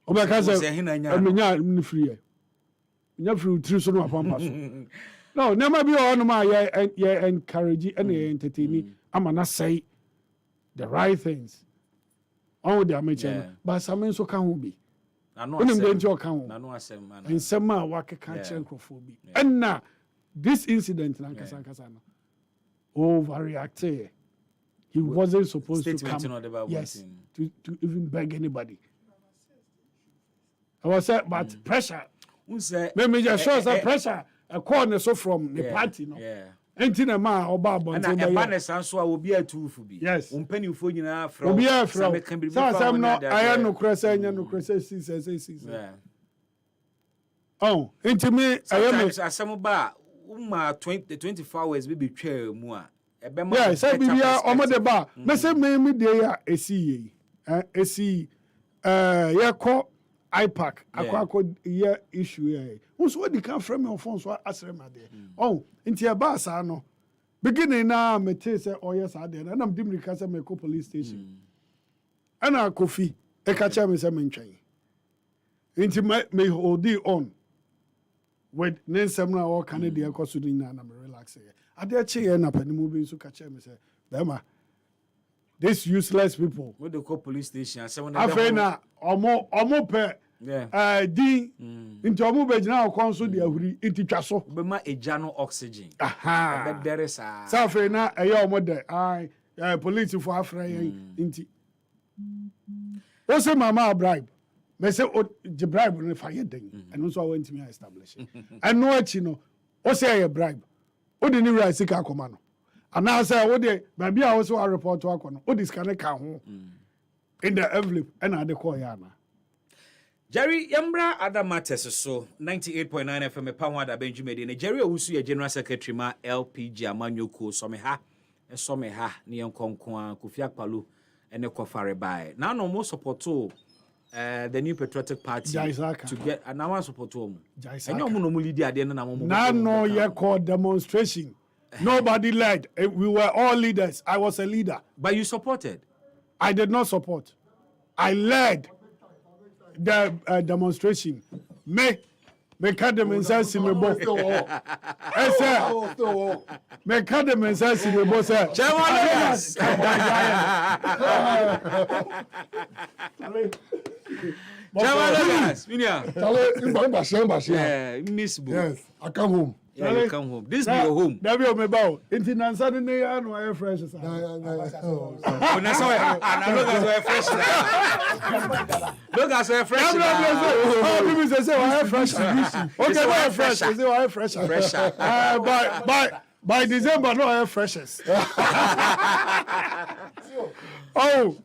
I'm free. You're free through some of pampas. No, never be on my encourage and entertaining. I'm not say the right things. Oh, they are making, but some so can be. And some work can't and now this incident overreacted. He wasn't supposed to come. Yes, to even beg anybody. I was said, but pressure. Maybe just shows that pressure. A corner so from the party, no. Entina ma obaba and a banner so will be a two for be. Yes. Penny for you now from some no I am no crescent no crescent says. Oh, into me I am some bar 24 hours be betray more. Yeah, say bibia omo de ba. Me say me dey a esi yeah call IPAC akwa yeah issue yeah. Who's what they can frame your phone so asrem ade. Oh, into your bar sa no. beginning na me te say oh yes I dey na am dim rika say me ko police station ana Kofi e ka cha me say me ntwen inti me hold on with nensem na o kan dey ekoso ni na me relax here ade che ye na panimu bi so ka cha me say bema these useless people we dey call police station say when afena omo pe di nti omo be gina akon so de ahuri nti twa so be ma eja no oxygen aha be there sa afena eya omo de police for afra yen nti o say mama bribe me say the bribe no fa ye den and so want me establish and no achi no o say ye bribe o de ni right sika akoma no ana say o de ba bia o so report akono o disconnect ka ho in the envelope and I call ya na Jerry Yambra other matters so 98.9 FM EpaHoaDaben Jumede Jerry Owusu ye General Secretary ma LPG Amanyoko so me ha ne yenkonkon Kofi Akpalo ene kofare bai na no mo support the New Patriotic Party to get and now support them enyo mo no mo lead ade na mo no ye call demonstration nobody led we were all leaders I was a leader but you supported I did not support I led the demonstration me ka dem inside me bo me ka dem inside me bo say Yes, I come home. Yeah, you come home. This be your home. That be my bow. Inti nansa ne ya no air fresh sir. Oh, na so look as air fresh. Look as air fresh. Oh, people say air fresh. Okay, air fresh. Say air fresh. Fresh. By December no air freshes. Oh.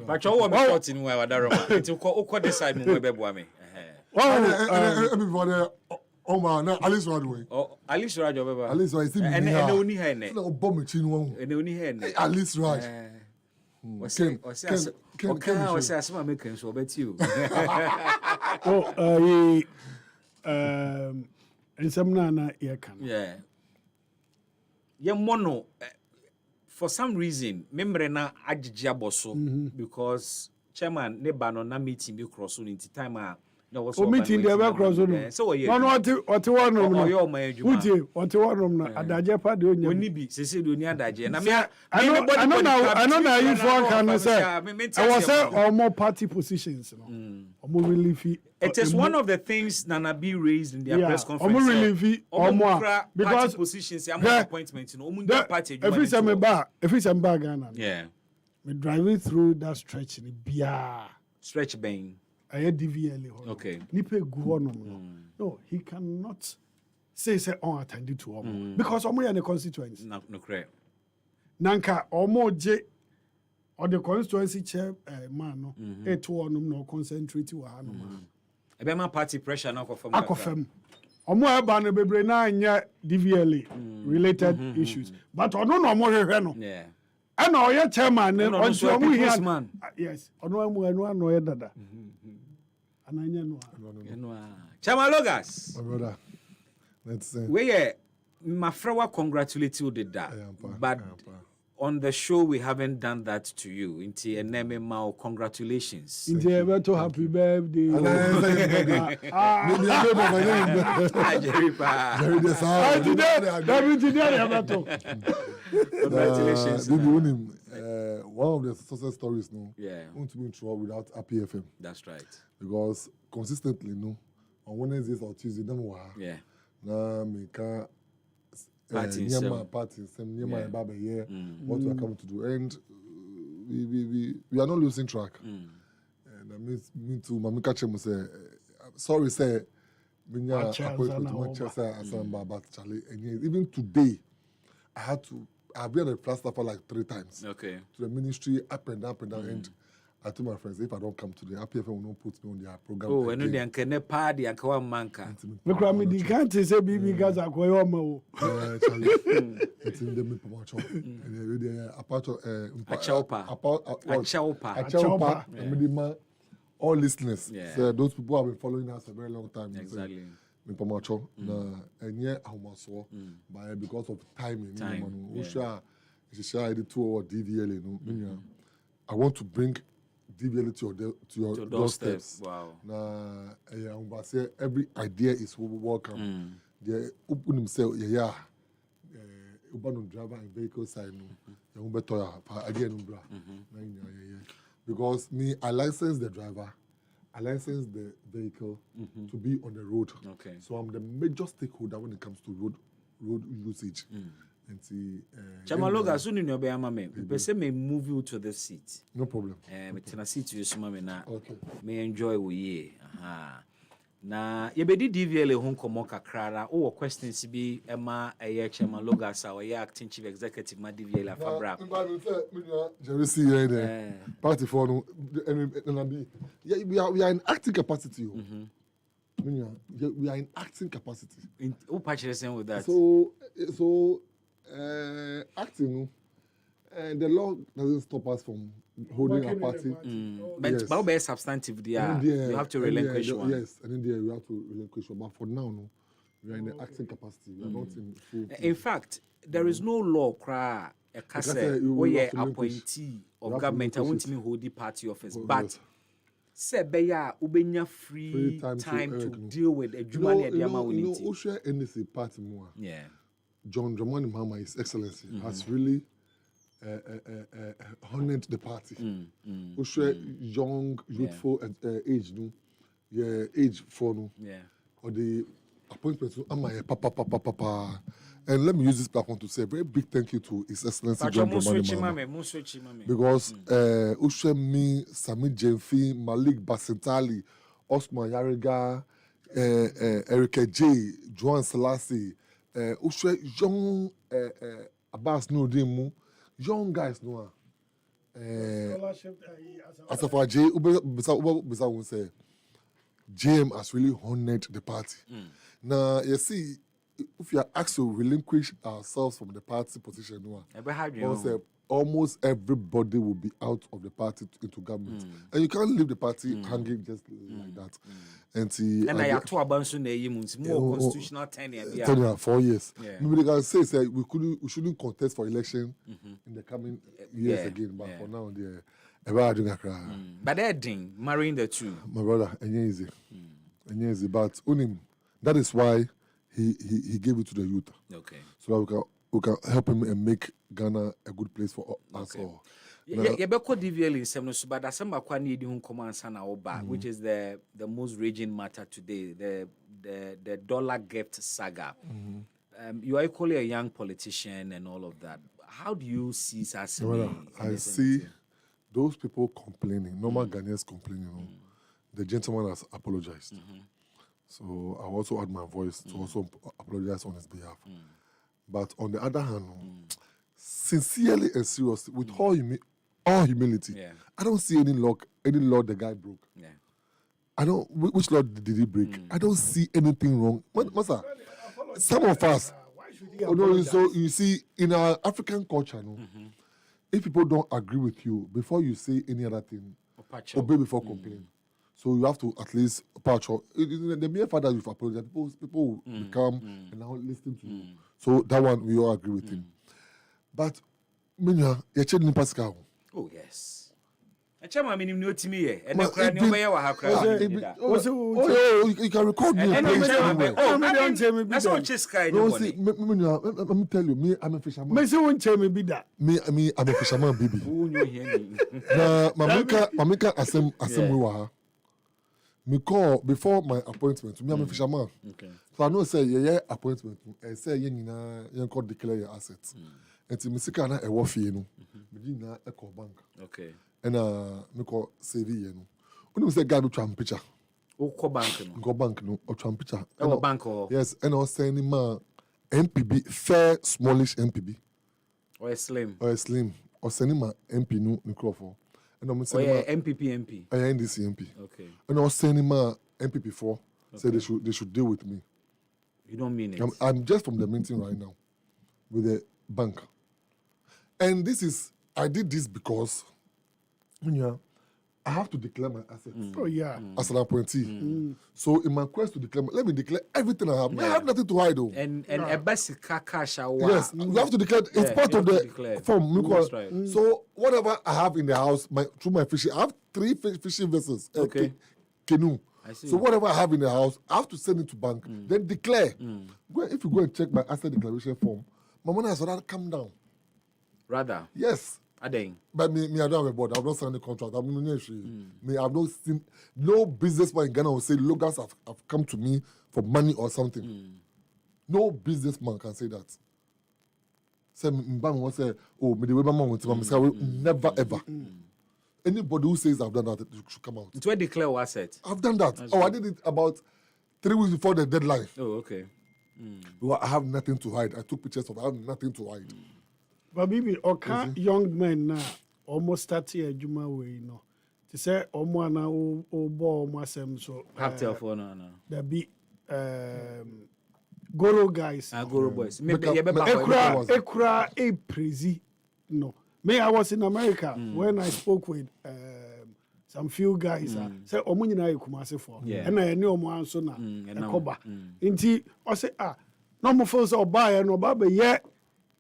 But you want me short in where Wadaroma. It will call this side move bebo me. Everybody oh man, Alice Radway. Oh, Alice Raj beba. Alice Raj still be here. And only here ne. No bomb chin one. And only here ne. Alice Raj. Ken asema make so bet you. Oh, ensem na ye kan. Yeah. Ye mono for some reason membre na agigi aboso because chairman ne ba no na meeting be cross on into time no was meeting dey be cross on so we no what one room no yo ma adwuma uti what one room na adaje pa de onya oni bi sese de oni adaje na me I know na you for can say I was say or more party positions no or more relief it is one of the things Nana B raised in their press conference. Or more relief or more because positions am appointment you know party if it's a me Ghana yeah me driving through that stretch in bia stretch bang I DVLA okay nipe gu no he cannot say unattended to because omo in the constituency no correct nanka omo je or the constituency chair man no e to onum no concentrate wa ha no ebema party pressure na akofam omo eba no bebre na anya DVLA related issues but ono no omo hwehwe no yeah ana oye chairman no onto omo here yes ono amu ano oye dada ananya no Chama Logas my brother let's say we my friend congratulate you did that but on the show we haven't done that to you inti eneme ma congratulations inti ebeto happy birthday congratulations one of the success stories no won't be through without Happy FM. That's right because consistently no on Wednesdays or Tuesdays yeah na me can party Nyama Baba here what we are coming to do and we are not losing track and I mean to Mamika Chemo say sorry say minya appointment to Manchester Asamba but Charlie and even today I've been at the plaster for like 3 times okay to the ministry up and down and I told my friends if I don't come today, APFM will not put me on their program. Oh, and then can ne party and kawa manka. Look at me, the can't say baby guys are going on. It's in the mid promotion. And apart of Achaupa. All listeners. So those people have been following us a very long time. Exactly. Mipamacho na enye ahomaso by because of timing. Usha edit 2 or DVL no. I want to bring DVL to your doorsteps. Wow. Na say every idea is welcome. The open himself urban driver and vehicle side no. Again because me I license the driver. I license the vehicle to be on the road. Okay. So I'm the major stakeholder when it comes to road usage. And see. Chamaloga, soon in your bayama, but say me move you to the seat. No problem. But I seat you, mama na. Okay. May enjoy we. Aha. Na yebedi DVL hon komo kakra o questions bi ema eye Chamaloga sa o acting chief executive ma DVL afabra. Jerry see here party for no we are in acting capacity. We are in acting capacity. Who patches with that? So acting the law doesn't stop us from holding a party. But yes. Substantive there, you have to relinquish one. Yes, and in there you have to relinquish one. But for now, no, we are in the acting capacity. We are not in full. In fact, there is no law cra a case where appointee of government. I want me hold the party office, but say beya ubenya free time to deal with a human who share NDC party more. Yeah. John Dramani Mahama, His Excellency, has really honored the party. Who share young, youthful age, no, age for no, or the appointment to papa. And let me use this platform to say a very big thank you to His Excellency John Dramani Mahama, because who share me, Sami Jemfi, Malik Basintali, Osman Yariga, Erika J, Joan Selassie. Ushe young Abbas no demu young guys no as of J Ubisa won't say JM has really honored the party. Now you see if you are asked to relinquish ourselves from the party position almost everybody will be out of the party into government. And you can't leave the party hanging just like that. And see, and I have to abandon more constitutional tenure. 4 years. Maybe they can say we shouldn't contest for election in the coming years again. But for now, but they're ding marrying the two. My brother, easy. But that is why he gave it to the youth. Okay. So that we can help him and make Ghana a good place for us all. Yebeko DVL in Semno, but that's some kwani di hun komansa oba, which is the most raging matter today, the dollar gift saga. You are equally a young politician and all of that. How do you see Sasimi? I see those people complaining, normal Ghanaians complaining. The gentleman has apologized. So I also add my voice to also apologize on his behalf. But on the other hand, sincerely and seriously, with all humility, I don't see any law the guy broke. I don't. Which law did he break? I don't see anything wrong. Master, some of us. So you see, in our African culture, if people don't agree with you, before you say any other thing, obey before complaining. So you have to at least patch up. The mere fact that you've apologized, people will become and now listen to you. So that one we all agree with him. But Minya, you're changing Pascal. Oh yes. I tell my minimum to me, and you can record me. That's what just kind of. Let me tell you, me, I'm a fisherman. Me, I'm a fisherman, baby. Mamika Asem me call before my appointment. Me, I'm a fisherman. Okay. So I know say appointment. I say you call declare your assets. And to me see kana e wo fie no. Me di na e call bank. Okay. And me call save ye no. When say guy do tram picture. O call bank no. Go bank no or tram picture. O bank or. Yes, and I was saying ma MPB fair smallish MPB. Or a slim. Or sending ma MP no Crawford. And I'm saying MPP. NDC MP. Okay. And I was saying ma MPP 4 say they should deal with me. You don't mean it. I'm just from the meeting right now with the bank. And I did this because I have to declare my assets. Oh, yeah. As an appointee. So in my quest to declare, let me declare everything I have. I have nothing to hide, though. And a basic cash. Yes, you have to declare. It's part of the form. That's right. So whatever I have in the house, through my fishing, I have 3 fishing vessels. Okay. Canoe. I see. So whatever I have in the house, I have to send it to bank. Then declare. If you go and check my asset declaration form, my money has already come down. Rather. Yes. But me, I don't have a board. I've not signed a contract. I've not seen no businessman in Ghana will say logos have come to me for money or something. No businessman can say that. Say will say, oh, me the way my mom wants to never ever. Anybody who says I've done that should come out. It's where declare asset. I've done that. I did it about 3 weeks before the deadline. Oh, okay. Well, I have nothing to hide. I took pictures of it. I have nothing to hide. But maybe young men now almost start here Juma way, you know. To say Omwana o bo masem so have telephone no. There be Goro guys. Goro boys. Ekra a prezi. No. Me, I was in America when I spoke with some few guys. Say Omunyina Kumase for. And I knew Omo so na Koba. Inti I say no more first or buy no baba yet.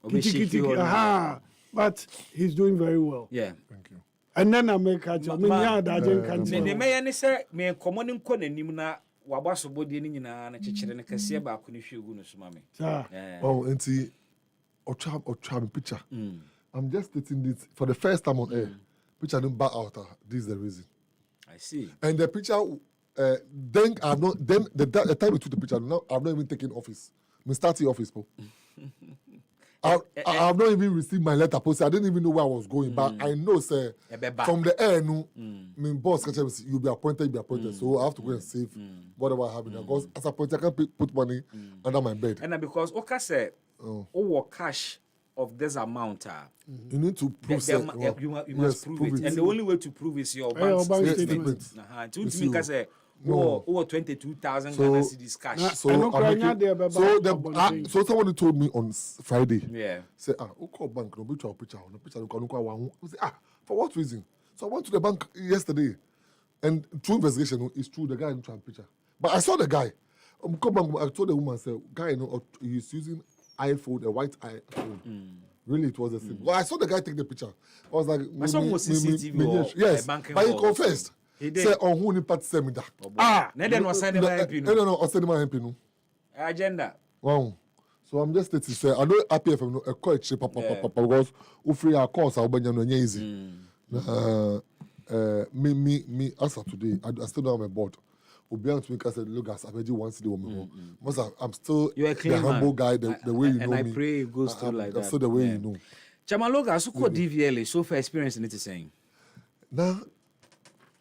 But he's doing very well. Yeah. Thank you. And then I make a job. Me may say me common ko nanim na wabaso body ni nyina na chechire ne kase ba ko ne hwegu no so mame. Oh, enti otra picture. I'm just stating this for the first time on air. Picture didn't back out. This is the reason. I see. And the picture then I've not then the time we took the picture now I've not even taken office. Me start the office, bro. I have not even received my letter posted. I didn't even know where I was going, but I know, sir, from the air, my boss you'll be appointed, So I have to go and save whatever I have in there. Because as a appointed, I can't put money under my bed. And because Oka said, cash of this amount, you need to prove it. You must prove it. And the only way to prove is your bank statement. Over 22,000 Ghana cedis cash. So someone told me on Friday. Yeah. Say, call bank, no picture. For what reason? So I went to the bank yesterday, and through investigation, it's true the guy didn't try a picture. But I saw the guy. I told the woman, say, guy, he's using iPhone, a white iPhone. Really, it was a simple. Well, I saw the guy take the picture. I was like, yes, but he confessed. He did. Say on who ni part send me that. No, send my MP. No, I send my MP no. Agenda. Wow. So I'm just stating say I know APFM no quite cheap papa because we free our course I no easy. Me as of today I still don't have a board. Obian to me I said look guys I already once the woman. I'm still the humble guy the way you know me. And I pray it goes through like that. That's still the way you know. Chamaloga so called DVLA so far experience in it saying. Now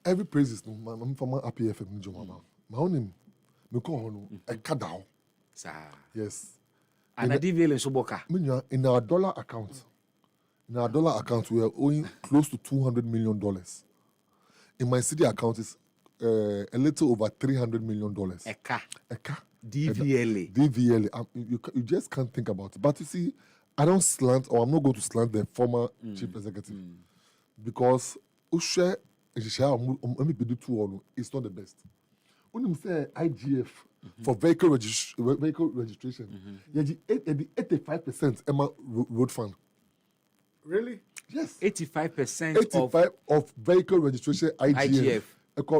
every praises no I'm from APFM no mama. My own name me call no a kadao. Yes. And a DVL so boka. In our dollar account. In our dollar account we are owing close to $200 million. In my city account is a little over $300 million. Eka. DVLA. You just can't think about it. But you see, I don't slant or I'm not going to slant the former chief executive because Ushe it's not the best. When you say IGF for vehicle registration, you have 85% Emma road fund. Really? Yes. 85% of vehicle registration IGF.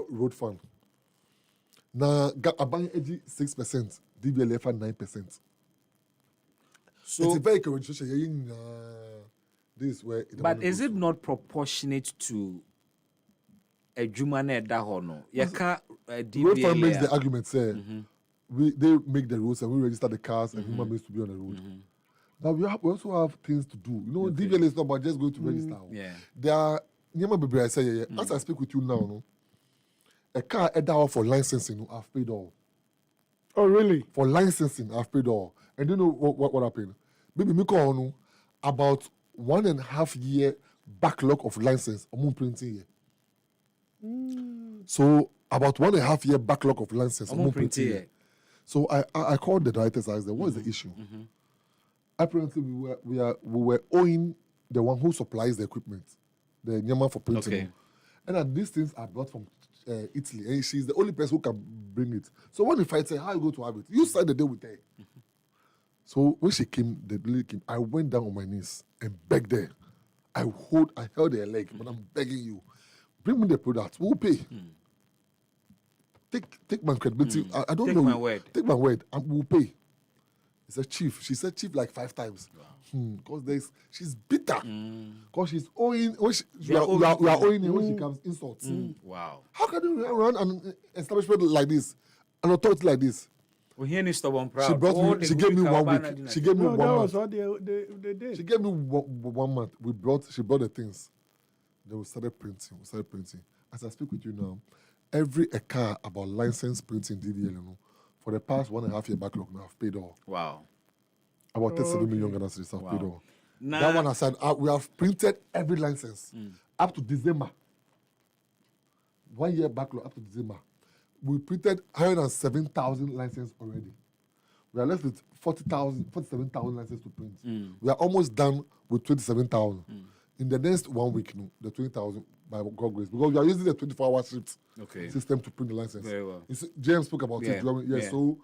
Road fund. Now, Abang 6%, DVLF 9%. So it's a vehicle registration. This way. But is it not proportionate to a Jumane Dahono? Road fund makes the argument say they make the roads and we register the cars and human beings to be on the road. But we also have things to do. You know, DVLA is not about just going to register. Yeah. There are I say as I speak with you now, no, a car for licensing, I've paid all. Oh really? For licensing, I've paid all. And you know what happened? Baby, me call no about 1.5 year backlog of license on printing here. So about 1.5 year backlog of license on printing here. So I called the directors. I said, "What is the issue?" Apparently, we were owing the one who supplies the equipment, the Nyama for printing, And these things are brought from Italy, and she's the only person who can bring it. So when the fight said, how you go to have it? You signed the deal with her. So when she came, the lady came, I went down on my knees and begged her. I held her leg, but I'm begging you, bring me the product. We'll pay. Take my credibility. I don't know. Take my word. Take my word, and we'll pay. He said, Chief. She said, Chief, like 5 times. Because she's bitter. Because she's owing. We are owing her when she comes insults. Wow. How can you run an establishment like this, an authority like this? We hear this stubborn proud. She brought me. She gave me 1 week. She gave me 1 month. That was what they did. She gave me 1 month. She brought the things. Then we started printing. As I speak with you now, every car about license printing DVL, for the past 1.5 year backlog now, I've paid all. Wow. About 37 million Ghana cedis, I've paid all. That one aside, we have printed every license up to December. 1 year backlog up to December. We printed 107,000 licenses already. We are left with 47,000 licenses to print. We are almost done with 27,000. In the next 1 week, the 20,000 by God grace, because we are using the 24-hour shift system to print the license. Very well. James spoke about it. So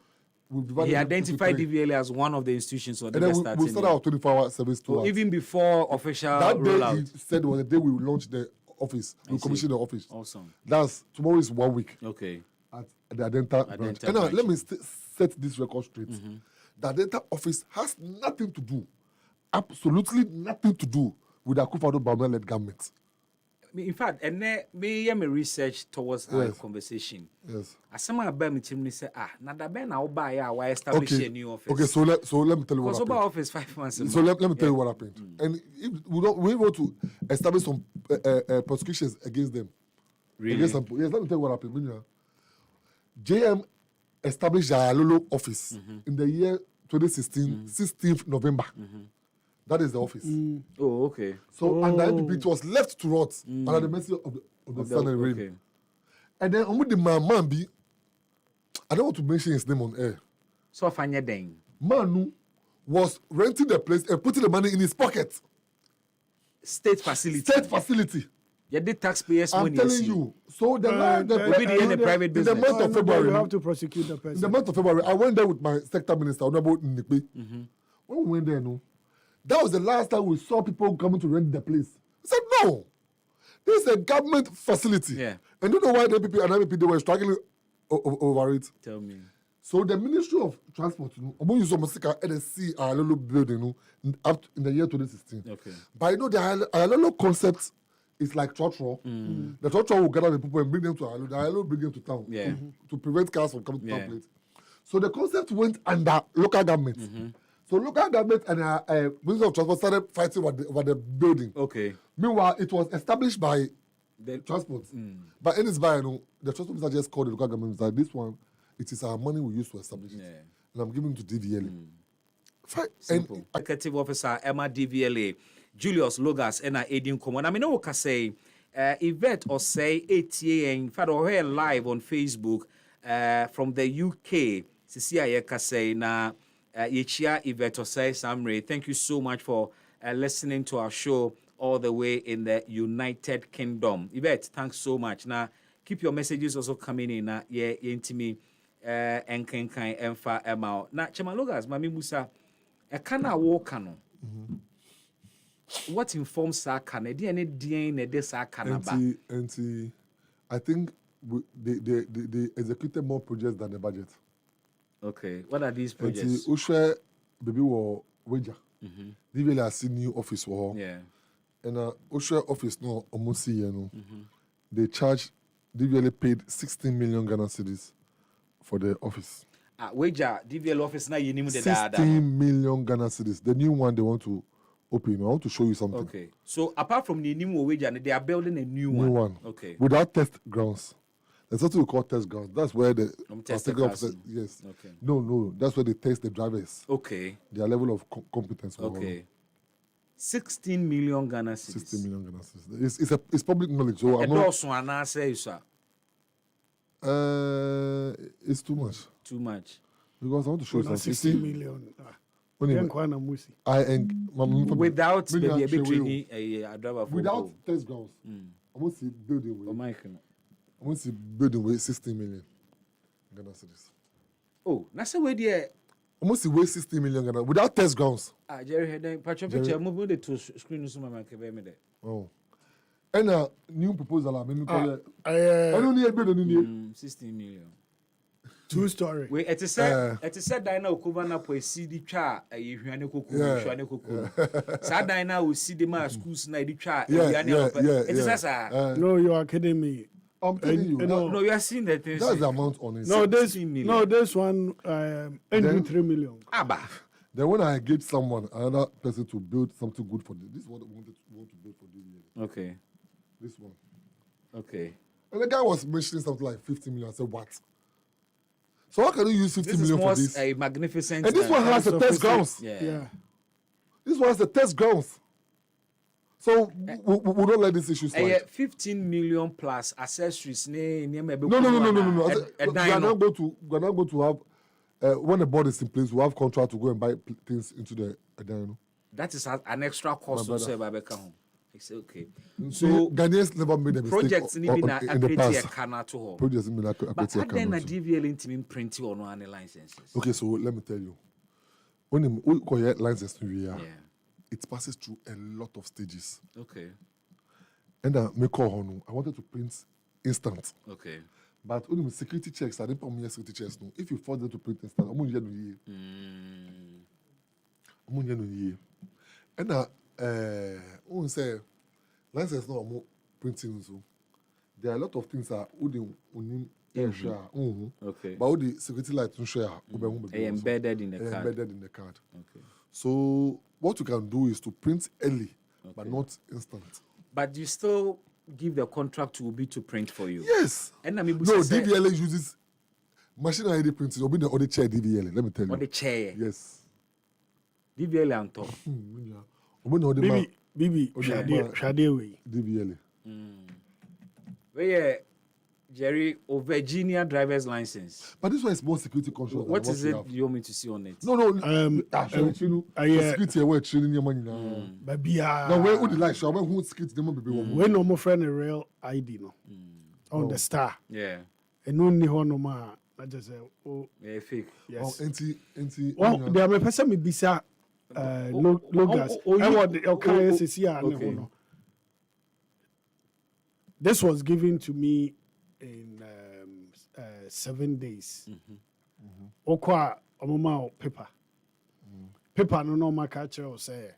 we've divided. He identified DVLA as one of the institutions on the and then we started our 24-hour service tour. Even before official that day, rollout. he said was the day we launched the office. We commissioned the office. Awesome. Tomorrow is 1 week. Okay. At the Adenta branch. And now let me set this record straight. The Adenta office has nothing to do, absolutely nothing to do with the Akufo-Addo-Bawumia-led government. In fact, and then me my research towards our conversation. Yes. As some about me chimney say, now that Ben I'll buy why establish a new office. Okay, so let me tell you what happened. Office 5 months. So let me tell you what happened. And if we want to establish some prosecutions against them. Really? Yes, let me tell you what happened. JM established the Alolo office in the year 2016, 16th November. That is the office. Oh, okay. So under NPP, it was left to rot under the mercy of the sun and rain. Okay. And then the man be, I don't want to mention his name on air. So Fanya Deng. Manu was renting the place and putting the money in his pocket. State facility. Yeah, the taxpayers' money. I'm telling you. So the private business. In the month of February, you have to prosecute the person. In the month of February, I went there with my sector minister, Honorable Nikbe. When we went there, that was the last time we saw people coming to rent the place. I said, no. This is a government facility. Yeah. And you know why the NPP and IPP, they were struggling over it? Tell me. So the Ministry of Transport, NSC Alolo building up in the year 2016. Okay. But the Alolo concept is like Chotro. The Chotro will gather the people and bring them to Alolo. The Alolo bring them to town to prevent cars from coming to town plate. So the concept went under local government. So local government and Ministry of Transport started fighting over the building. Okay. Meanwhile, it was established by the transport. But in this by the transport minister just called the local government that this one, it is our money we use to establish it. And I'm giving it to DVLA. Simple. Executive Officer Emma DVLA, Julius Logas, and Aidin Common. I mean, no can say Yvette or say ATA, in fact, or her live on Facebook from the UK. Cecilia Kase na Yechia Yvette or say Samre. Thank you so much for listening to our show all the way in the United Kingdom. Yvette, thanks so much. Now, keep your messages also coming in. Yeah, into me. And can emfa emma. Na Chema Logas, Mami Musa, a kana walk no. What informs that kana? Any DNA this kana ba? I think they executed more projects than the budget. Okay, what are these projects? Ushe baby wo wager. DVLA has seen new office for her. Yeah. And Ushe office no almost they charged DVLA paid 16 million Ghana cedis for the office. Wager DVL office now you need 16 million Ghana cedis. The new one they want to open. I want to show you something. Okay. So apart from the new wager, they are building a new one. Okay. Without test grounds. There's something we call test grounds. That's where the yes. Okay. No. That's where they test the drivers. Okay. Their level of competence. Okay. 16 million Ghana cedis. 16 million Ghana cedis. It's public knowledge. So it's too much. Too much. Because I want to show you something. 16 million. Without without test grounds. almost see building with. Oh my God. Almost see building with 16 million. Ghana cedis. Oh, that's the way there. Almost see way 60 million Ghana without test grounds. Jerry had a picture moving the two screens on my camera. Oh. And a new proposal, I mean, I don't need a building 16 million. 2-story. Wait, it is said Dina Okubana po CD cha you Hwane Koko. Sad Dina will see the mass schools na di cha. It is as No, you are kidding me. I'm telling you. No, you are seeing that things. That's the amount on it. No, this one 3 million. Abba. Then when I engage someone, another person to build something good for this is what I want to build for DVL. Okay. This one. Okay. And the guy was mentioning something like 50 million. I said, what? So how can you use 50 million for this? A magnificent. And this one has the test grounds. Yeah. This one has the test grounds. So we don't let these issues slide. 15 million plus accessories. No. We are not going to have when the board is in place. We have contract to go and buy things into the That is an extra cost to say Babeka home. It's okay. So Ghanaians never made a mistake projects in the past. Projects but then a DVL intimate printing on one licenses. Okay, so let me tell you. When you get license it passes through a lot of stages. Okay. And I wanted to print instant. Okay. But only with security checks, I didn't put me security checks. No. If you force them to print instant, I'm going to year. And when say license no more printing so there are a lot of things that wouldn't share. Okay. But all the security lights don't share. Embedded in the card. Embedded in the card. Okay. So what you can do is to print early, but not instant. But you still give the contract to Obi to print for you. Yes. And I mean, no, DVLA uses machine ID printing. Obi the chair DVLA. Let me tell you. On the chair. Yes. DVLA on top. Bibi, Shade DVLA. Where Jerry or Virginia driver's license. But this one is more security conscious. What is it you want me to see on it? No. Security we're training your money now. Now where would you like? So who security them be one. When no more friend a real ID no. On the star. Yeah. And only one no ma. I just say yeah fake. Yes. NT. Well, there are person me bisa logos. I want the This was given to me in 7 days. Okwa omoma paper. Paper no ma catch or say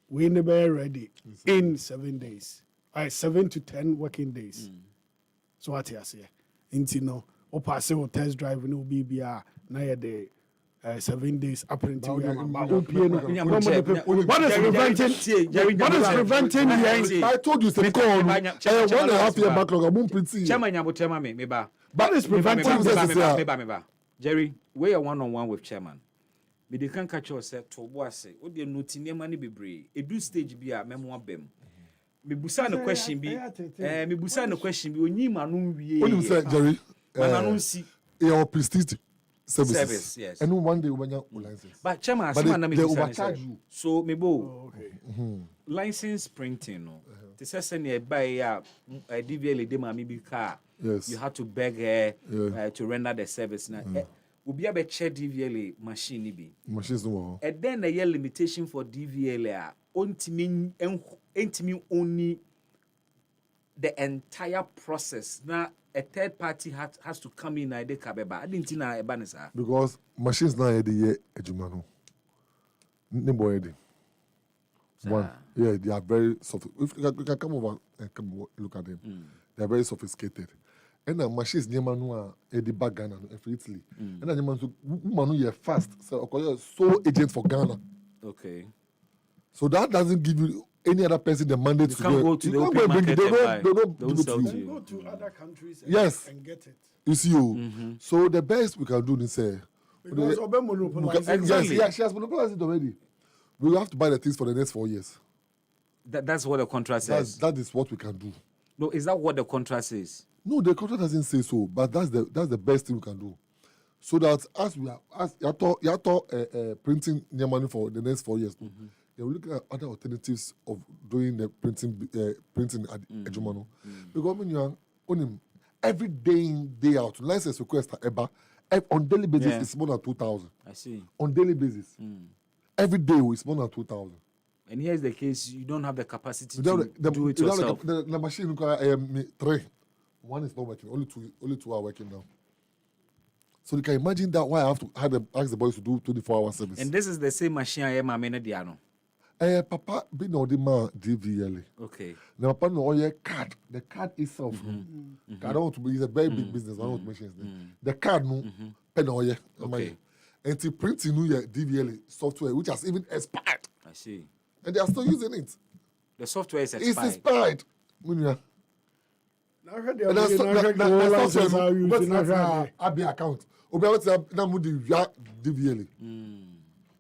we never ready in 7 days. 7 to 10 working days. So what you say? Inti no o pass o test drive no BBR na ye the 7 days apprentice. What is preventing I told you to call 1.5 year backlog. I won't print it. Chairman me ba. What is preventing me? Jerry, we are one-on-one with chairman. Me dey kan catch us to boase. O dey noti nema ni bebre. Edu stage bi a memo abem. Me busa no question bi. Me busa no question bi onyi ma no wie. What you say, Jerry? Your prestige service, yes. And one day when you license. But chairman, they overcharge you. So me bo. License printing no. They say send you buy a DVL de mami bi car. Yes. You have to beg her to render the service now. Will be able to check DVLA machine bi. Machines no. And then the year limitation for DVLA intimi only the entire process. Now a third party has to come in and they kabeba. I didn't know ebanisa. Because machines now the year ejumano. Neboyedi. One. Yeah, they are very sophisticated. If you can come over and come look at them, they are very sophisticated. And the machines near manu the back Ghana for Italy. And the manu you fast. So agent for Ghana. Okay. So that doesn't give you any other person the mandate to go to the open market. They don't sell to you. Go to other countries and get it. You see, so the best we can do is say because Obe monopolized. Exactly. Yeah, she has monopolized it already. We will have to buy the things for the next 4 years. That's what the contract says. That is what we can do. No, is that what the contract says? No, the contract doesn't say so, but that's the best thing we can do. So that as we are printing new money for the next 4 years, they will look at other alternatives of doing the printing at Ejumano. Because when you are on him every day in, day out, license request on daily basis it's more than 2,000. I see. On daily basis. Every day it's more than 2,000. And here's the case, you don't have the capacity to do it yourself. The machine requires 3. One is not working. Only two are working now. So you can imagine that why I have to ask the boys to do 24-hour service. And this is the same machine I am a diano. Papa be no the man DVLA. Okay. Now Papa no your card. The card itself. I don't want to be. It's a very big business. I don't want to mention his name. The card no. Pen no yeah. Okay. And to print new DVLA software, which has even expired. I see. And they are still using it. The software is expired. It's expired. Account.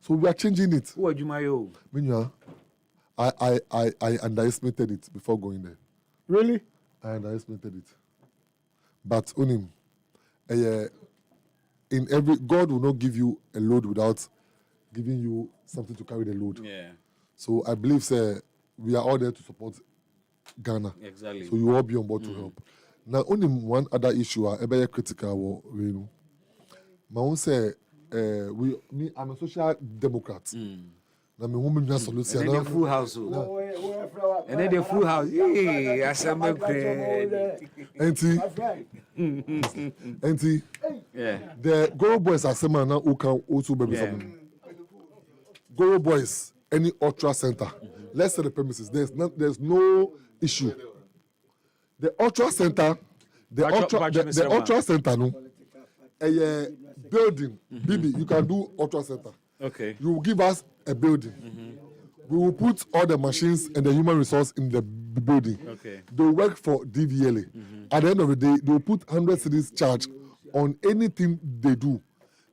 So we are changing it. Who are you, Mayo? I underestimated it before going there. Really? I underestimated it. But on him, in every God will not give you a load without giving you something to carry the load. Yeah. So I believe we are all there to support Ghana. Exactly. So you all be on board to help. Now, only one other issue I ever critical, you know. My own say, I'm a social democrat. Now, my woman has solution. And then the full house. And then the full house. Hey, Auntie, yeah. The Goro Boys are someone now who can also be something. Goro Boys, any ultra center. Let's say the premises. There's no issue. The ultra center, the ultra center, no, a building, BB, you can do ultra center. Okay. You will give us a building. We will put all the machines and the human resource in the building. Okay. They will work for DVLA. At the end of the day, they will put 100 cities charge on anything they do.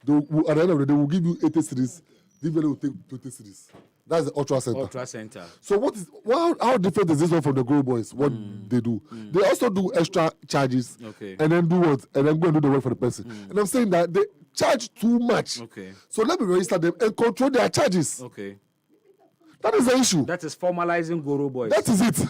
At the end of the day, they will give you 80 cities. DVLA will take 20 cities. That's the ultra center. Ultra center. So how different is this one from the Grow Boys? What they do? They also do extra charges. Okay. And then do what? And then go and do the work for the person. And I'm saying that they charge too much. Okay. So let me register them and control their charges. Okay. That is the issue. That is formalizing Goro Boys. That is it.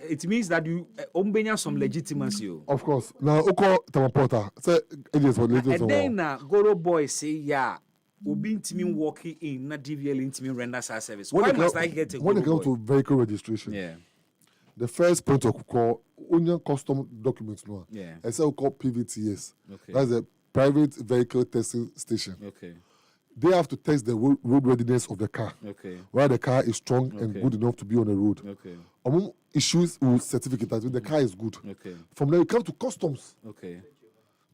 It means that you ombenya some legitimacy. Of course. Now, Oko Tamaporta. Say agents for legitimacy. And then Goro Boys say, yeah, Obi intimi working in na DVL intimi render service. Why must I get a Goro Boy? When it comes to vehicle registration, the first point of call only custom documents no. Yeah. I say we call PVTS. Okay. That's a private vehicle testing station. Okay. They have to test the road readiness of the car. Okay. Whether the car is strong and good enough to be on the road. Okay. Among issues with certificate that the car is good. Okay. From there you come to customs. Okay.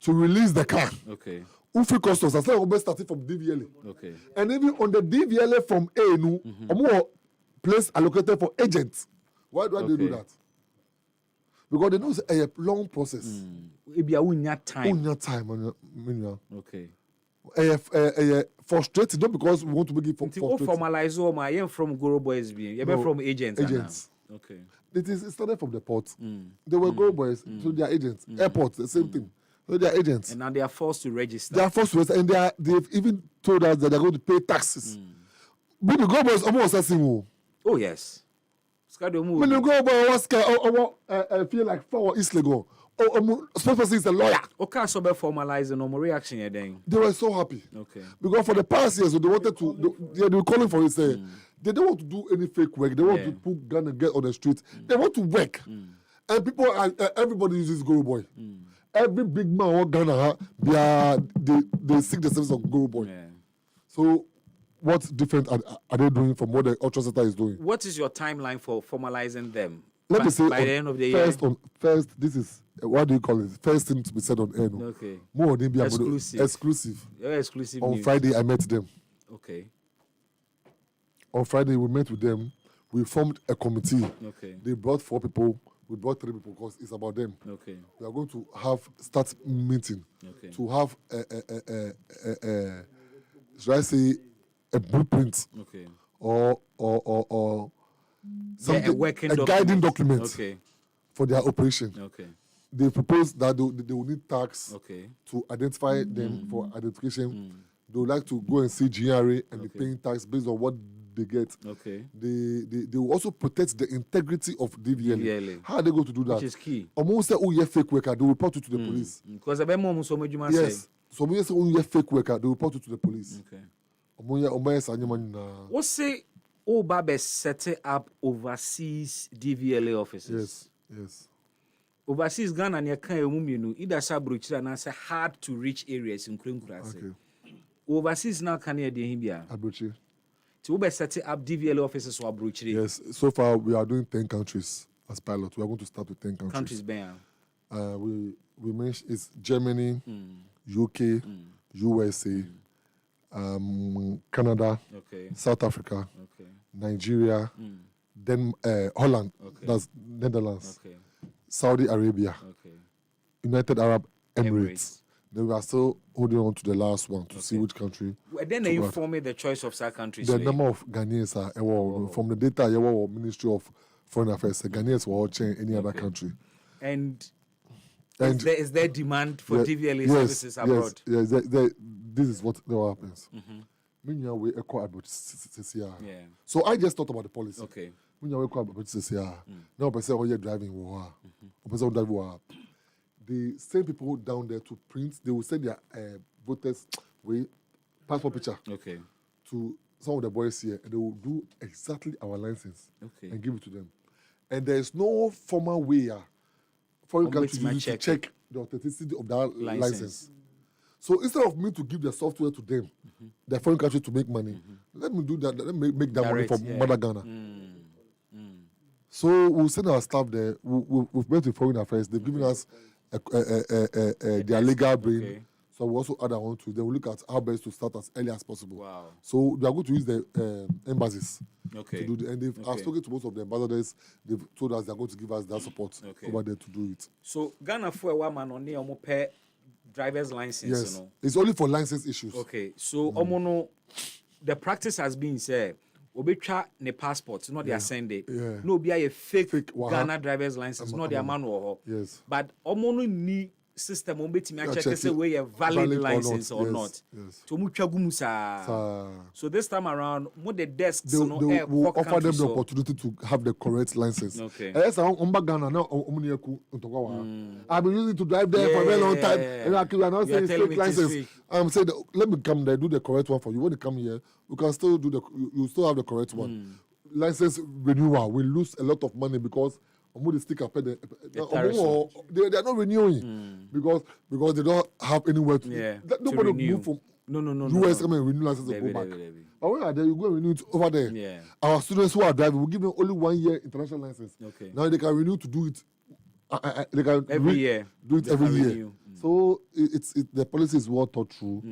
To release the car. Okay. Free customs, as long as we starting from DVLA. Okay. And even on the DVLA from A, no, more place allocated for agents. Why do they do that? Because they know it's a long process. If you have time. Okay. Frustrated, not because we want to make it frustrated. Formalize my I am from Goro Boys being. You from agents. Agents. Okay. It started from the port. They were Goro Boys, so they are agents. Airports, the same thing. So they are agents. And now they are forced to register. They are forced to register, and they've even told us that they're going to pay taxes. But the Goro Boys almost assessing. Oh yes. When the Goro Boys feel like 4 East Legon. Spokesperson is a lawyer. Okay, so by formalizing no more reaction then. They were so happy. Okay. Because for the past years, they wanted to. They were calling for it. Say they don't want to do any fake work. They want to put gun and get on the street. They want to work. And people, everybody uses Goro Boy. Every big man or Ghana, they seek the service of Goro Boy. Yeah. So, what's different are they doing from what the Ultra Center is doing? What is your timeline for formalizing them? Let me say by the end of the year. First, this is what do you call it? First thing to be said on air. No? Okay. More than be exclusive. Exclusive. Exclusive. On news. Friday, I met them. Okay. On Friday, we met with them. We formed a committee. Okay. They brought 4 people. We brought 3 people because it's about them. Okay. We are going to start meeting. Okay. To have should I say a blueprint? Okay. Or something, a guiding document. Okay. For their operation. Okay. They proposed that they will need tax to identify them for identification. They would like to go and see GRA and be paying tax based on what they get. Okay. They will also protect the integrity of DVLA. How are they going to do that? Which is key. Almost say, oh, you're fake worker, they will report you to the police. Because the mom so much yes. So when you say, oh, you're fake worker, they will report you to the police. Okay. What's say, oh, Babe setting up overseas DVLA offices? Yes. Overseas Ghana and Yaka, either Sabruch and answer hard to reach areas in Krinkurase. Okay. Overseas now can you hear him? Abruchi. To be setting up DVLA offices or Abruchi? Yes. So far, we are doing 10 countries as pilot. We are going to start with 10 countries. Countries, Ben. We mentioned it's Germany, UK, USA, Canada, South Africa, Nigeria, then Holland, that's Netherlands, Saudi Arabia, United Arab Emirates. Then we are still holding on to the last one to see which country. Then they inform me the choice of such countries. The number of Ghanaians are from the data Ministry of Foreign Affairs. Ghanaians will all change any other country. And is there demand for DVLA services abroad? Yes, this is what happens. So I just thought about the policy. Okay. Now, you're driving. They send people down there to print. They will send their voters with passport picture to some of the boys here, and they will do exactly our license and give it to them. And there is no formal way foreign countries to check the authenticity of that license. So instead of me to give the software to them, the foreign country to make money, let me do that. Let me make that money for Mother Ghana. So we'll send our staff there. We've met with Foreign Affairs. They've given us their legal brain. So we also add on to. They will look at how best to start as early as possible. Wow. So they are going to use the embassies. Okay. To do and I've spoken to most of the ambassadors. They've told us they're going to give us that support over there to do it. So Ghana for a woman on the pay driver's license. Yes. You know? It's only for license issues. Okay. So the practice has been said. Obetra ne passport, not their send no be a fake Ghana driver's license, not their manual. Yes. But omono ni system obeti me check say we a valid license or not. To mu twagu So this time around, mo the desks they will offer them the opportunity to have the correct license. Okay. Yes, Ghana now I've been using it to drive there for a very long time. And I not saying it's fake license. I'm saying let me come there, do the correct one for you. When you come here, we can still do you still have the correct one. License renewal, we lose a lot of money because the sticker they are not renewing because they don't have anywhere to nobody move from US renew license and go back. But when you are there, you go and renew it over there. Yeah. Our students who are driving, we give them only 1 year international license. Okay. Now they can renew to do it. They can every year. Do it every year. So the policy is well thought through.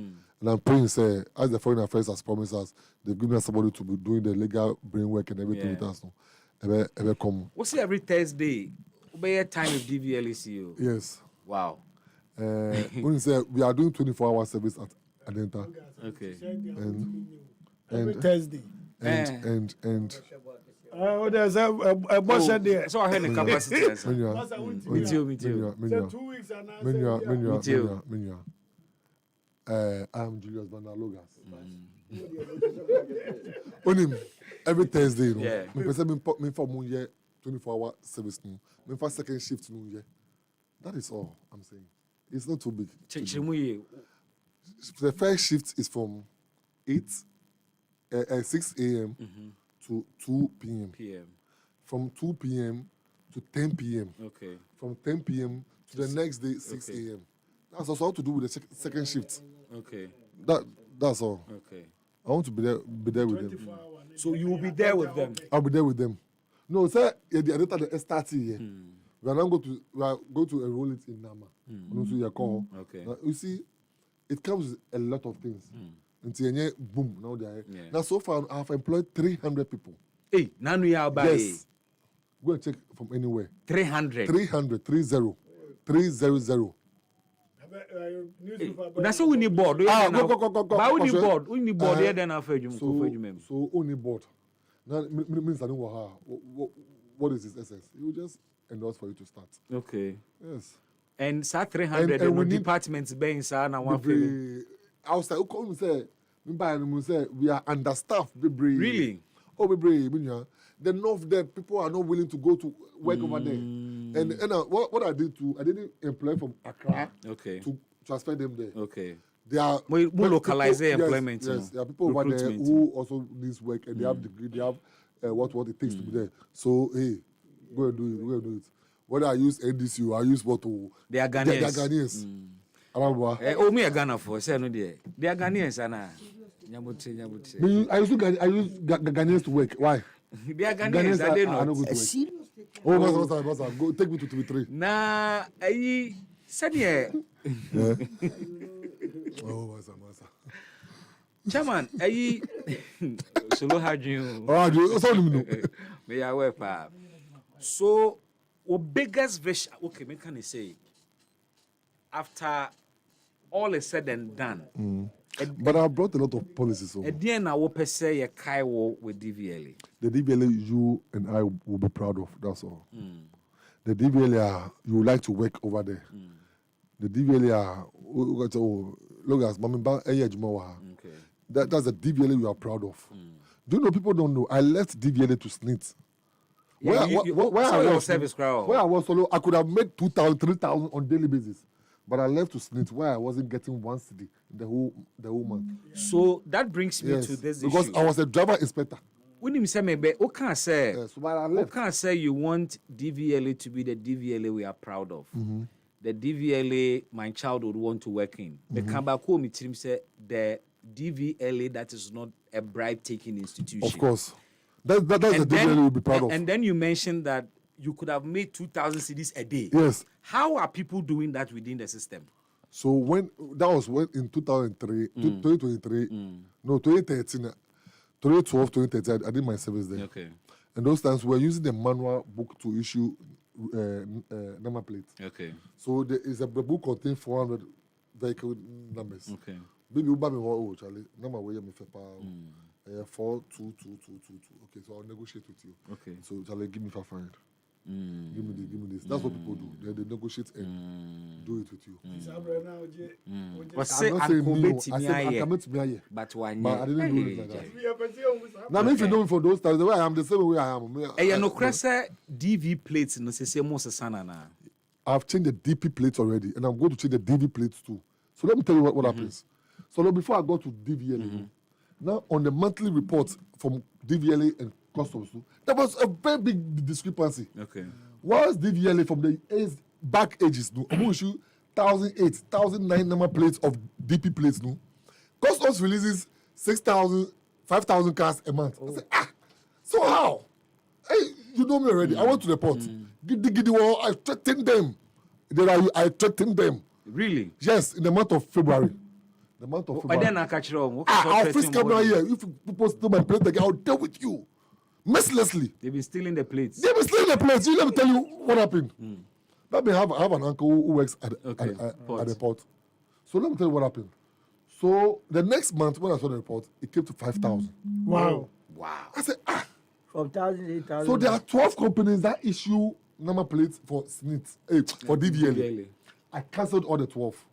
And I'm praying, as the Foreign Affairs has promised us, they've given us somebody to be doing the legal brain work and everything with us. What's every Thursday? What time of DVLACO? Yes. Wow. When you say we are doing 24-hour service at Adenta. Okay. And Thursday. And there's a boss there. So I heard the capacity. Me too. I'm Julius Van der Logas. Onim every Thursday, you know. Yeah. Me for 24-hour service, me for second shift, That is all I'm saying. It's not too big. The first shift is from 6 a.m. to 2 p.m. From 2 p.m. to 10 p.m. Okay. From 10 p.m. to the next day 6 a.m. That's also to do with the second shift. Okay. That's all. Okay. I want to be there with them. So you will be there with them? I'll be there with them. No, sir, the data starting here. We are going to enroll it in Nama. Okay. Now, you see, it comes with a lot of things. Until boom, now they are. Now so far I have employed 300 people. Hey, now we are by. Yes. Go and check from anywhere. 300. 300. That's what we need board. But we need board. We need board here then after you. So only board. Now means I don't know what is his essence. He will just endorse for you to start. Okay. Yes. And sa 300 and we departments being sa na one feeling. Outside, who come say, we are understaffed. Really? oh, the north there, people are not willing to go to work over there. And what I did too, I didn't employ from Accra to transfer them there. Okay. They are more localized employment. Yes, there are people over there who also needs work and they have degree, they have what it takes to be there. So hey, go and do it. Whether I use NDC or I use what to they are Ghanaians. They are Ghanaians. Me a Ghana for say no there. They are Ghanaians ana. Nyamuti. I use Ghanaians to work. Why? They are Ghanaians. I don't know. I don't go to work. Boss, go take me to 23. Nah, I said yeah. Oh, masa. Chairman, I solo hard you. Oh, so no. Me aware pa. So, our biggest vision, okay, me can say, after all is said and done. But I brought a lot of policies. At the end, I will say a Kaiwo with DVLA. The DVLA you and I will be proud of. That's all. The DVLA you would like to work over there. The DVLA look as Mamimba Eyajmawa. That's the DVLA you are proud of. Do you know people don't know? I left DVLA to SNIT. Where I was solo, I could have made 2,000, 3,000 on daily basis. But I left to SNIT where I wasn't getting 1 cedi the whole month. So that brings me to this because issue. I was a driver inspector. When you say maybe, can't say, yes, but I left. Can't say you want DVLA to be the DVLA we are proud of. The DVLA my child would want to work in. The Kambako Mitrim said the DVLA that is not a bribe-taking institution. Of course. That's the DVLA we'll be proud of. And then you mentioned that you could have made 2,000 cedis a day. Yes. How are people doing that within the system? So when in 2003, 2023, no, 2013, 2012, 2013, I did my service there. Okay. And those times we were using the manual book to issue number plates. Okay. So there is a book contain 400 vehicle numbers. Okay. Baby, you buy me one, Charlie. Number where me 42222. Okay, so I'll negotiate with you. Okay. So Charlie, give me 500. Give me this. That's what people do. They negotiate and do it with you. But say I'm not saying me. I come to me. But I didn't do it like that. Now, if you know me for those times, the way I am, the same way I am. You know, DV plates no say most sana na. I've changed the DP plates already, and I'm going to change the DV plates too. So let me tell you what happens. So now before I go to DVLA, now on the monthly reports from DVLA and customs, there was a very big discrepancy. Okay. Whilst DVLA from the back ages, we issue 1,008, 1,009 number plates of DP plates. Customs releases 6,000, 5,000 cars a month. I say, so how? Hey, you know me already. I went to the port. I threatened them. I threatened them. Really? Yes, in the month of February. The month of February. Then I catch you wrong. I'll frisk camera here. If people steal my plate again, I'll deal with you. Mercilessly. They've been stealing the plates. You let me tell you what happened. Let me have an uncle who works at the port. So let me tell you what happened. So the next month when I saw the report, it came to 5,000. Wow. I said, From 1,000 to 8,000. So there are 12 companies that issue number plates for SNIT, for DVLA. I cancelled all the 12.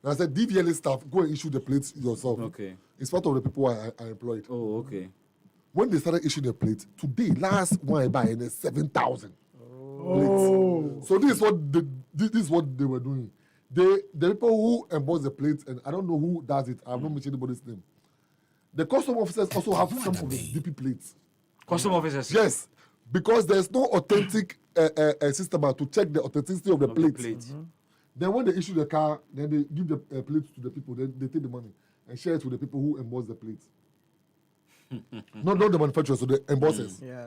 And I said, DVLA staff, go and issue the plates yourself. Okay. It's part of the people I employed. Oh, okay. When they started issuing the plates, today, last one I buy, is 7,000 plates. So this is what they were doing. The people who emboss the plates, and I don't know who does it, I've not mentioned anybody's name. The custom officers also have some of the DP plates. Custom officers? Yes. Because there's no authentic system to check the authenticity of the plates. Then when they issue the car, then they give the plates to the people, then they take the money and share it with the people who emboss the plates. not the manufacturers, so the embossers. Yeah.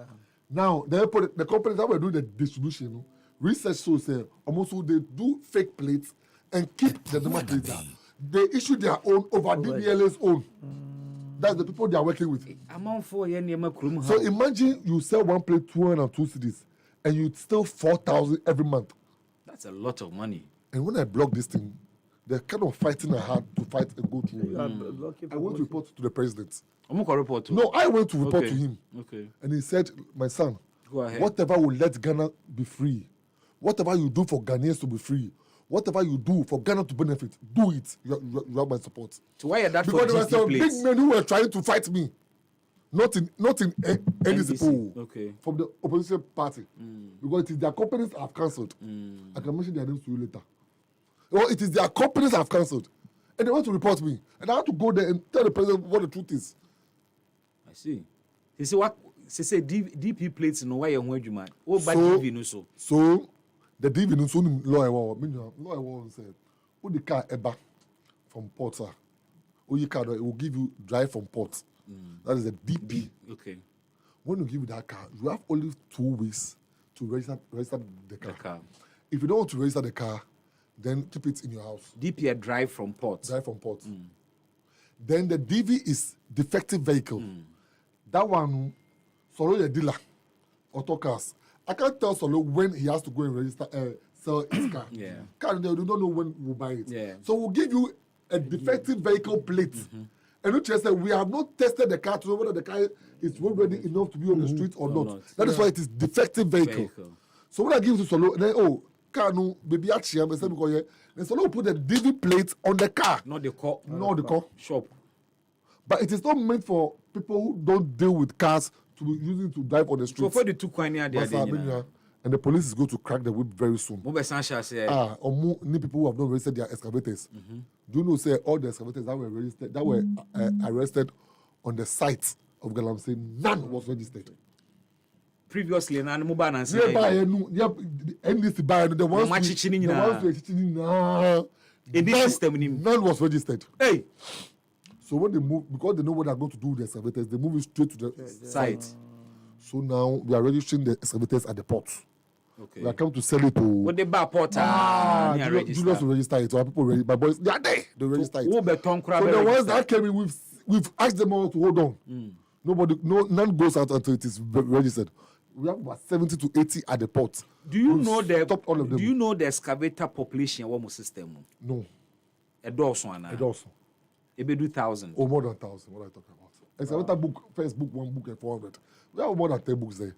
Now, the companies that were doing the distribution, research shows almost they do fake plates and keep the number plates out. They issue their own over DVLA's own. That's the people they are working with. So imagine you sell one plate 202 cedis and you steal 4,000 every month. That's a lot of money. And when I block this thing, they're kind of fighting hard to fight and go through. I went to report to the president. No, I went to report to him. Okay. And he said, my son, go ahead. Whatever will let Ghana be free, whatever you do for Ghanaians to be free, whatever you do for Ghana to benefit, do it. You have my support. So why are that because for there were some big men who were trying to fight me. Not in NDC poll. Okay. From the opposition party. Because it is their companies have cancelled. I can mention their names to you later. Well, it is their companies have cancelled. And they want to report me. And I have to go there and tell the president what the truth is. I see. He said what? He said DP plates no why you man. Oh, but DV no so. So the DV no so lawyer said, "Who the car ever from port, sir? Who you car it will give you drive from port. That is a DP. Okay. When you give you that car, you have only 2 weeks to register the car. If you don't want to register the car, then keep it in your house. DP a drive from port. Drive from port. Then the DV is defective vehicle. That one, Solo the dealer, auto cars. I can't tell Solo when he has to go and register, sell his car. Car, they don't know when we'll buy it. So we'll give you a defective vehicle plate. And you just say, we have not tested the car to know whether the car is ready enough to be on the street or not. That is why it is defective vehicle. So when I give it to Solo, then, car no, baby, actually, I'm saying because then Solo put the DV plate on the car. Not the car. Not the car. Shop. But it is not meant for people who don't deal with cars to be using to drive on the streets. So for the two coin there, and the police is going to crack the whip very soon. Need people who have not registered their excavators. Do you know, say all the excavators that were registered, that were arrested on the site of Galamsey, none was registered. Previously, none mobile and NDC buy the ones in this system, none was registered. Hey. So when they move, because they know what they're going to do with the excavators, they move it straight to the site. So now we are registering the excavators at the port. Okay. We are coming to sell it to. When they buy port, Julius will register it. So our people ready. My boys, they are there. They register it. So the ones that came in, we've asked them all to hold on. None goes out until it is registered. We have about 70 to 80 at the port. Do you know Do you know the excavator population in our system? No. A dozen. A dozen. Maybe 2,000. Oh, more than 1,000. What are you talking about? Excavator book, first book, one book, and 400. We have more than 10 books there.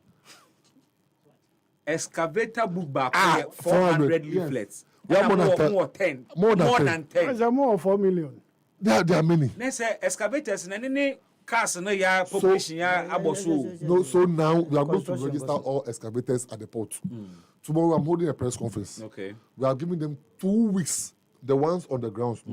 Excavator book back 400 leaflets. We have more than 10. More than 10. There's more 4 million. There are many. Let's say excavators and any cars no ya population ya aboso. No, so now we are going to register all excavators at the port. Tomorrow I'm holding a press conference. Okay. We are giving them 2 weeks. The ones on the ground.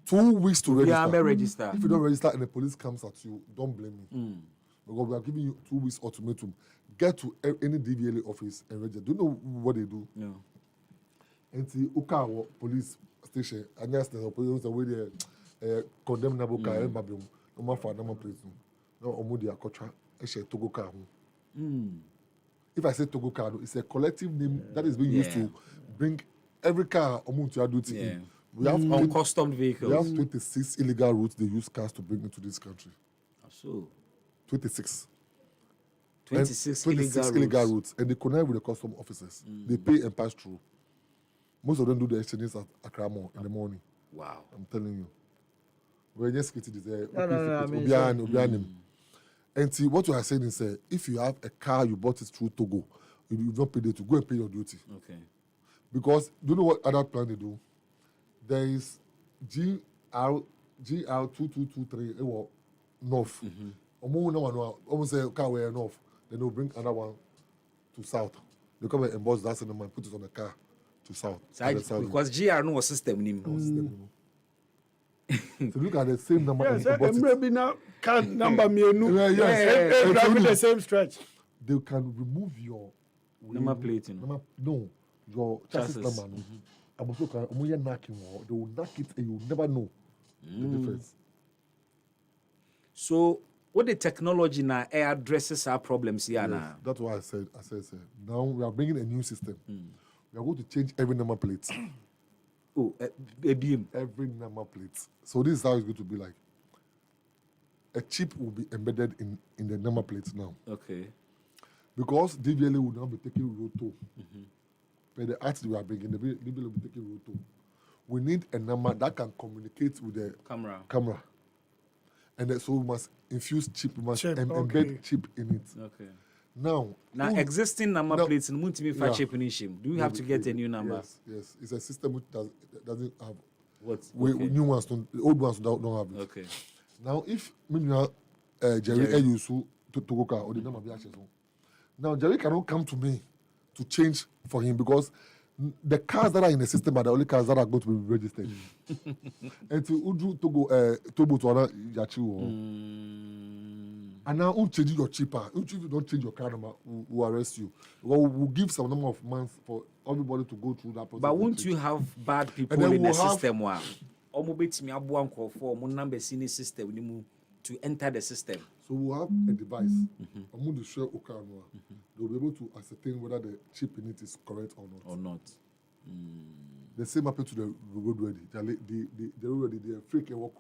2 weeks to register. If you don't register and the police comes at you, don't blame me. Because we are giving you 2 weeks ultimatum. Get to any DVLA office and register. Do you know what they do? No. And see, Okawa police station, and yes, the police are with the condemned Naboka and Babium, no more for number place. No, Omodia Kotra, Togo car. If I say Togo car, it's a collective name that is being used to bring every car to duty in. We have uncustomed vehicles. We have 26 illegal routes they use cars to bring into this country. So 26. 26 illegal routes. And they connect with the custom officers. They pay and pass through. Most of them do the exchanges at Accra in the morning. Wow. I'm telling you. We're just getting this. And see, what you are saying is, if you have a car, you bought it through Togo, you don't pay it to go and pay your duty. Okay. Because do you know what other plan they do? There is GR2223 north. Almost say car way north. Then they'll bring another one to south. They come and emboss that cinema and put it on the car to south. Because GR no system So look at the same number. Yes, maybe now can number me driving the same stretch. They can remove your number plate. No, your chassis number. They will knock it and you will never know the difference. So, what the technology now addresses our problems here now? That's why I said, now we are bringing a new system. We are going to change every number plate. Every number plate. So this is how it's going to be like. A chip will be embedded in the number plates now. Okay. Because DVLA will now be taking roto. But the arts we are bringing, the DVLA will be taking roto. We need a number that can communicate with the camera. And so we must infuse chip, we must embed chip in it. Okay. Now existing number plates in Muntimi chip in shim. Do you have to get a new number? Yes. It's a system which doesn't have what? New ones, the old ones don't have it. Okay. Now, if Jerry Eyusu to go car or the number of actions. Now Jerry cannot come to me to change for him because the cars that are in the system are the only cars that are going to be registered. And to Uju to go to Botswana Yachi. And now change your cheaper. If you don't change your car number, we'll arrest you. We'll give some number of months for everybody to go through that process. But won't you have bad people in the system? System to enter the system. So we'll have a device. I'm going to share Okanwa. They'll be able to ascertain whether the chip in it is correct or not. The same happened to the road ready. The road ready, they are freaking work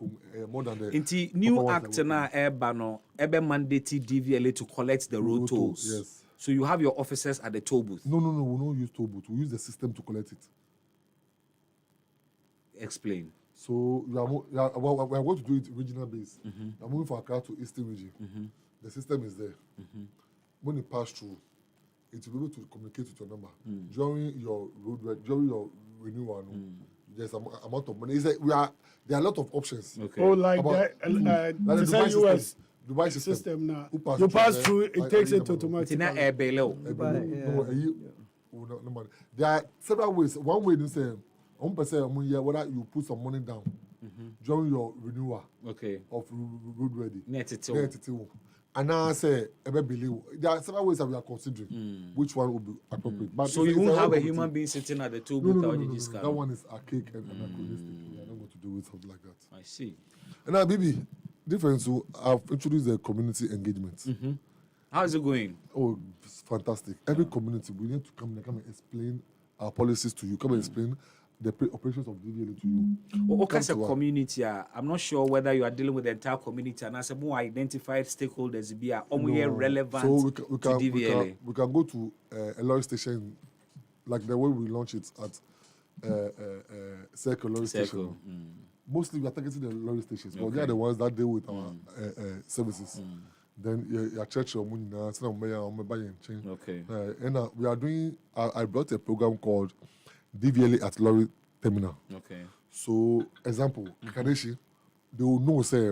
more than the. Inti new act na ebano ebe mandate DVLA to collect the road tolls. Yes. So you have your officers at the toll booth. No. We don't use toll booth. We use the system to collect it. Explain. So we are going to do it regional based. We are moving from Accra to Eastern region. The system is there. When it pass through, it will be able to communicate with your number during your renewal. There's an amount of money. It's like there are a lot of options. Okay. Oh, like about, the Dubai US Dubai system now. You pass through, it takes it automatically. There are several ways. One way is say, whether you put some money down during your renewal of road ready. And now I say, there are several ways that we are considering which one will be appropriate. But so you won't have a human being sitting at the toll booth. No. That one is archaic and anachronistic. We are not going to do with something like that. I see. And now, baby, different. So I've introduced the community engagement. How is it going? Oh, it's fantastic. Every community, we need to come and explain our policies to you. Come and explain the operations of DVLA to you. Okay, as a community, I'm not sure whether you are dealing with the entire community and as a more identified stakeholders be relevant so to DVLA. We can go to a lorry station, like the way we launch it at Circle Lorry Station. Mostly we are targeting the lorry stations, but they are the ones that deal with our services. Then your church or money now, okay. And we are doing. I brought a program called DVLA at Lorry Terminal. Okay. So, example, Kadeshi, they will know, say,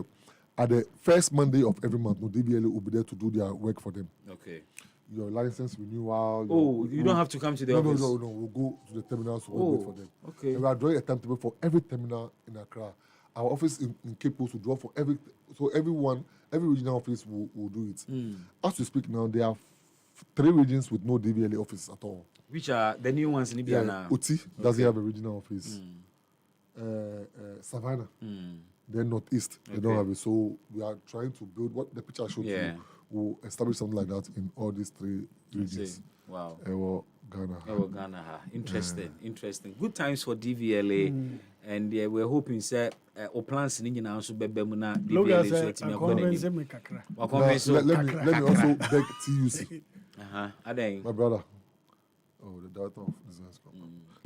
at the first Monday of every month, no DVLA will be there to do their work for them. Okay. Your license renewal. You don't have to come to the office? No. We'll go to the terminals to wait for them. Okay. And we are drawing a timetable for every terminal in Accra. Our office in Cape Coast will draw for every regional office will do it. As we speak now, there are 3 regions with no DVLA office at all. Which are the new ones in Ibiana? Uti doesn't have a regional office. Savannah, then Northeast, they don't have it. So we are trying to build what the picture showed you. We'll establish something like that in all these 3 regions. Wow. Ghana. Interesting. Good times for DVLA. And we're hoping that our plans in India also be muna DVLA. Let me also beg TUC. My brother. Oh, the director of business.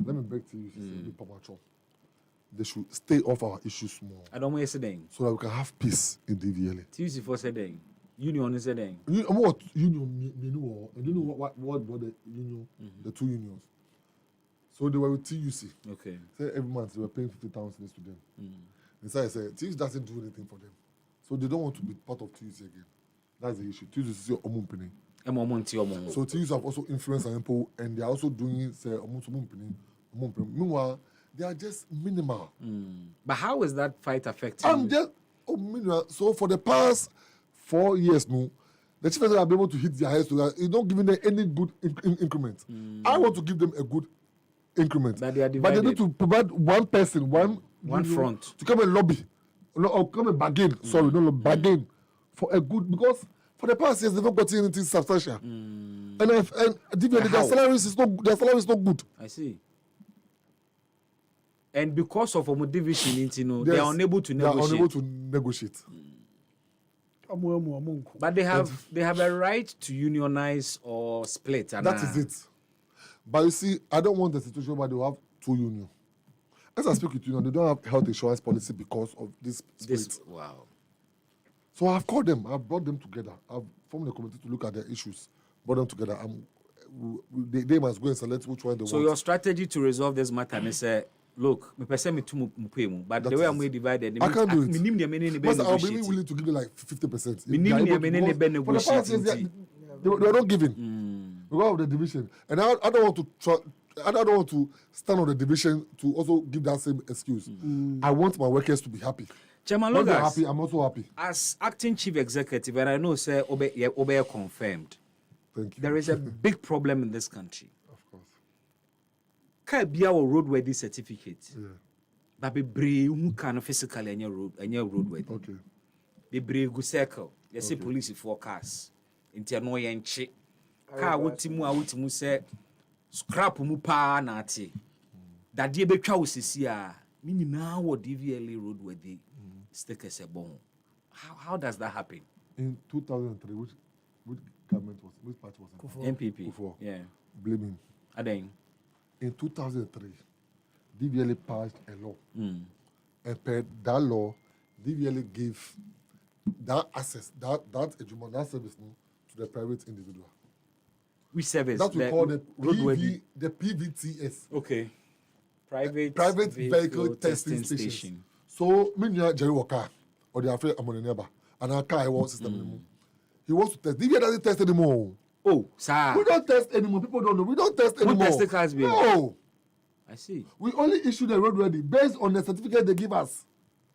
Let me beg TUC. They should stay off our issues more. I don't want to say so that we can have peace in DVLA. TUC for saying. Union is saying. What union? You know what the union? The 2 unions. So they were with TUC. Okay. So every month they were paying 50,000 to them. Inside I said TUC doesn't do anything for them, so they don't want to be part of TUC again. That's the issue. TUC is your omumpini. So TUC have also influenced our people, and they are also doing say omumpini. Meanwhile, they are just minimal. But how is that fight affecting? Minimal. So for the past 4 years now, the chief have been able to hit their heads to that. It's not giving them any good increment. I want to give them a good increment. But they need to provide one person, one front to come and lobby, or come and bargain. Bargain for a good, because for the past years they've not got anything substantial. And their salaries is not good. I see. And because of a division, they are unable to negotiate. But they have a right to unionize or split. That is it. But you see, I don't want the situation where they have 2 unions. As I speak with you, they don't have health insurance policy because of this split. Wow. So I've called them. I've brought them together. I've formed a committee to look at their issues. Brought them together. They must go and select which one they want. So your strategy to resolve this matter is Look, me person me too much, but the way I'm divided, I can't do it. Because I'll be willing to give you like 50%. For the past years, they're not giving because of the division, and I don't want to I don't want to stand on the division to also give that same excuse. I want my workers to be happy. Chairman When they're Logas, happy, I'm also happy. as acting chief executive, and I know, sir, Obe confirmed. Thank you. There is a big problem in this country. Of course. Can't be our roadworthy certificate. Yeah. But be brave who can physically any roadworthy. Okay. Be brave go circle. You see police for cars. Inti no yenche. Car wutimu say scrap mu pa na ate. Dadie betwa wo sisi a ni nyina wo DVLA roadworthy stickers e bon. How does that happen? In 2003, which government was, which party was it? MPP. Kufuor. Yeah. Blame him. Aden. In 2003, DVLA passed a law. And per that law, DVLA gave that access, that service to the private individual. Which service? That we call the roadworthy. The PVTS. Okay. Private vehicle testing station. So, me Jerry Walker, or the affair among the neighbor, and our car was system. He wants to test. DVLA doesn't test anymore. Oh, sir. We don't test anymore. People don't know. We don't test anymore. Who test the cars? No. I see. We only issue the roadworthy based on the certificate they give us.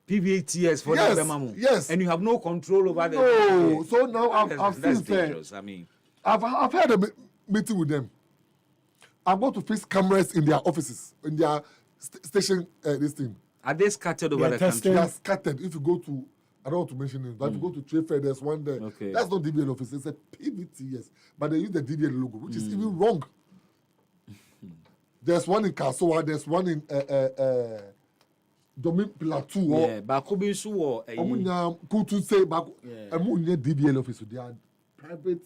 PVTS for yes, the memo. Yes. And you have no control over them. No. So now I've that's seen dangerous. I mean, I've had a meeting with them. I'm going to fix cameras in their offices, in their station. This thing. Are they scattered over the country? They are scattered. If you go to, I don't want to mention it, but if you go to Trade Fair, there's one there. Okay. That's not DBL office. It's a PVTS, but they use the DBL logo, which is even wrong. There's one in Kasoa. There's one in Domin Plateau. Yeah, Bakobi Suwo. Omunya Kutu say Bako. Omunya DBL office. They are private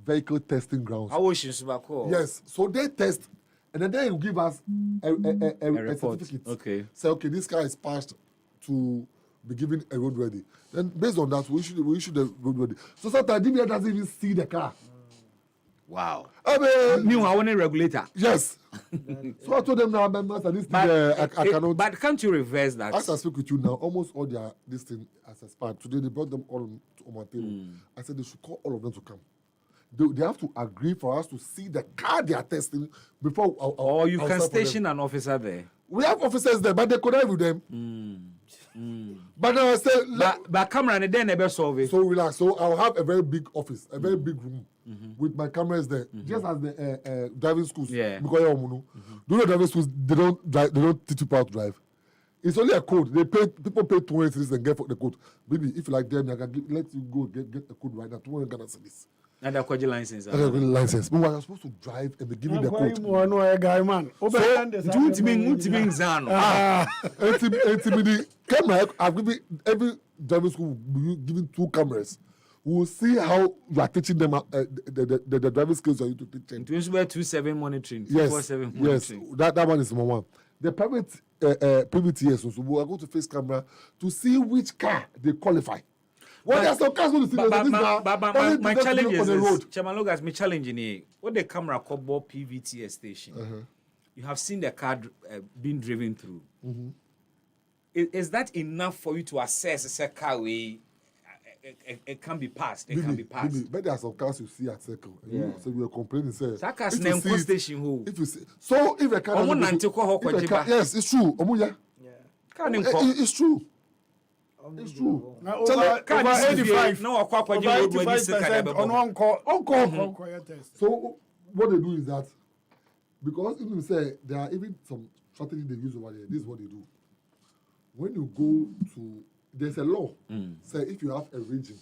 vehicle testing grounds. How was Bako? Yes, so they test, and then they will give us a certificate. Okay. Say, okay, this car is passed to be given a roadworthy. Then based on that, we issue the roadworthy. So sometimes DBL doesn't even see the car. Wow. I mean, new I want a regulator. Yes. So I told them now, members, and this thing, I cannot. But can't you reverse that? As I speak with you now, almost all their this thing has expired. Today they brought them all on my table. I said they should call all of them to come. They have to agree for us to see the car they are testing before. Or you can station an officer there. We have officers there, but they connect with them. But now I say, but camera and then never solve it. So relax. So I'll have a very big office, a very big room with my cameras there, just as the driving schools. Yeah. Because do you know driving schools? They don't drive. They don't teach people how to drive. It's only a code. People pay 20 cedis and get the code. Maybe if you like them, I can let you go get the code right now. 200 Ghana cedis. And the license. And the license. But you're supposed to drive and be given the code. No, a guy man. So, camera. I've given every driving school given 2 cameras. We'll see how you are teaching them the driving skills for you to teach them. It was 2/7 monitoring. Yes, 2/7 yes. monitoring. That one is number one. The private PVTS also we are going to face camera to see which car they qualify. Well, there's some cars going to see my challenge is this. Chairman Logas, my challenge in what the camera called PVTS station. You have seen the car being driven through. Is that enough for you to assess a car way? It can be passed. It can be passed. But there are some cars you see at circle. Yeah. So we are complaining. Say, if you station if you see, so if a car, yes, it's true. It's true. It's true. Over 85. No, over 85% on one call. So what they do is that because even say there are even some strategy they use over there. This is what they do. When you go to there's a law. Say if you have a region,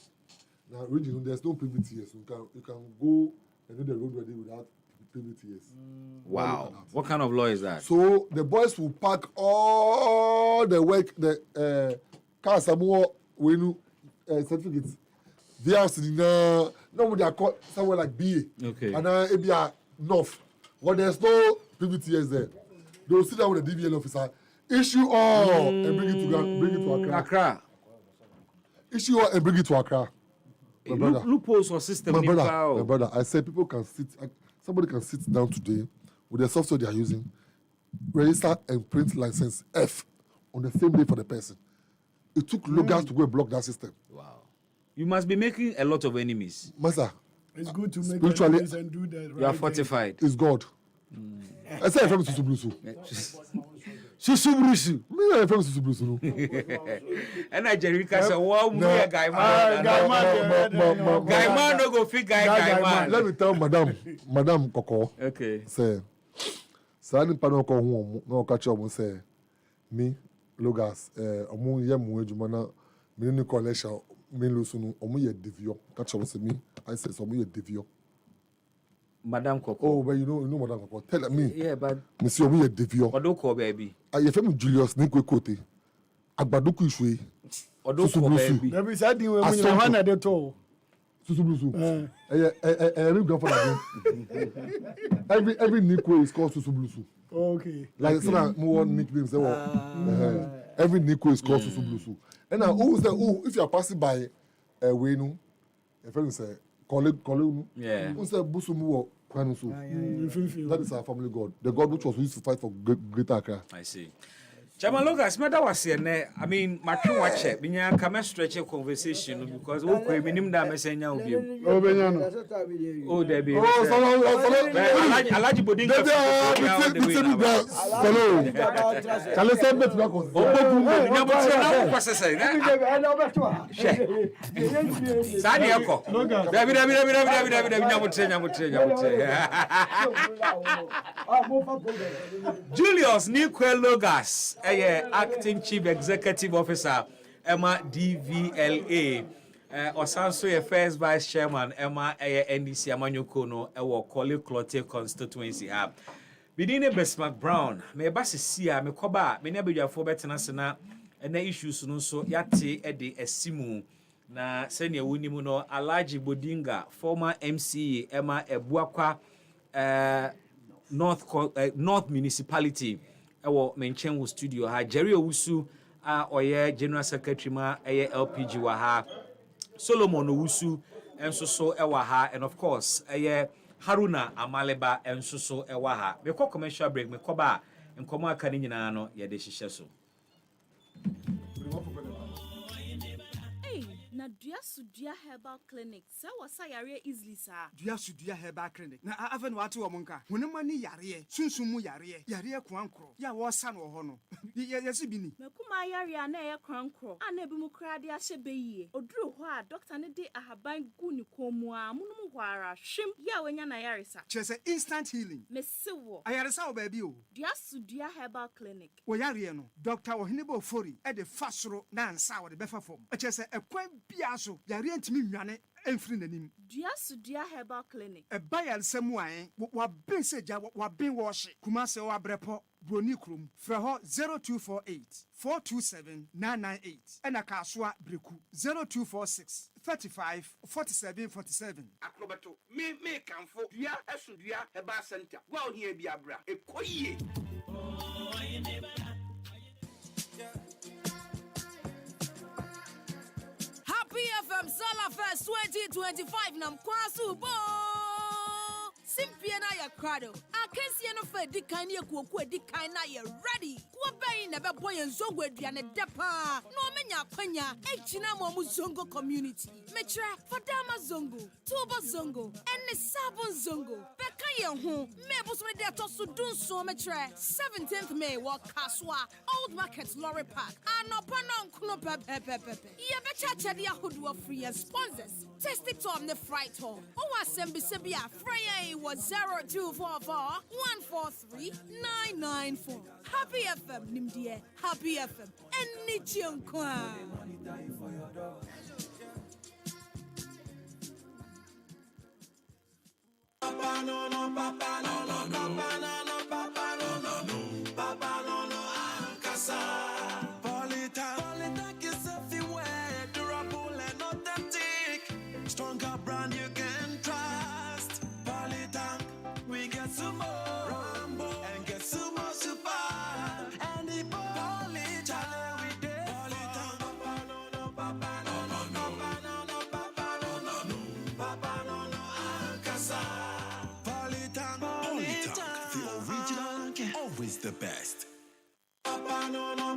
now region there's no PVTS. You can go and do the roadworthy without PVTS. Wow. What kind of law is that? So the boys will pack all the work the cars when certificates. They are sitting no they are called somewhere like BA. Okay. And ABR North. When there's no PVTS there, they will sit down with the DVL officer. Issue all and bring it to Accra. Issue all and bring it to Accra. Loopholes or system. My brother, I said people can sit. Somebody can sit down today with the software they are using. register and print license F on the same day for the person. It took Logans to go and block that system. Wow. You must be making a lot of enemies. Master. It's good to make spiritually enemies and do that. You are fortified. It's God. I say from Susu Blusu. Susu Blusu. Me I from Susu Blusu. And Nigeria say, "Wow, me a guy man. Guy man no go fit guy man." Let me tell Madam Koko. Okay. Say, Sani Pano ko hu no catch up say me Logas omu ye mu adwuma na me ni collection me lusu no omu ye devio catch up say me I say omu ye devio. Madam Koko. Oh, but you know Madam Koko. Tell me. Yeah, but Monsieur, we are devio. Odoko baby. I feel Julius Nikwe Kote. Agbadoku Ishwe. Odoko baby. There is that thing when you want at the toe. Susu Blusu. Every grandfather. Every Nikwe is called Susu Blusu. Okay. Like some more nicknames. Every Nikwe is called Susu Blusu. And now, if you are passing by Wenu, a friend say, call yeah. Who say Busumu? That is our family God. The God which was used to fight for Greater Accra. I see. Chairman Logas, Mada was here. I mean, my true watch it. Binya come stretch a conversation because we could minimum damage and now be. Oh, Benyano. Oh, there be. Oh, I like you, Bodin. Hello. Can you send me to that? Julius Nikwe Logas, acting chief executive officer, Emma DVLA. Osanso ye first vice chairman Emma NDC Amanyoko no ewo Kole Clote constituency ha. Bidine Bismark Brown me ba sesia me koba me ne bedwafo betena sena na issues no so yate ede asimu na sene wonimu no Alhaji Bodinga former MCA Emma Ebuakwa North municipality ewo Menchenwu studio ha Jerry Owusu oye general secretary ma LPG wa ha Solomon Owusu enso so ewa ha and of course Haruna Amaleba enso so ewa ha me kɔ commercial break me kɔ ba nkomo aka ni nyina no ye de hihye so na Dua Herbal Clinic sa wasa yare easily sa Dua Herbal Clinic na aven watu wo monka honema ni yare sunsumu yare kwankro ya wo sa no ho no yesi bini mekuma yare na ye kwankro ana bi mu krade ahye beyie oduru ho a doctor ne de ahaban gu ni komu a munum hwara hwem ya wanya na yare sa chese instant healing mesewo ayare sa wo ba bi o Dua Herbal Clinic wo yare no doctor wo hene bo fori e de fasoro na ansa wo de befa fom chese ekwan bia so yare ntimi nwane enfiri nanim Dua Herbal Clinic e bayal samuan wa ben seja wa ben wo hye kuma se wa brepo broni krom fra ho 0248 427 998 ena kasoa breku 0246 35 47 47 akrobato me kanfo Dua Herbal Center wa ohia bi abra ekoyie Happy FM Sala Fest 2025 nam kwasu bo Simpie na ya krado akensie no fa dikan ne kuoku dikan na ya ready ko bɛn na bɛbɔ yɛn zongo aduane depa no menya kwanya ejina mo zongo community metre fadama zongo tuba zongo ene sabon zongo bɛka yɛn ho mebo so de to so dunso metre 17th May wa kaswa Old Market Lorry Park anopa no nkono pepepepe ye becha chede ahodo free and sponsors test it on the fright hall o wasem bisebia frey was 0244 143 994 Happy FM nimdie Happy FM eni chiankwa Papa no no papa no no papa no no papa no no no papa no no ankasa Polytank is everywhere durable and authentic stronger brand you can trust Polytank we get some more Rambo and get some more super and the Polytank we did Polytank papa no no papa no no no papa no no papa no no no papa no no ankasa Polytank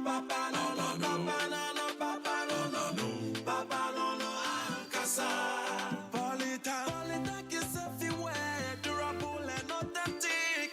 papa no no papa no no papa no no no papa no no ankasa. Polytank is everywhere, durable and authentic.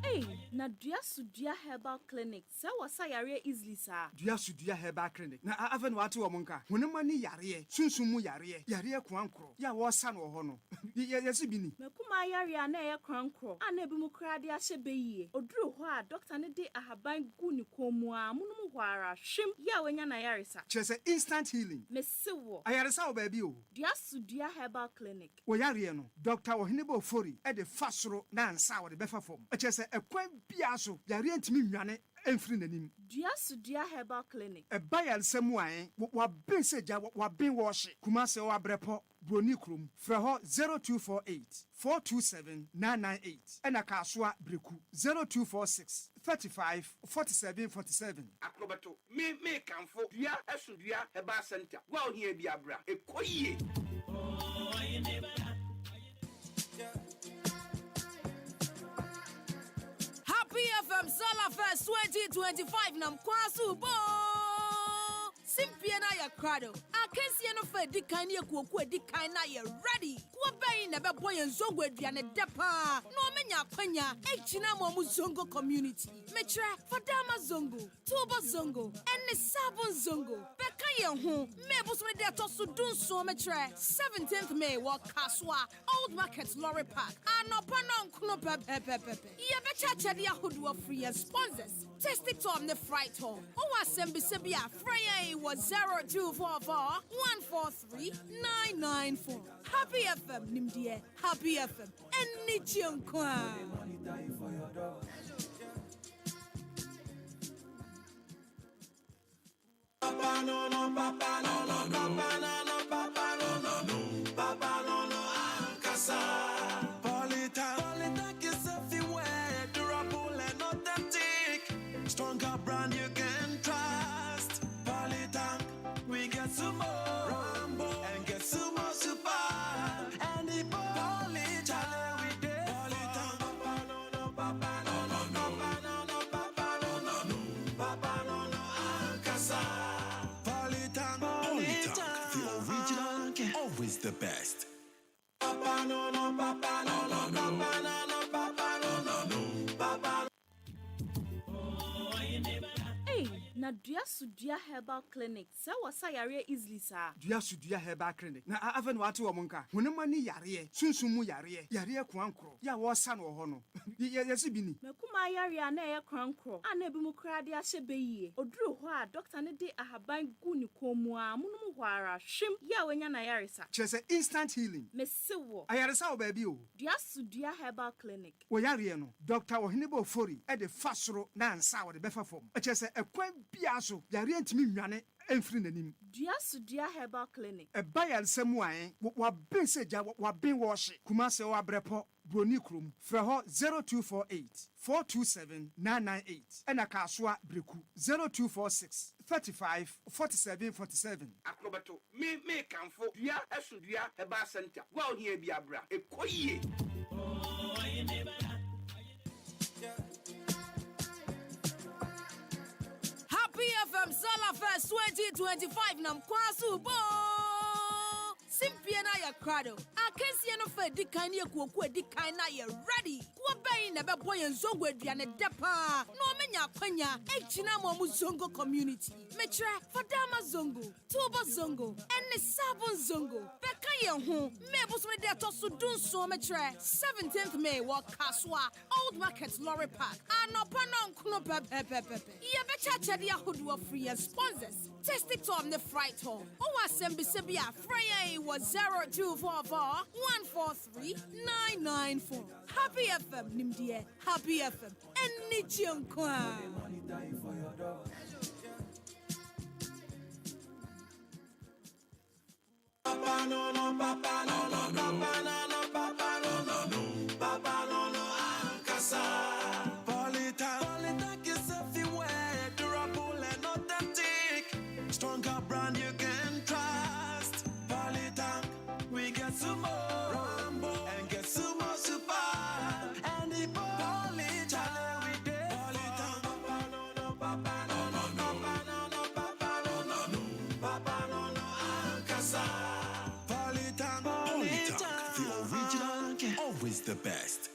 Hey, na dua herbal clinic. Sa wasa yare easily sa. Dua herbal clinic. Na aven watu omonka. Honema ni yare, sunsumu yare, yare kwankro. Ya wosa no ho no. Yesi bini. Mekuma yare na ye kwankro. Ana bi mu krade ahye beyi. Oduru ho a doctor ne de ahaban gu ni komu a munum ho ara hwem ya wanya na yare sa. Chese instant healing. Mesiwo. Ayare sa obabi o. Dua herbal clinic. Wo yare no. Doctor Ohineba Ofori e de fasoro na ansa wo de befa fom. Chese ekwan bia so yare ntimi nwane emfiri nanim. Dua herbal clinic. E bayal samuan wa ben seja wa ben wo hye. Kumase wa brepo broni krom. Fra ho 0248 427 998. Ena kaswa breku 0246 35 47 47. Akrobato me kanfo dua asudua heba center wa ohia bi abra ekoyie. Happy FM Solar Fest 2025 nam kwasu bo. Simpie na ya krado. Akensie no fa di kan ye kuoku di kan na ye ready. Kwa bayi na be boy nzongo aduane depa. No menya kwanya echina mo mu zongo community. Metre fadama zongo, tuba zongo, enne sabon zongo. Beka ye ho, me buso de atosu dun so metre. 17th May wa kaswa Old Market Lorry Park. Anopa no nkuno pepepepe. Ye be chacha dia hodo free and sponsors. Test it on the fright home. O asembi sebia frey was 0244 143 994. Happy FM nimdie. Happy FM. Eni chinkwa. Papa no no papa no no papa no no papa no no no papa no no ankasa. Polytank is everywhere, durable and authentic. Stronger brand you can trust. Polytank, we get sumo, Rambo, and get sumo super. And the Polytank, we did. Polytank, papa no no papa no no no papa no no papa no no no papa no no ankasa. Always the best. Papa no no papa no no papa no no papa no no no papa. Hey, na dua herbal clinic. Sa wasa yare easily sa. Dua herbal clinic. Na aven watu omonka. Honema ni yare, sunsumu yare kwankro. Ya wosa no ho no. Yesi bini. Mekuma yare na ye kwankro. Ana bi mu krade ahye beyi. Oduru ho a doctor ne de ahaban gu ni komu a munum ho ara hwem ya wanya na yare sa. Chese instant healing. Mesiwo. Ayare sa obabi o. Dua herbal clinic. Wo yare no. Doctor Ohineba Ofori e de fasoro na ansa wo de befa fom. Chese ekwan bia so yare ntimi nwane emfiri nanim. Dua herbal clinic. E bayal samuan wa ben seja wa ben wo hye. Kumase wa brepo broni krom. Fra ho 0248 427 998. Ena kaswa breku 0246 35 47 47. Akrobato me kanfo dua asudua heba center wa ohia bi abra ekoyie. Happy FM Solar Fest 2025 nam kwasu bo. Simpie na ya krado. Akensie no fa di kan ye kuoku di kan na ye ready. Kwa bayi na be boy nzongo aduane depa. No menya kwanya echina mo mu zongo community. Metre fadama zongo, tuba zongo, enne sabon zongo. Beka ye ho, me buso de atosu dun so metre. 17th May wa kaswa Old Market Lorry Park. Anopa no nkuno pepepepe. Ye be chacha dia hodo free and sponsors. Test it on the fright home. O asembi sebia frey was 0244 143 994. Happy FM nimdie. Happy FM. Eni chinkwa. Papa no no papa no no papa no no papa no no no papa no no ankasa. Polytank is everywhere, durable and authentic. Stronger brand you can trust. Polytank, we get sumo, Rambo, and get sumo super. And the Polytank, we did. always the best.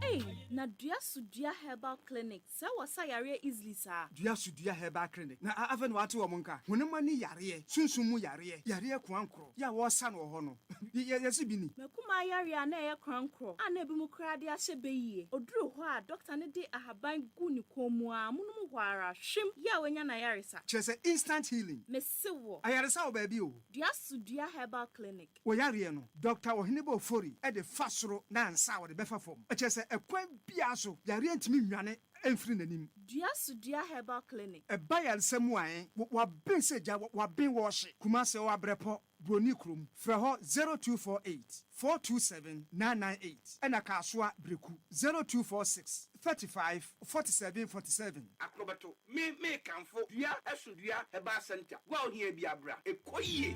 Hey, na dua herbal clinic. Sa wasa yare easily sa. Dua herbal clinic. Na aven wate wo monka. Honema ni yare, sunsumu yare kwankro. Ya wo sa no ho no. Yesi bi ni. Mekuma yare na ye kwankro. Ana bi mu kra de ahye beyie. Oduru ho a doctor ne de ahaban gu ni komu a munum ho ara hwem ya wanya na yare sa. Chese instant healing. Mesiwo. Ayare sa wo ba bi o. Dua herbal clinic. Wo yare no. Doctor Ohinebo Fori e de fasoro na ansa wo de befa fom. Chese ekwan bia so yare ntimi nwane emfiri nanim. Dua herbal clinic. E bayal samuan wa ben seja wa ben wo hye. Kuma se wa brepo broni krom. Fra ho 0248 427 998. Ena kaswa breku 0246 35 47 47. Akrobato me kanfo dua asudua heba center. Wa ohia bi abra. Ekoyie.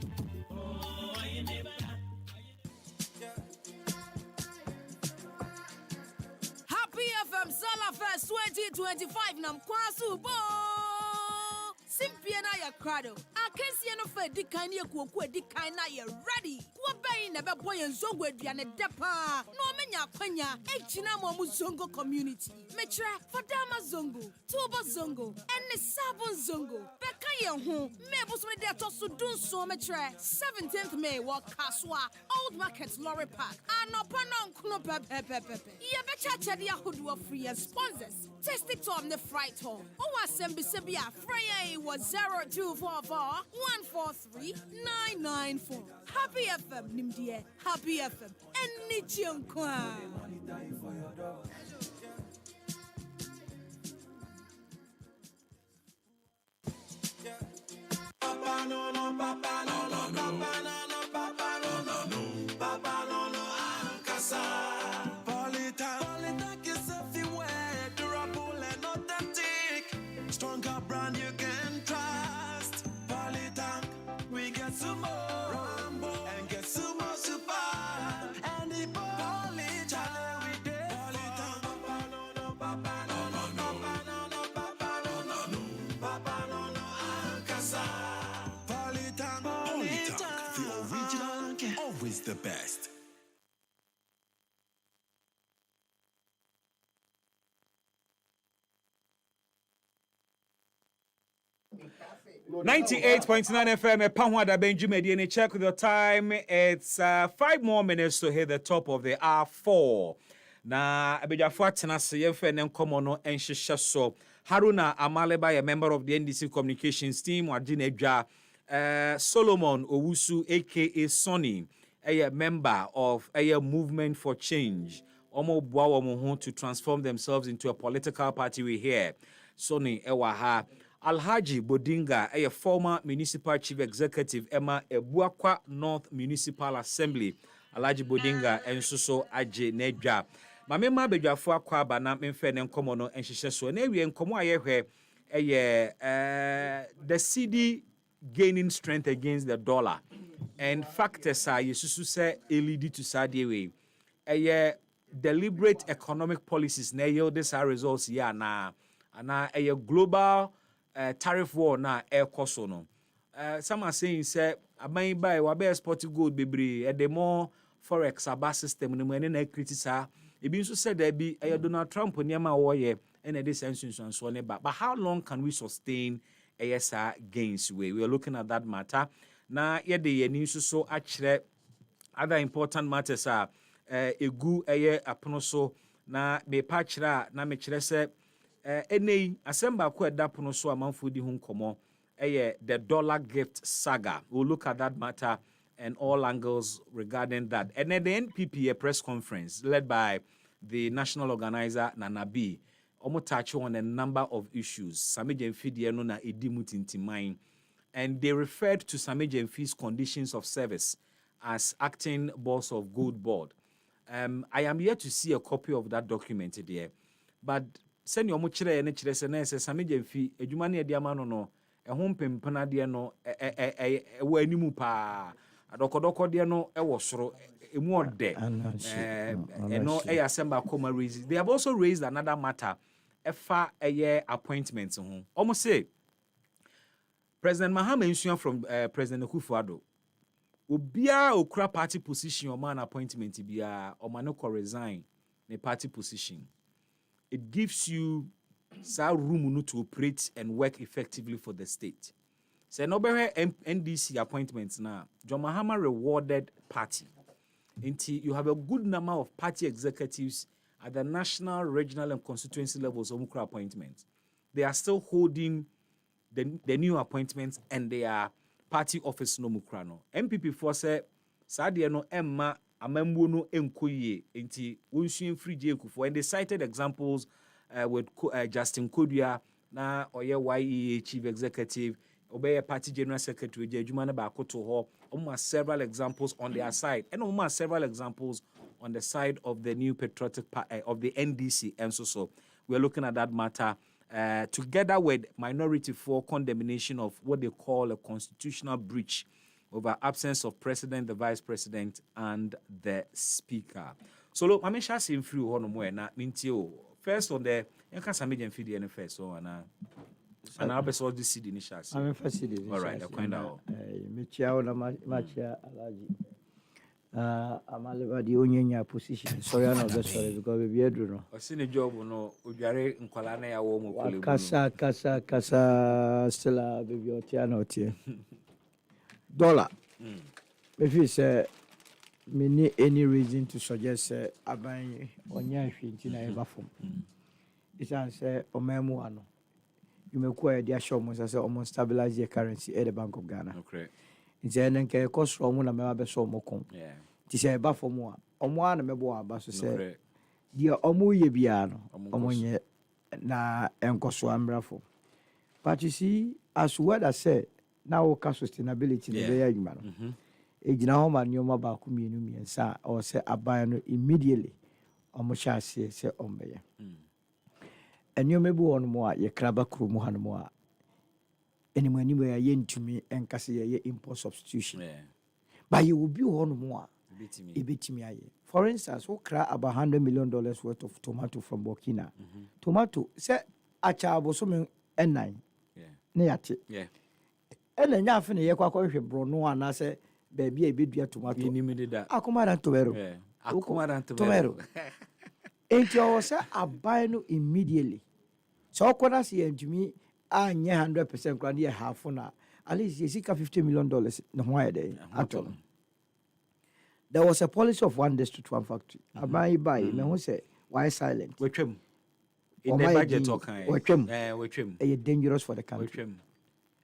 Happy FM Sala Fest 2025 nam kwasu bo. Simpiena ya crado. Akensie no fa di kan ye kuoku di kan na ye ready. Kwa bayin na bebo ye zongo aduane depa. No menya kwanya ejina mo zongo community. Metre Fadama zongo, Tuba zongo, and Sabon zongo. Beka ye ho. Mebo so de to so dun so metre. 17th May wa Kaswa Old Market Lorry Park. Anopa no nkuno pepe. Ye becha chede ahodo free and sponsors. Test it on the fright hall. O asembi sebia Freya was 0244 143 994. Happy FM Nimdie. Happy FM. Any chinkwa. Papa no no, papa no no, papa no no, papa no no, papa no no, Ankasa. Polytank is everywhere, durable and authentic. Stronger brand you can trust. Polytank, we get some more Rambo and get some more super. And the Polytank we did. Polytank, papa no no, papa no no, papa no no, papa no no, papa no no, Ankasa. Polytank, the original, always the best. .9 FM, EpaHoaDaben Jumedi, and check with your time. It's 5 more minutes to hit the top of the hour 4. Na abejafo atenase yefe ne nkomo and enhyehyɛ Haruna Amaleba, a member of the NDC communications team, Wadine Edwa, Solomon Owusu aka Sonny, a member of a movement for change. Omo bua omo ho to transform themselves into a political party we hear. Sonny Ewaha Alhaji Bodinga, a former municipal chief executive, Emma Ebuakwa North Municipal Assembly. Alhaji Bodinga and Suso Aje Nedja. Mamema Bedjafo Akwaba na memfe ne nkomo no enhyehyɛ so. Na ewie nkomo ayehwe the CD gaining strength against the dollar. And factors are yesusu say lead to sadie we. Deliberate economic policies na yield this results ya na a global tariff war na air cost no. Some are saying say aban buy we be export gold bebre e the more forex aba system no money na criticize. E bin so said there be Donald Trump niam wo ye and this sense so ne ba. But how long can we sustain ASR gains we are looking at that matter. Na ye de ye so akire other important matters are egu apono so na me pa kire na me kire se enei asemba ko eda pono so amanfo di hu nkomo the dollar gift saga. We'll look at that matter and all angles regarding that. And then the NPP a press conference led by the national organizer Nanabi almost touch on a number of issues. Sami Jemfi no na edimutinti mine, and they referred to Sami Jemfi's conditions of service as acting boss of Gold Board. I am yet to see a copy of that document there, but send your muchire and HSNS Sami Jemfi edumani ediama no home pempana de no wanimu pa adokodoko de no soro emu ode no asemba koma raise. They have also raised another matter efa appointments ho. Almost say President Mahama Nsuan from President Akufo-Addo Obia okra party position or man appointment bia or man no resign the party position. It gives you some room to operate and work effectively for the state. So no NDC appointments now. John Mahama rewarded party. Until you have a good number of party executives at the national, regional, and constituency levels of Mukra appointments. They are still holding the new appointments and their party office no Mukra no. MPP for say Sadia no Emma Amembu no Enkoye until Unsuin Free Jekufu. And they cited examples with Justin Kodua na Oye YEA chief executive, Obey party general secretary, Jumana Bakoto, almost several examples on their side, and almost several examples on the side of the new patriotic of the NDC. And so we're looking at that matter together with minority for condemnation of what they call a constitutional breach over absence of president, the vice president, and the speaker. So look, I'm sure seeing through one more na mintio. First on the you can some medium feed the first so and I'll be so this CD initials. I'm first CD. All right, I'll find out. Michia na machia alaji. I'm all the onion position. Sorry, I'm not sorry because we be no. I seen a job no. Ujare nkwala na ya wo mo kole. Kasa stella baby otiano tie. Dollar. If you say me need any reason to suggest aban onya hwinti na eba form. It answer omemu ano. You may quite the assurance as almost stabilize the currency at the Bank of Ghana. Okay. It's an cost from one of my so mocom. Yeah. Tis a buff for more. On one of my boy, but to say, dear Omuye Biano, Omoye na encoso ambrafo. But you see, as what I said, now sustainability in the very man. A general man, your mobile community and sa or say a biano immediately. Omosha say ombe. And you may be on more, ye crabba crew mohan more. Anywhere yen to me and cassia import substitution. But you will be on more. A bit me. For instance, who cry about $100 million worth of tomato from Burkina. Tomato, say, a child was swimming N9. Near it. Yeah. And then nothing a quack brono and I say, baby, a bit tomato. You needed that. I come out tomato. Yeah. I come out tomato. Ain't you say I buy no immediately. So when I see to me, I 100% grand year half for now. At least you see $50 million no why day at all. There was a policy of one district, one factory. I buy me who say why silent? Which him in the budget talking. Which him? Which him? A dangerous for the country. Which him?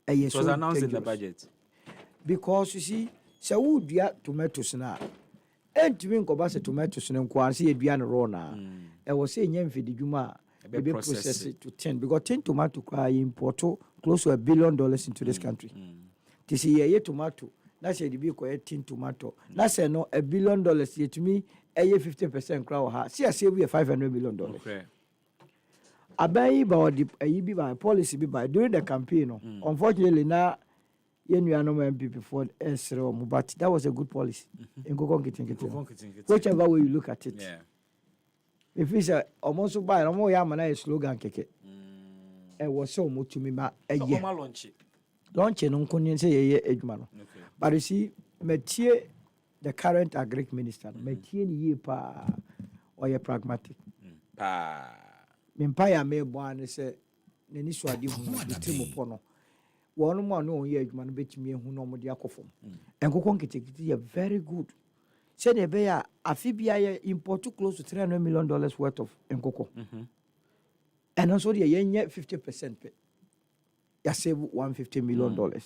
It was announced in the budget. Because you see, so would you tomatoes now? And to me, go back to tomatoes and quantity a rona. I was saying, yen for the Juma, be process it to 10 because 10 tomato cry import close to $1 billion into this country. This year, tomato, that's a be 10 tomato. That's a no $1 billion yet to me, a 50% crowd. See, I say we have $500 million. Okay. I buy about the by policy by during the campaign. Unfortunately, now. You are no MPP for SRO, but that was a good policy. Whichever way you look at it. Yeah. If it's almost buy a more yamana slogan, keke. It was so much to me, but a year. Launching on Kunyan say a man. But you see, Metier, the current agric minister, Metier ye pa or a pragmatic. Empire may one say, Neniswa di Timopono. One more no year man bet me who no more diacofom. And Kokon very good. Said a bear, a Fibia import too close to $300 million worth of Nkoko. And also the yen yet 50% pay. You save $150 million.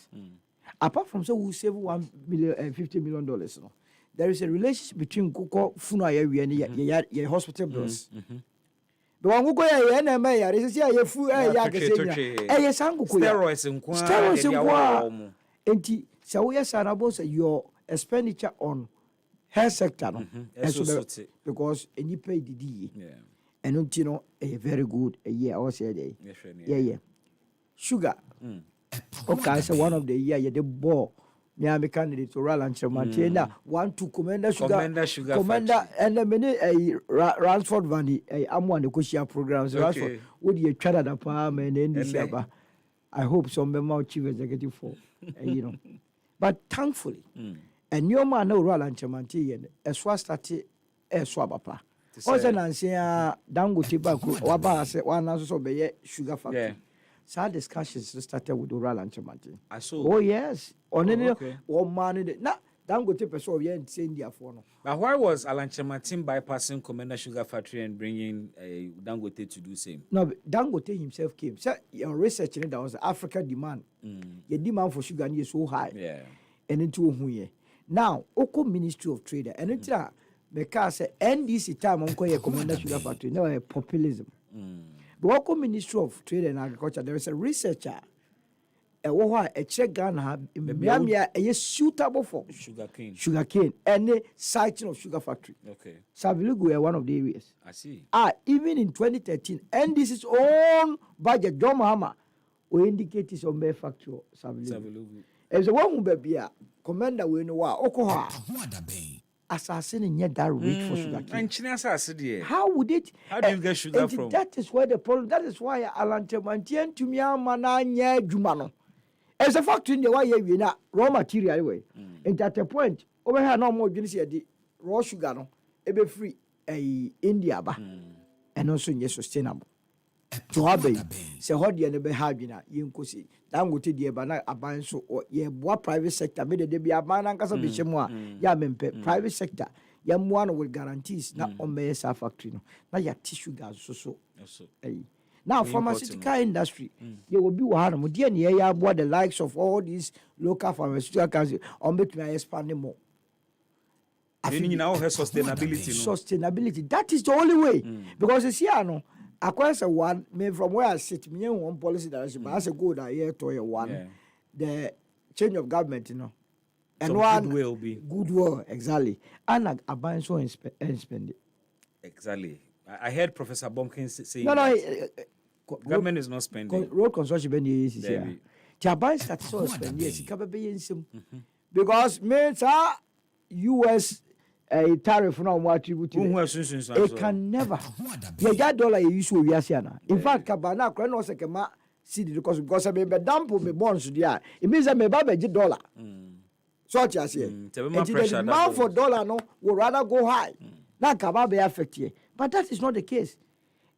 Apart from so we save $50 million. No. There is a relationship between Koko Funa and your hospital bills. The one who go here na me yare say ya fu ya kesenya eh sangu ko steroids nkwa enti say we sanabo say your expenditure on health sector no because any pay didi and unti no very good a year I say day yeah sugar okay say one of the year you the ball me am candidate to rally and chairman want to commander and the many Ransford Valley am one the Kushia programs Ransford would you try that palm and in December I hope some member chief executive for you know but thankfully And your man no roll and chamanti and a swa started a swabapa. Also, Nancy, Dangote Baku, Waba said one also be sugar factory. Yeah. So discussions started with Oral and Chamanti. I saw. Oh, yes. On any one man, not Dangote person, yeah, and saying their phone. But why was Alan Chamantin bypassing Commander Sugar Factory and bringing Dangote to do same? No, Dangote himself came. So, your research that was Africa demand. The demand for sugar is so high. Yeah. And into who now, Oko Ministry of Trade, and it's because NDC time on Koya Commander Sugar Factory, no a populism. But Oko Ministry of Trade and Agriculture, there is a researcher. A check gun is suitable for sugarcane, any siting of sugar factory. Okay. Savilugu is one of the areas. I see. Even in 2013, and this is own budget, John Mahama, we indicate his own factory. Savilugu. As a one baby, commander, we know what Okoha. Assassin in yet that rich for sugarcane. How would it? How do you get sugar from? That is where the problem. That is why Alan Temantian to me, Mananya Jumano. As a factory in the way you know raw material way. And at a point, over here no more the raw sugar no, it be free India ba, and also yes sustainable. To have say how the be have you go see. Dangote the bana aban so ye boa private sector me de be aban an kasa be chemo ya mempe private sector ya mo no with guarantees na on be sa factory no na ya tissue gas so now pharmaceutical industry they will be one mo dey na ya boa the likes of all these local pharmaceutical companies on be to expand more. Meaning now have sustainability. Sustainability, that is the only way because you see no across one, me from where I sit, me one policy direction, but as a good idea to one, the change of government, you know, and some one goodwill be goodwill exactly, and a buying so and spend it. Exactly. I heard Professor Bumpkins say government is not spending. Road construction ben is here. The buying start so spend yes, it can be because me US. A tariff no more attribute. It can never. The dollar you use we are in fact, Cabana, no second see because I be dump me bonds there. It means I may buy $1. So I say, the demand for dollar no will rather go high. Now Cabana be affected, but that is not the case.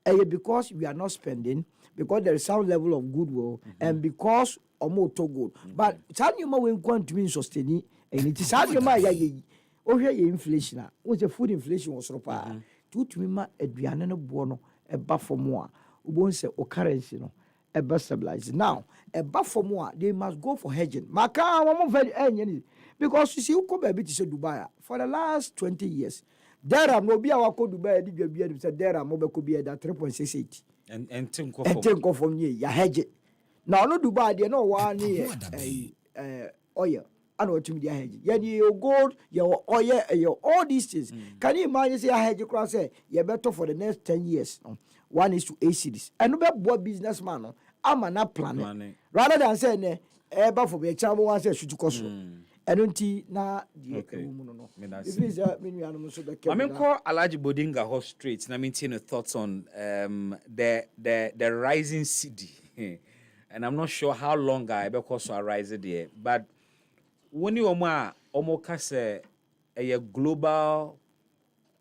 Because we are not spending, because there is some level of goodwill, and because almost too good. But Sanuma will want to mean sustaining, and it is Sanuma. Oh, here inflation. What's the food inflation was so far? To me, ma Adriana no buono, a buffer more. We won't say o currency no, a best stabilize. Now, a buffer more, they must go for hedging. Maka, one very any because you see, who come a bit to Dubai for the last 20 years. There are no be our code Dubai, did said there are mobile could be at 3.68. And think of from ye, ya hedge it. Now, no Dubai, they know one year oil. And what you mean, hedge? Yeah, your gold, your oil, your all these things. Can you imagine say I hedge across say you're better for the next 10 years? No? 1 is to 8 cities. And no better businessman, no, I'm not planning. Rather than saying, but for me, child one says should cost. And until now, okay. If it's I mean, call Alaji Bodinga Hot Streets. And I maintain your thoughts on the rising city. And I'm not sure how long I ever cause to rise there, but when you are almost a global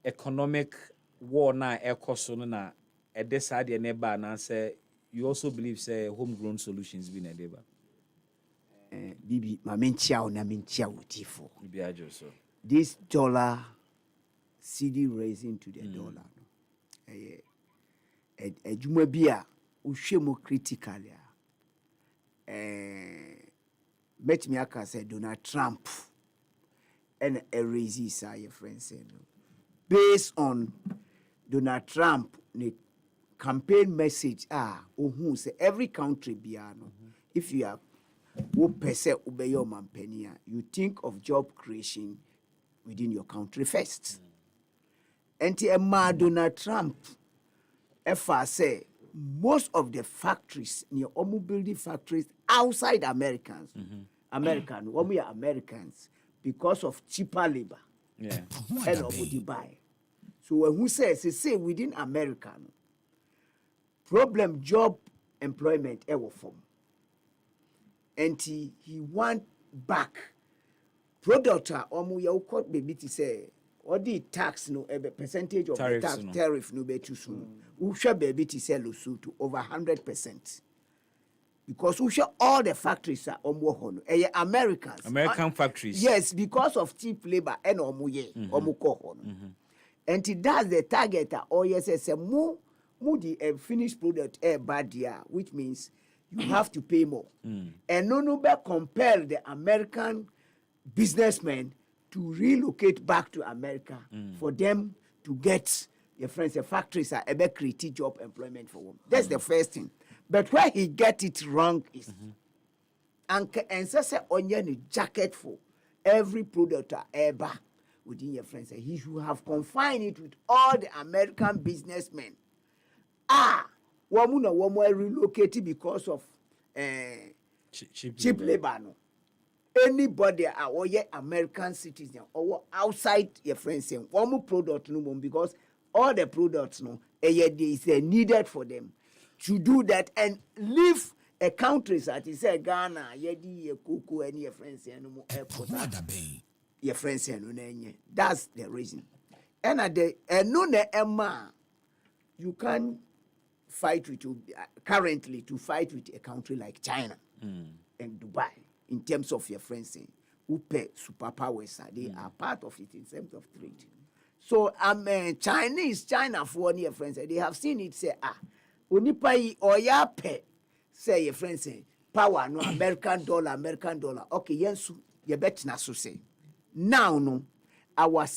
economic war now, na a decide your neighbor and say you also believe say homegrown solutions being a neighbor. Bibi, my main chow na main chow tifo. So this dollar CD raising to the dollar. A jumabia ushemo critically. Bet me aka say Donald Trump and a raise your friends say based on Donald Trump the campaign message who say every country biano if you are who percent obey your mampenia you think of job creation within your country first. And Donald Trump if I say most of the factories near building factories outside Americans. We are Americans because of cheaper labor. Yeah. And of Dubai. So when who says say within American problem job employment ever form. And he want back product omu ya ukot baby to say or the tax no a percentage of Tariffs, the tax no. tariff no be too soon. Usha baby to sell losu to over 100%. Because usha all the factories are omu hono. Americans. American factories. Yes, because of cheap labor and omu ye omu ko hono. And it does the target or yes mu the finished product bad year, which means you have to pay more. And no compel the American businessmen to relocate back to America for them to get your friends, the factories are able to create job employment for them. That's the first thing. But where he get it wrong is and say onion jacket for every product ever within your friends. He should have confined it with all the American businessmen. Woman relocated because of cheap labor. No. Anybody or your American citizen or outside your friends saying one more product no more because all the products no is needed for them to do that and leave a countries that is Ghana yedi kuku and your friends no more airport your friends no that's the reason and at the no Emma you can fight with you currently to fight with a country like China and Dubai. In terms of your friends, who pay superpowers, they are part of it in terms of trade. So China for your friends, they have seen it say, unipai or ya pay, say your friends say, power no American dollar. Okay, yes, you bet na so say. Now no, our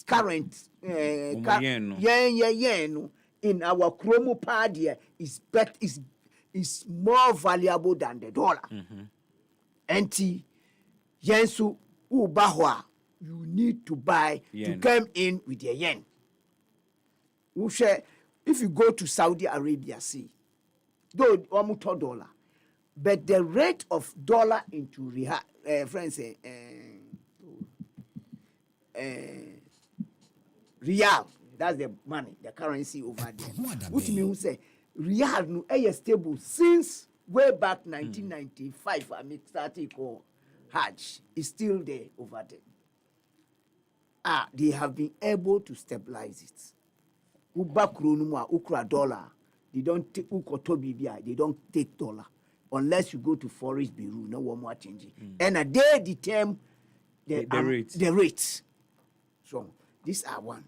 current yen in our chromo party is more valuable than the dollar. Enti yensu ubahwa you need to buy yen. To come in with your yen. If you go to Saudi Arabia, see, though $1 but the rate of dollar into friends real, that's the money, the currency over there. Which means say real no stable since way back 1995, I started called Hajj is still there over there. They have been able to stabilize it. Ukra dollar, they don't take they don't take dollar unless you go to Forest Bureau. No one more changing. And they determine the rate. So these are one.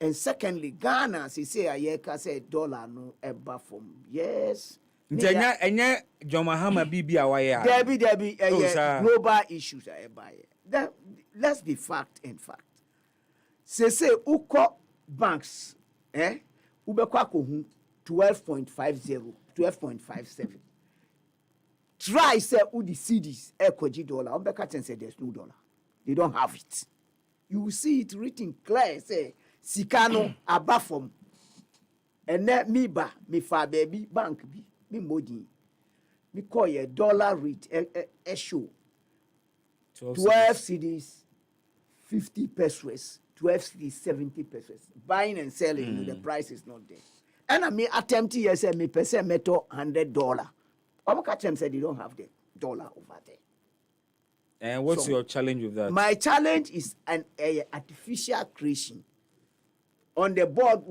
And secondly, Ghana, say Ayeka said dollar no ever from yes. Enya Jomahama Bibi awaya. Debbie, global issues are by. Let's be fact and fact. Say uko banks, ubekwa kohu 12.50, 12.57. Try say udi CDs ekoji dollar. Ubeka say there's no dollar. They don't have it. You will see it written clear. Say Sikano abafom. And let me ba me fa baby bank bi. Me modi me call a dollar rate a show 12 cedis 50 pesos 12 cedis 70 pesos buying and selling the price is not there and I may attempt to say me person metal $100 I'm catch them said they don't have the dollar over there. And what's your challenge with that? My challenge is an artificial creation on the board,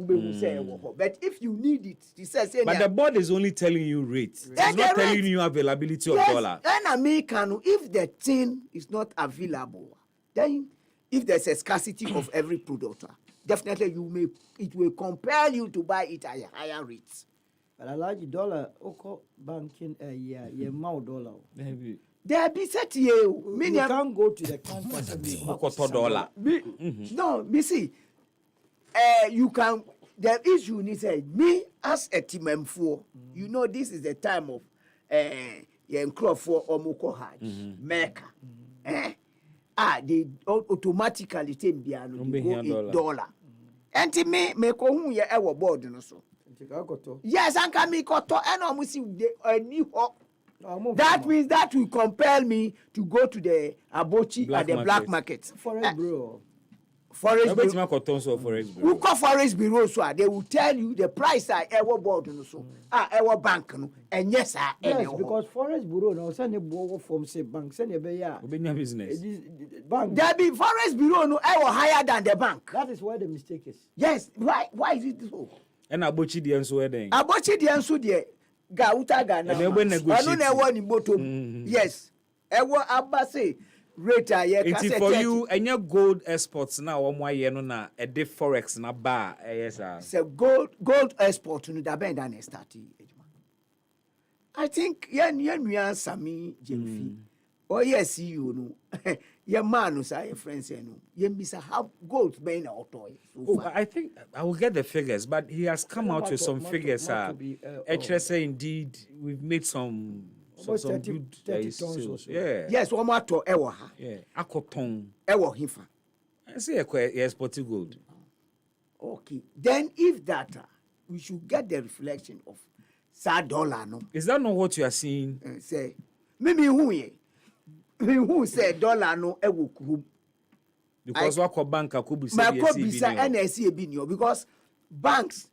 but if you need it, he says. But the board is only telling you rates. It's not telling you availability of dollar. And American, if the thing is not available, then if there's a scarcity of every product, definitely it will compel you to buy it at a higher rate. But a large dollar, banking a year, $dollar. There be set you. You can't go to the counter. No, me see. You can. The issue is me as a team for. You know this is the time of for Omoko Hajj Mecca. They automatically take the dollar. And to me ko ya ewo board no so. Yes, and can me koto and almost a new that means that will compel me to go to the Abochi at the black market. For a bro. Forest Bureau. Forest Bureau. Who call Forest Bureau so they will tell you the price I ever bought no so. Ever bank no and yes because Forest Bureau no send a borrow from say bank send a business. Bank. There be Forest Bureau no ever higher than the bank. That is where the mistake is. Yes, why is it so? And Abochi the answer then. Abochi the answer there. Gauta Ghana. Ano na ewo ni bottom. Yes. Ewo abase rate aye ka for you any gold exports na wo mo aye no na e de forex na ba yes sir. Say gold export no da ben dan start. I think nua Sami Jemfi. Oh yes you no. Your man no say friends no. Ye bisa how gold ben na otoy. I think I will get the figures, but he has come out with some figures. Say indeed we've made some 30 tons. Yeah. Yes, one more to ewo ha. Yeah. Akoton. Ewo hifa. I say exporting gold. Okay. Then if that we should get the reflection of $1 no. Is that not what you are seeing? Say me who say dollar no ewo kurum. Because what bank akubu say NSCB because banks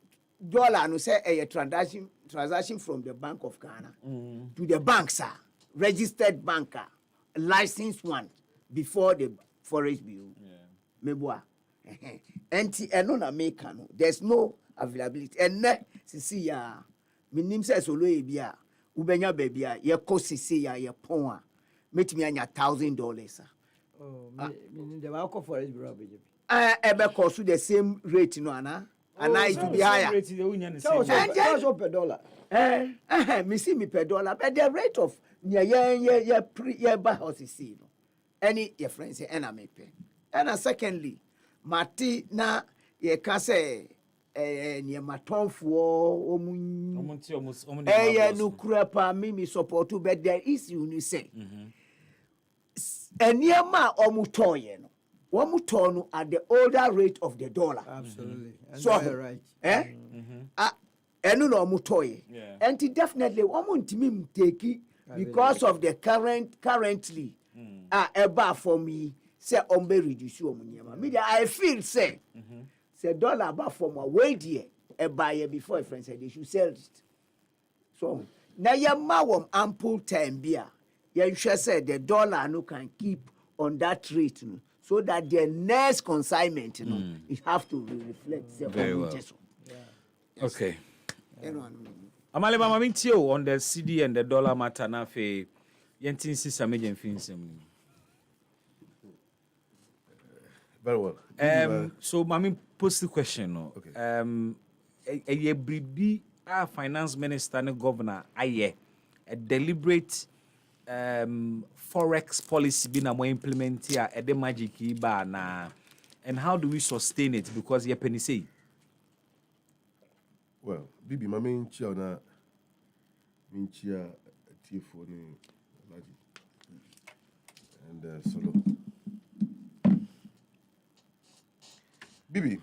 dollar no say a transaction from the Bank of Ghana to the bank sir, registered banker, licensed one before the Forest Bureau. Meboa. Enti na make no. There's no availability. And sisi ya minim say solo ebia ubenya bebia ye ko sisi ya ye pon a metimi anya $1,000. Oh, meaning the Bank of Forest Bureau be. Ebe cost the same rate no ana. And it will be higher. So per dollar. Me see me per dollar, but the rate of ye buy house is see no. Any your friends say na me pay. And secondly, mati na ye ka say ni matonfo omun no kura pa me support to but there is you say. Eniema omutoye no. Wamutonu at the older rate of the dollar. Absolutely. So right. Enu no mutoye. And definitely wamuntimi mteki because of the currently eba for me say ombe reduce omunyama. Me I feel say dollar aba for my way there eba before a friend said they should sell it. So na yama wam ample time bia. You should say the dollar no can keep on that rate no. So that the next consignment, it have to reflect the very well. Okay. Amale mama mintio on the CD and the dollar matter na fe yentin sisa meje mfinsem. Very well. So mami post the question no. Okay. A bribi a finance minister and governor aye a deliberate forex policy be na more implement here at the magic ba na, and how do we sustain it because you penny say well bibi my main chia na main chia tifo ni and solo bibi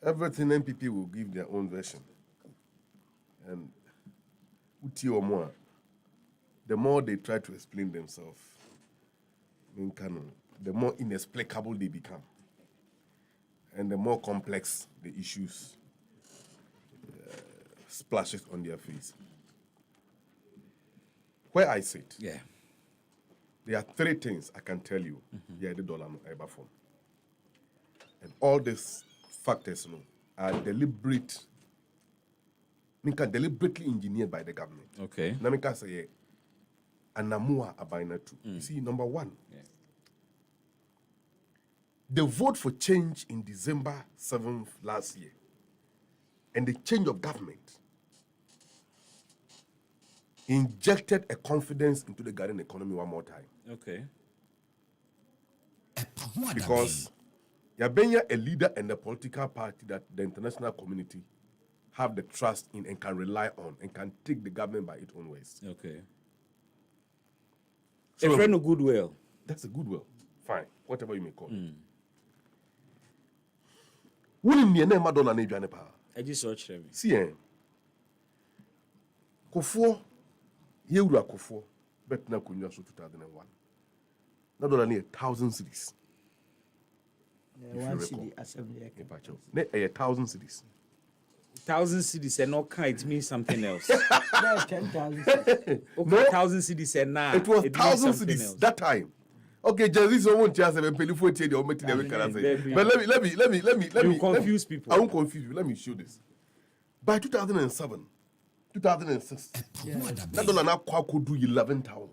everything MPP will give their own version. And the more they try to explain themselves, the more inexplicable they become. And the more complex the issues splashes on their face. Where I sit, there are 3 things I can tell you. The dollar no ever form. And all these factors are deliberately engineered by the government. Okay. Namika say anamua abaina too. You see, number 1. The vote for change in December 7th last year and the change of government injected a confidence into the Ghanaian economy one more time. Okay. Because Yabenya a leader and a political party that the international community have the trust in and can rely on and can take the government by its own ways. Okay. So a friend of goodwill. That's a goodwill. Fine. Whatever you may call it. Wouldn't be a name Madonna Nabiane Pa? I just searched him. See, Kofo, Yura Kofo, Betna Kunya so 2001. Not dollar near 1,000 cities. One city assembly. 1,000 cities. 1,000 cities and no kind, it means something else. 10,000. Okay, 1,000 cities and now it was 1,000 cities else. that time. Okay, just won't just have a telephone to the but let me confuse people. I won't confuse you. Let me show this. By 2007, 2006, that dollar now could do 11,000.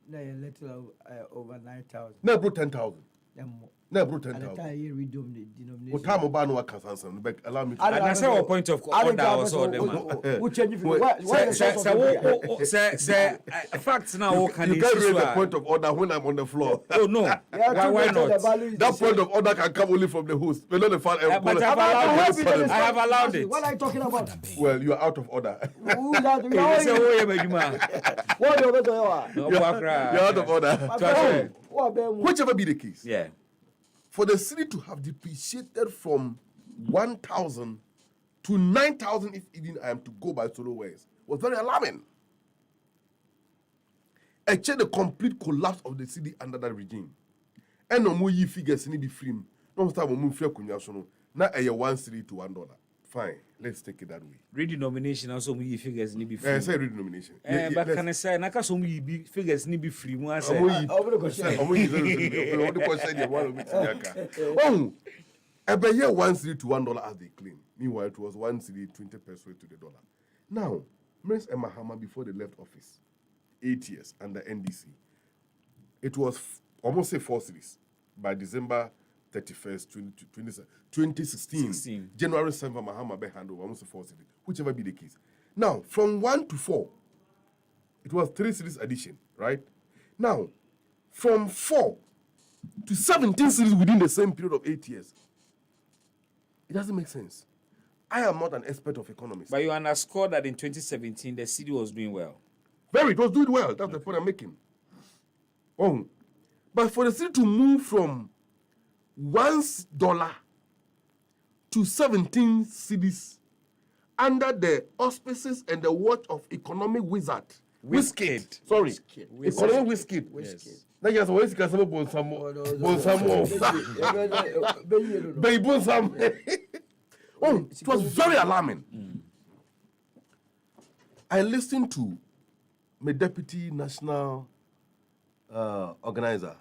No, a little over 9,000. No, bro, 10,000. No, bro, At the 10,000. time, you denomination. What time about no can answer? Allow me to. And that's our point of order also. Which change if you say facts now. You can't raise the point of order when I'm on the floor. Oh no, why not? That point of order can come only from the host. We're not the fan. But I have allowed it. What are you talking about? Well, you are out of order. Who's that? You're out of order. Whichever be the case. Yeah. For the city to have depreciated from 1,000 to 9,000, if even I am to go by solo ways, was very alarming. Actually, the complete collapse of the city under that regime. And no more ye figures in the frame. No more time fair kunyasono. Now a 1 city to $1. Fine, let's take it that way. Redenomination also we figures need be free. Say redenomination. But can I say naka so we figures need be free? Mo say. Oh, about here 1 city to $1 as they claim. Meanwhile, it was 1 city 20 pesos to the dollar. Now, Ms. Mahama before they left office, 8 years under NDC, it was almost say 4 cities by December 31st, 2016. January 7th, Mahama be handed over almost 4 cities, whichever be the case. Now, from 1 to 4, it was 3 cities addition, right? Now, from 4 to 17 cities within the same period of 8 years. It doesn't make sense. I am not an expert of economics. But you underscore that in 2017, the city was doing well. It was doing well. That's the point I'm making. Oh, but for the city to move from $1 to 17 cities under the auspices and the watch of economic wizard. Sorry. Economic wizard. Yes. That is what can say Bonsam. Oh, it was very alarming. I listened to my deputy national organizer,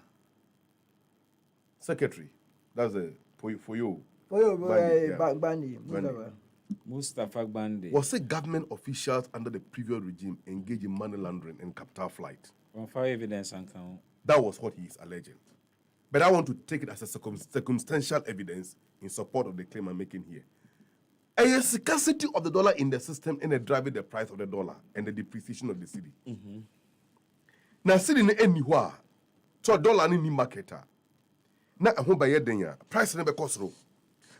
secretary. That's for you. Bandi. Mustafa Bandi. Was it government officials under the previous regime engaged in money laundering and capital flight? Confirm evidence and count. That was what he is alleging. But I want to take it as a circumstantial evidence in support of the claim I'm making here. A scarcity of the dollar in the system and driving the price of the dollar and the depreciation of the city. Now, city anywhere, so dollar in the market. Now, a home by your price never cost low.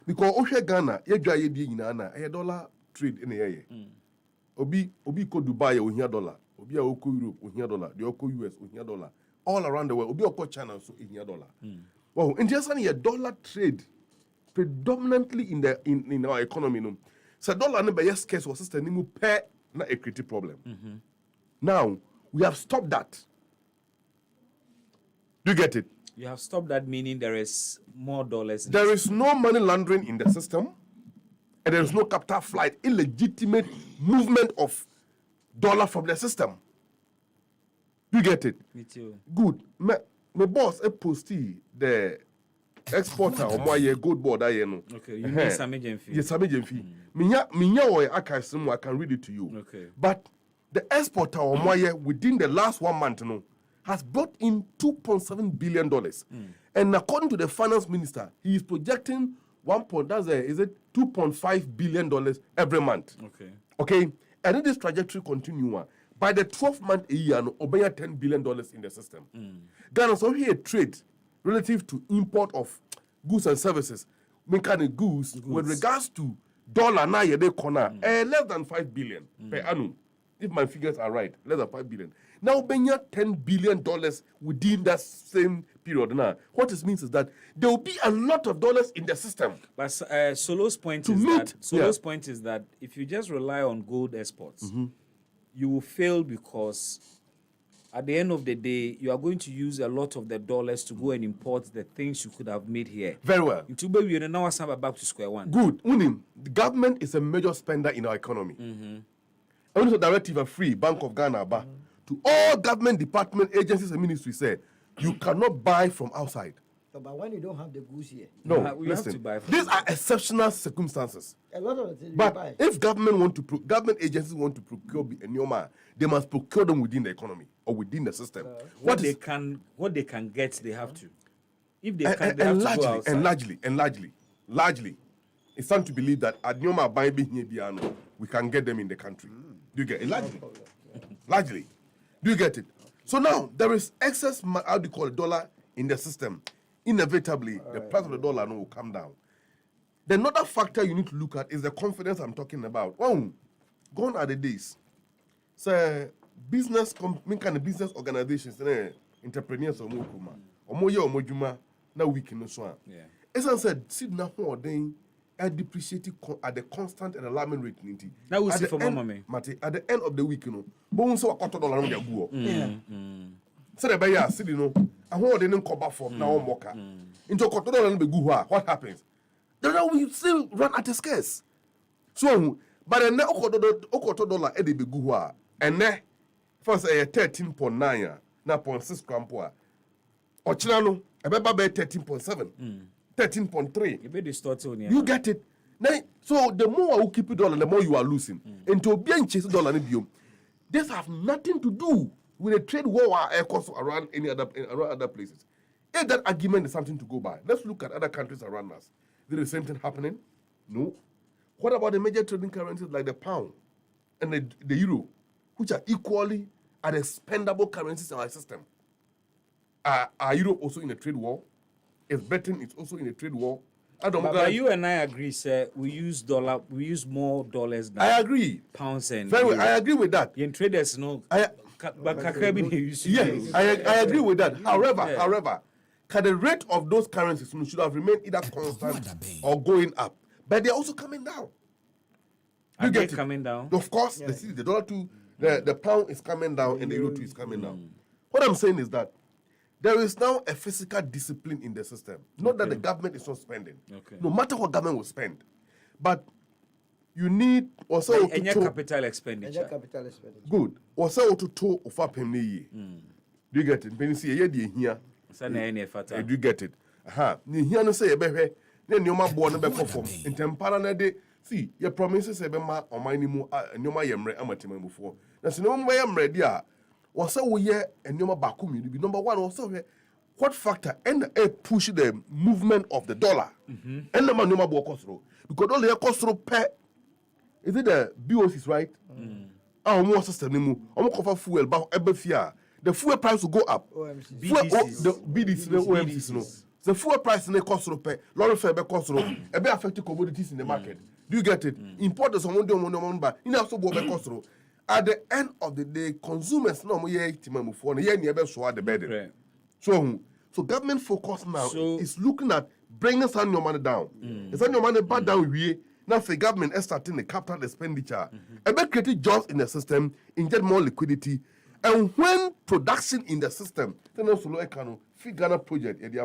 Because Osha Ghana, ye dry ye di na a dollar trade in the air. Obi ko Dubai o here $1. Obi a oko Europe o here $1. The oko US o here $1. All around the world, obi oko China so here $1. Wow, in just a dollar trade predominantly in our economy. No, so dollar never yes case was system nimu pay na equity problem. Now we have stopped that. Do you get it? You have stopped that, meaning there is more dollars. There is no money laundering in the system, and there is no capital flight, illegitimate movement of dollar from the system. Do you get it? Me too. Good. My boss posted the exporter or my gold board. Okay, you mean Sammy fee? Yes, Sammy fee. Minya or I can read it to you. Okay. But the exporter or my within the last 1 month, has brought in $2.7 billion. And according to the finance minister, he is projecting $2.5 billion every month. Okay. And if this trajectory continue, by the 12th month a year, obey $10 billion in the system. Ghana so here trade relative to import of goods and services, mechanic goods. With regards to dollar now they corner less than 5 billion per annum. If my figures are right, less than 5 billion. Now, Benya $10 billion within that same period. Now, what it means is that there will be a lot of dollars in the system. But Solo's point is that if you just rely on gold exports, you will fail because at the end of the day, you are going to use a lot of the dollars to go and import the things you could have made here. Very well. Into baby, you now back to square one. Good. Unim, the government is a major spender in our economy. Also, directive are free, Bank of Ghana, to all government department, agencies, and ministries say you cannot buy from outside. But when you don't have the goods here, No, we have to listen. buy from These are exceptional circumstances. a lot of things you But buy. if government agencies want to procure Enyoma, they must procure them within the economy or within the system. What they can get, they have to. If they can, they have to go outside. Largely, it's time to believe that Enyoma buying here piano, we can get them in the country. Do you get it? Largely. Do you get it? So now there is excess, how do you call it, dollar in the system. Inevitably, the price of the dollar will come down. The another factor you need to look at is the confidence I'm talking about. Oh, gone are the days. So, business organizations, entrepreneurs, na week in so. As I said, sit now then depreciating at the constant and alarming rate. Now we see for mama. At the end of the week, bones so $2 so the buyer said, I hold didn't cover for now mocha. Into $2 what happens? Then we still run at a scarce. So, but then $2 at the Begua, and then first a 13.9 now 0.6 crampoa. Or Chilano, a baby 13.7, 13.3. You get it? Now, so the more you keep it dollar, the more you are losing. And to be in chase dollar, this have nothing to do with a trade war around around other places. If that argument is something to go by, let's look at other countries around us. Is the same thing happening? No. What about the major trading currencies like the pound and the euro, which are equally expendable currencies in our system? Are Europe also in a trade war? Is Britain also in a trade war? But you and I agree, sir. We use more dollars than I agree. Pounds and very well. I agree with that. In traders, no. But yes, I agree with that. However, can the rate of those currencies should have remained either constant or going up? But they're also coming down. Are they coming down? Of course, the dollar too, the pound is coming down and the euro too is coming down. What I'm saying is that there is now a physical discipline in the system. Not that the government is not spending. No matter what government will spend. But you need also capital expenditure. Good. Also to to of up him. Do you get it? When you see here, do you get it? Aha. Here no say ebehwe. Then you ma born be perform. In tempara na de see your promises ebe ma omani mu nyoma yemre amatima mu fo. Na se no mo yemre dia also we hear and nyoma baku mi be number 1 also what factor and push the movement of the dollar. And the man nyoma bo kosro because all the kosro per is it the BOCs, right? More system. Fuel, the fuel price will go up. The BDCs, the fuel price in the cost of pay, lorry fare cost of a bit affecting commodities in the market. Do you get it? Importers on one buy, in also cost. At the end of the day, consumers no more for the never show the bed. So government focus now is looking at bringing some your money down. It's on your money back down we. Now, the government is starting the capital expenditure, about creating jobs in the system, inject more liquidity, and when production in the system, then also Ghana project, and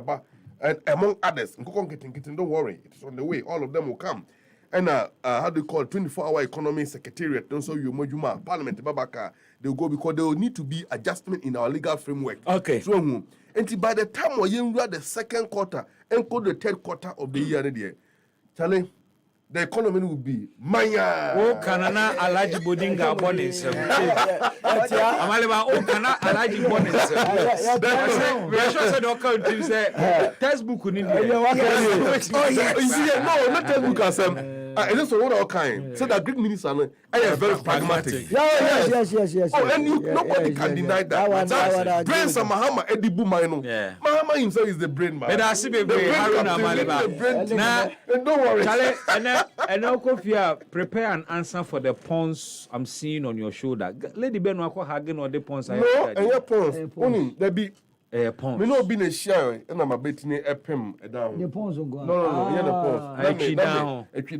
among others, don't worry, it's on the way. All of them will come. And how do you call it? 24-hour economy secretariat, don't so you Mojuma, Parliament, Babaka, they will go because there will need to be adjustment in our legal framework. Okay. So, and by the time we are the second quarter and go the third quarter of the year, Charlie. The economy will be Maya. Oh, Kanana Alaji Bodinga Bonnis. Amaleba, oh, Kana Alaji Bonnis. That's what the country say. Textbook in India. Oh, yeah. No, not textbook. It's just one of kind. So that Greek minister, I am very pragmatic. Yes. Oh, and nobody can deny that. Brain some Mahama Edibu Maino. Mahama himself is the brain man. But I see the brain. Don't worry. And now, Kofia, prepare an answer for the pawns I'm seeing on your shoulder. Lady Ben Wako Hagen or the pawns. No, and your pawns. Only there be pawns. Me no be a share, and I'm a betting a pim down. The pawns will go. No, yeah, the pawns.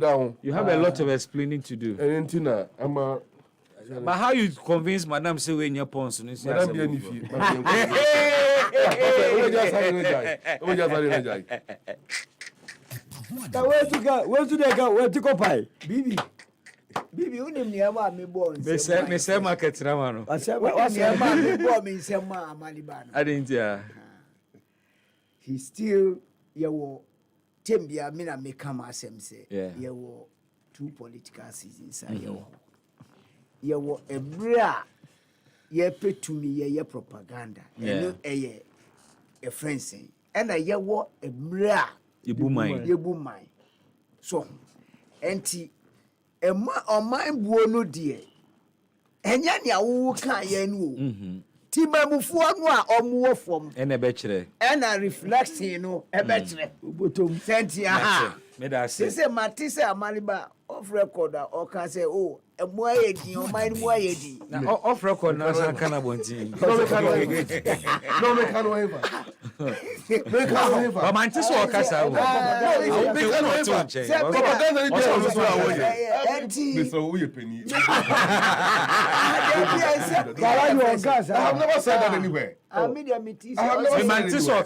Down. You have a lot of explaining to do. And Tina, I'm a. But how you convince Madam say when your pons? Madam be any fee. Where to they go? Where to go pie? Bibi, unim ni ama me born. Me say market na mano. What's ama me born me say ma amalibano. I didn't hear. He still yawo tembia me na me come asem say. Yawo 2 political seasons yawo ebra ye petumi ye propaganda. Eno eye a friend saying. And I yawo ebra Yebu mine. So, enti ọman buo no die. Enya ni awu kan ye nu. Ti mamufuo no a omuwo fom. Ena be kire. Ena reflecting no e be kire. Obotom senti aha. Me da say. Say matise amaliba off record o kan say oh emu ayedi ọman mu ayedi. Na off record na san kana bontin. No me can ever. But man so okasa wo. Propaganda ni dey also awoye. Mr. Uyepeni. I have never said that anywhere. I have never said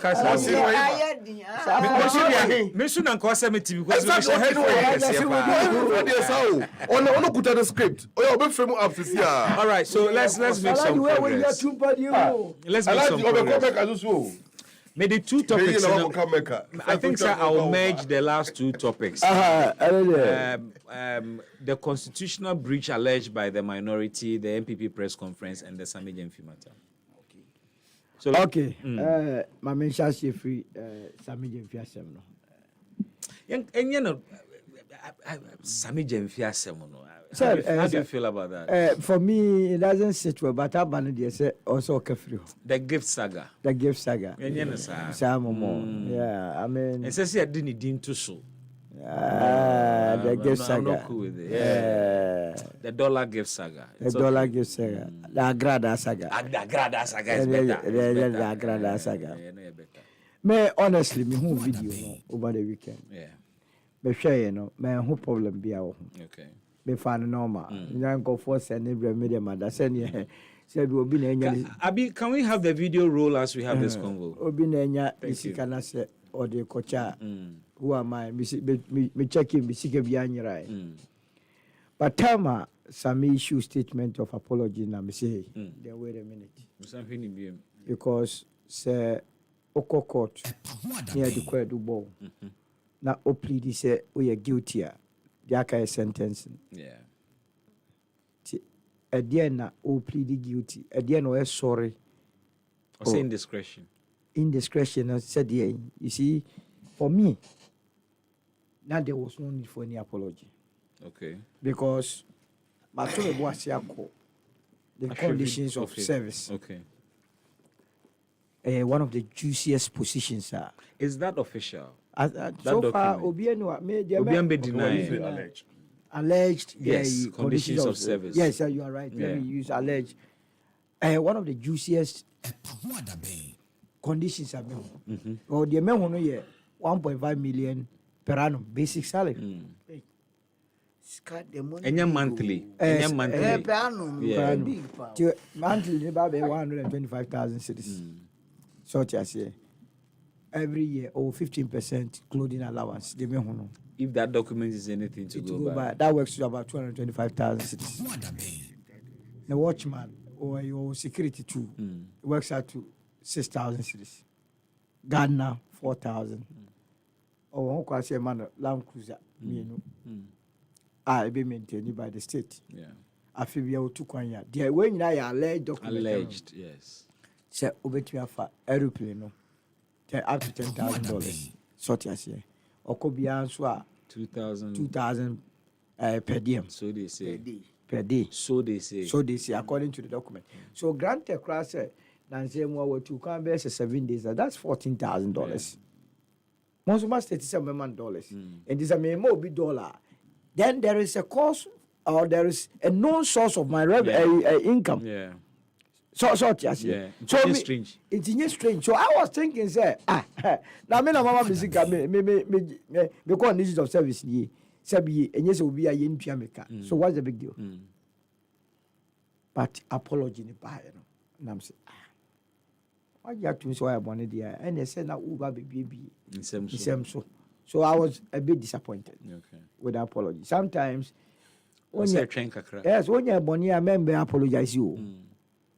all right, so let's make some progress. Let's make some progress. May the 2 topics. I think sir, I'll merge the last 2 topics. The constitutional breach alleged by the minority, the MPP press conference, and the Sami Jemfi matter. So my main shall free Sami Jemfi asem no. And you know, Sami Jemfi asem no. How do you feel about that? For me, it doesn't sit well, but I say also kafri. The gift saga. The gift saga. Yeah, I mean. It says he didn't deem to so. The gift saga. I'm not cool with it. Yeah. The dollar gift saga. The dollar gift saga. The Agrada saga. The Agrada saga is better. The Agrada saga. Me honestly, me who video over the weekend. Yeah. Me share you know, me who problem be our. Okay. Me fan normal. You go for send every media mother send you. Said we be na Abi, can we have the video roll as we have this convo? Obi na nya isikana se or the kocha. Who am I? Me check him, me seek a bianyrai. But Tama, some issue statement of apology na me say, then wait a minute. Because say Oko court near the court do bow. Na o plead say we are guilty. The aka sentencing. Yeah. At the end na o plead guilty. At the end we sorry. Or say indiscretion. Indiscretion I said yeah. You see, for me. Now there was no need for any apology. Okay. Because the conditions of service. Okay. One of the juiciest positions are. Is that official? So far, Obiano denied. Alleged. Yes. Conditions of service. Yes, you are right. Let me use alleged. One of the juiciest conditions are. Or the men who know 1.5 million. Per annum, basic salary. And monthly. And monthly. Per annum. Monthly, about 125,000 cities. So, every year, 15% clothing allowance. If that document is anything to go by. That works to about 225,000 cities. The watchman or your security too works out to 6,000 cities. Gardener, 4,000. Or one say man Land Cruiser, I be maintained by the state. Yeah. I feel we are 2 kwanya. The when I alleged document. Alleged, yes. Say obeti afa aeroplane no. Up to $10,000. Sort as here. Or could be answer 2,000 per diem. So they say. Per day. So they say. So they say according to the document. So grant a class Nancy more 2 can be 7 days. That's $14,000. Most of us $37 million. And this is a more big dollar. Then there is a cost or there is a known source of my income. Yeah. So yes. Yeah. So it's strange. It's strange. So I was thinking, say, now me na mama music me conditions of service ye. Sabi and yes will be a yen piameka. So what's the big deal? but apology ni buy no. And I'm saying, why you have to say I wanted there? And they said now Uber baby. So I was a bit disappointed with the apology. Sometimes when you when you're born here, member apologize you.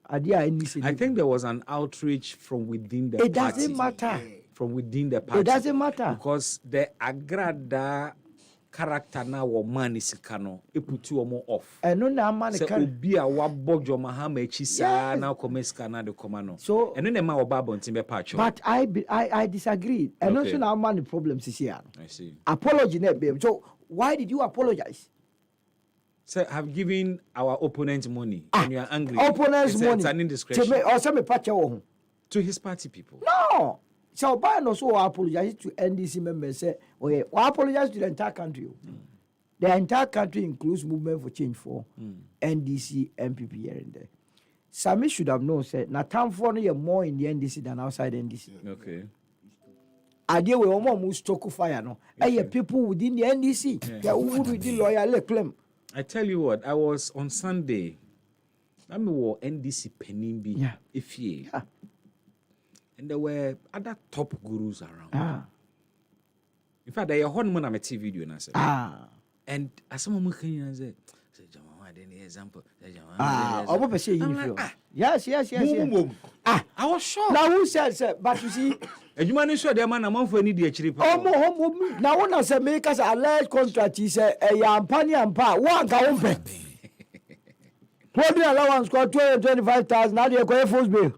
I think there was an outreach from within the party. It doesn't matter. From within the party. It doesn't matter. Because the agrada character now or man is kano it put you more off. And no man can be a wabog your mahama chisa now comescana the commando. So and then the man or babon timber patch. But I disagree. And also now man the problems is here. I see. Apology net babe. So why did you apologize? So have given our opponent money and you are angry. Opponent's money. It's an indiscretion. To his party people. No. So Biden also apologize to NDC members. Say, okay, we apologize to the entire country. The entire country includes Movement for Change for NDC, MPP here and there. Sami should have known, said, now time for more in the NDC than outside NDC. Okay. Idea we almost stoke fire, no. Okay. Hey, people within the NDC, yeah, who would be loyal claim. I tell you what, I was on Sunday. I'm a NDC Penimbi. Yeah. If ye. Yeah. And there were other top gurus around. In fact, there are one on a TV video and I said, and as someone can say, any example. Yes. I was sure. Now who said, sir? But you see, a human sure the man among for any dear chip. Now one of the makers alleged contract is a yampani and pa one can open. What the allowance got 25,000 now you're going full bill.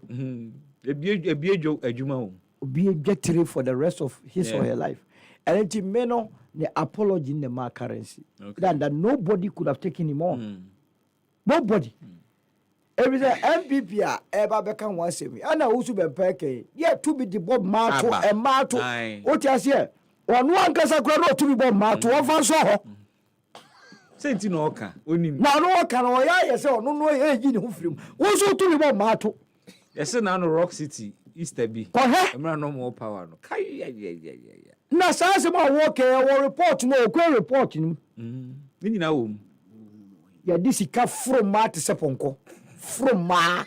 A juma be objective for the rest of his or her life. And it may not the apology in the mark currency. That nobody could have taken him on. Nobody. Every MPP ever become one same. And I also be packing. Yeah, to be the Bob Marto and Marto. What you say? One casa grow to be Bob Marto. One so. Say it no can. Now no can or yes or no age in film. Also to be Bob Marto. Yes, now no Rock City, Easter B. I'm no more power. Yeah. Na say ma work or report no go report ni. Ni na wo. Ya disika from ma te seponko. From ma.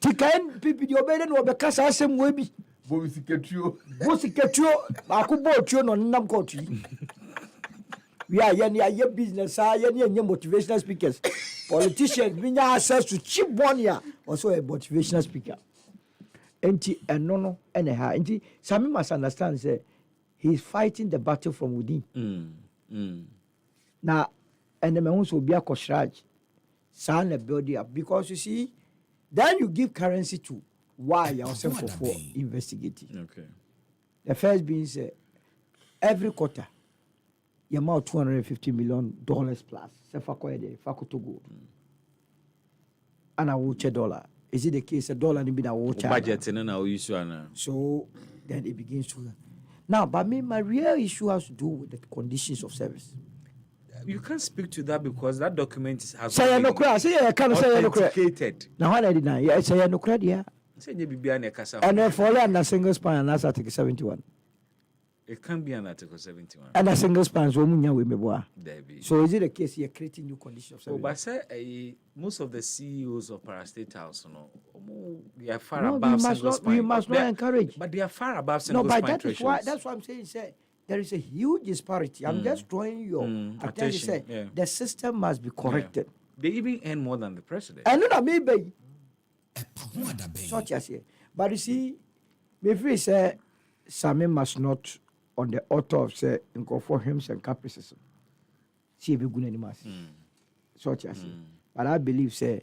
Tikan pipi di obede no be kasa asem we bi. Bo siketrio akubo tuo no nam kotu. We are any business, any motivational speakers. Politicians bring access to cheap money, also a motivational speaker. And no, anyhow. And Sami must understand, say, he's fighting the battle from within. Now, and the man will be a koshraj, sign a building up. Because you see, then you give currency to why yourself for investigating. Okay. The first being, say, every quarter, you amount $250 million plus. Say fakoto gold. And I will $1. Is it the case $1 in a watch? Budget and now use one. So then it begins to. Now, but me, my real issue has to do with the conditions of service. You can't speak to that because that document has say no credit. Say I can't say no credit. Now when I deny, yeah, say no credit. Yeah. Say you be an and then for under single span and that's Article 71. It can't be an Article 71. And a single span so munya we meboa. Debbie. So is it a case you're creating new conditions of service? Oh, but say most of the CEOs of Parastate House, they are far above single span. We must not encourage. But they are far above single span thresholds. No, but that's why I'm saying, say, there is a huge disparity. I'm just drawing your attention. Say, the system must be corrected. Yeah. They even earn more than the president. And no, maybe. Such as here. But you see, before say, Sami must not, on the author of say, for hymns and caprices. See if you go anymore. Such as here. But I believe, say,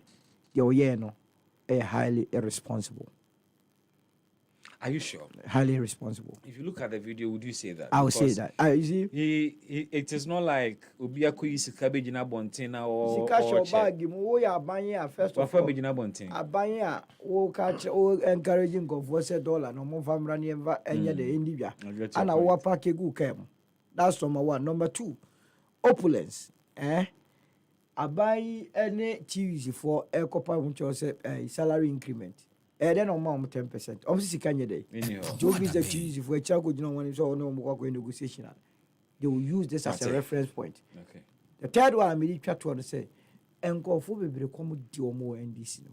the Oyeno are highly irresponsible. Are you sure? Highly irresponsible. If you look at the video, would you say that? I would say that. You see, it is not like Obiaku is cabbage in a bontina or bag. First of all, Abanya will catch all encouraging go for $1 no more from running and the India. And I will pack a good cam. That's number one. Number two, opulence. I buy any TV for a couple of salary increment. Then on 10%. Obviously, can you day? Job is the cheese if we check with no one is all no more negotiation. They will use this as a reference point. Okay. The third one I really try to say, nkɔfo bebree kɔm di ɔmo NDC no.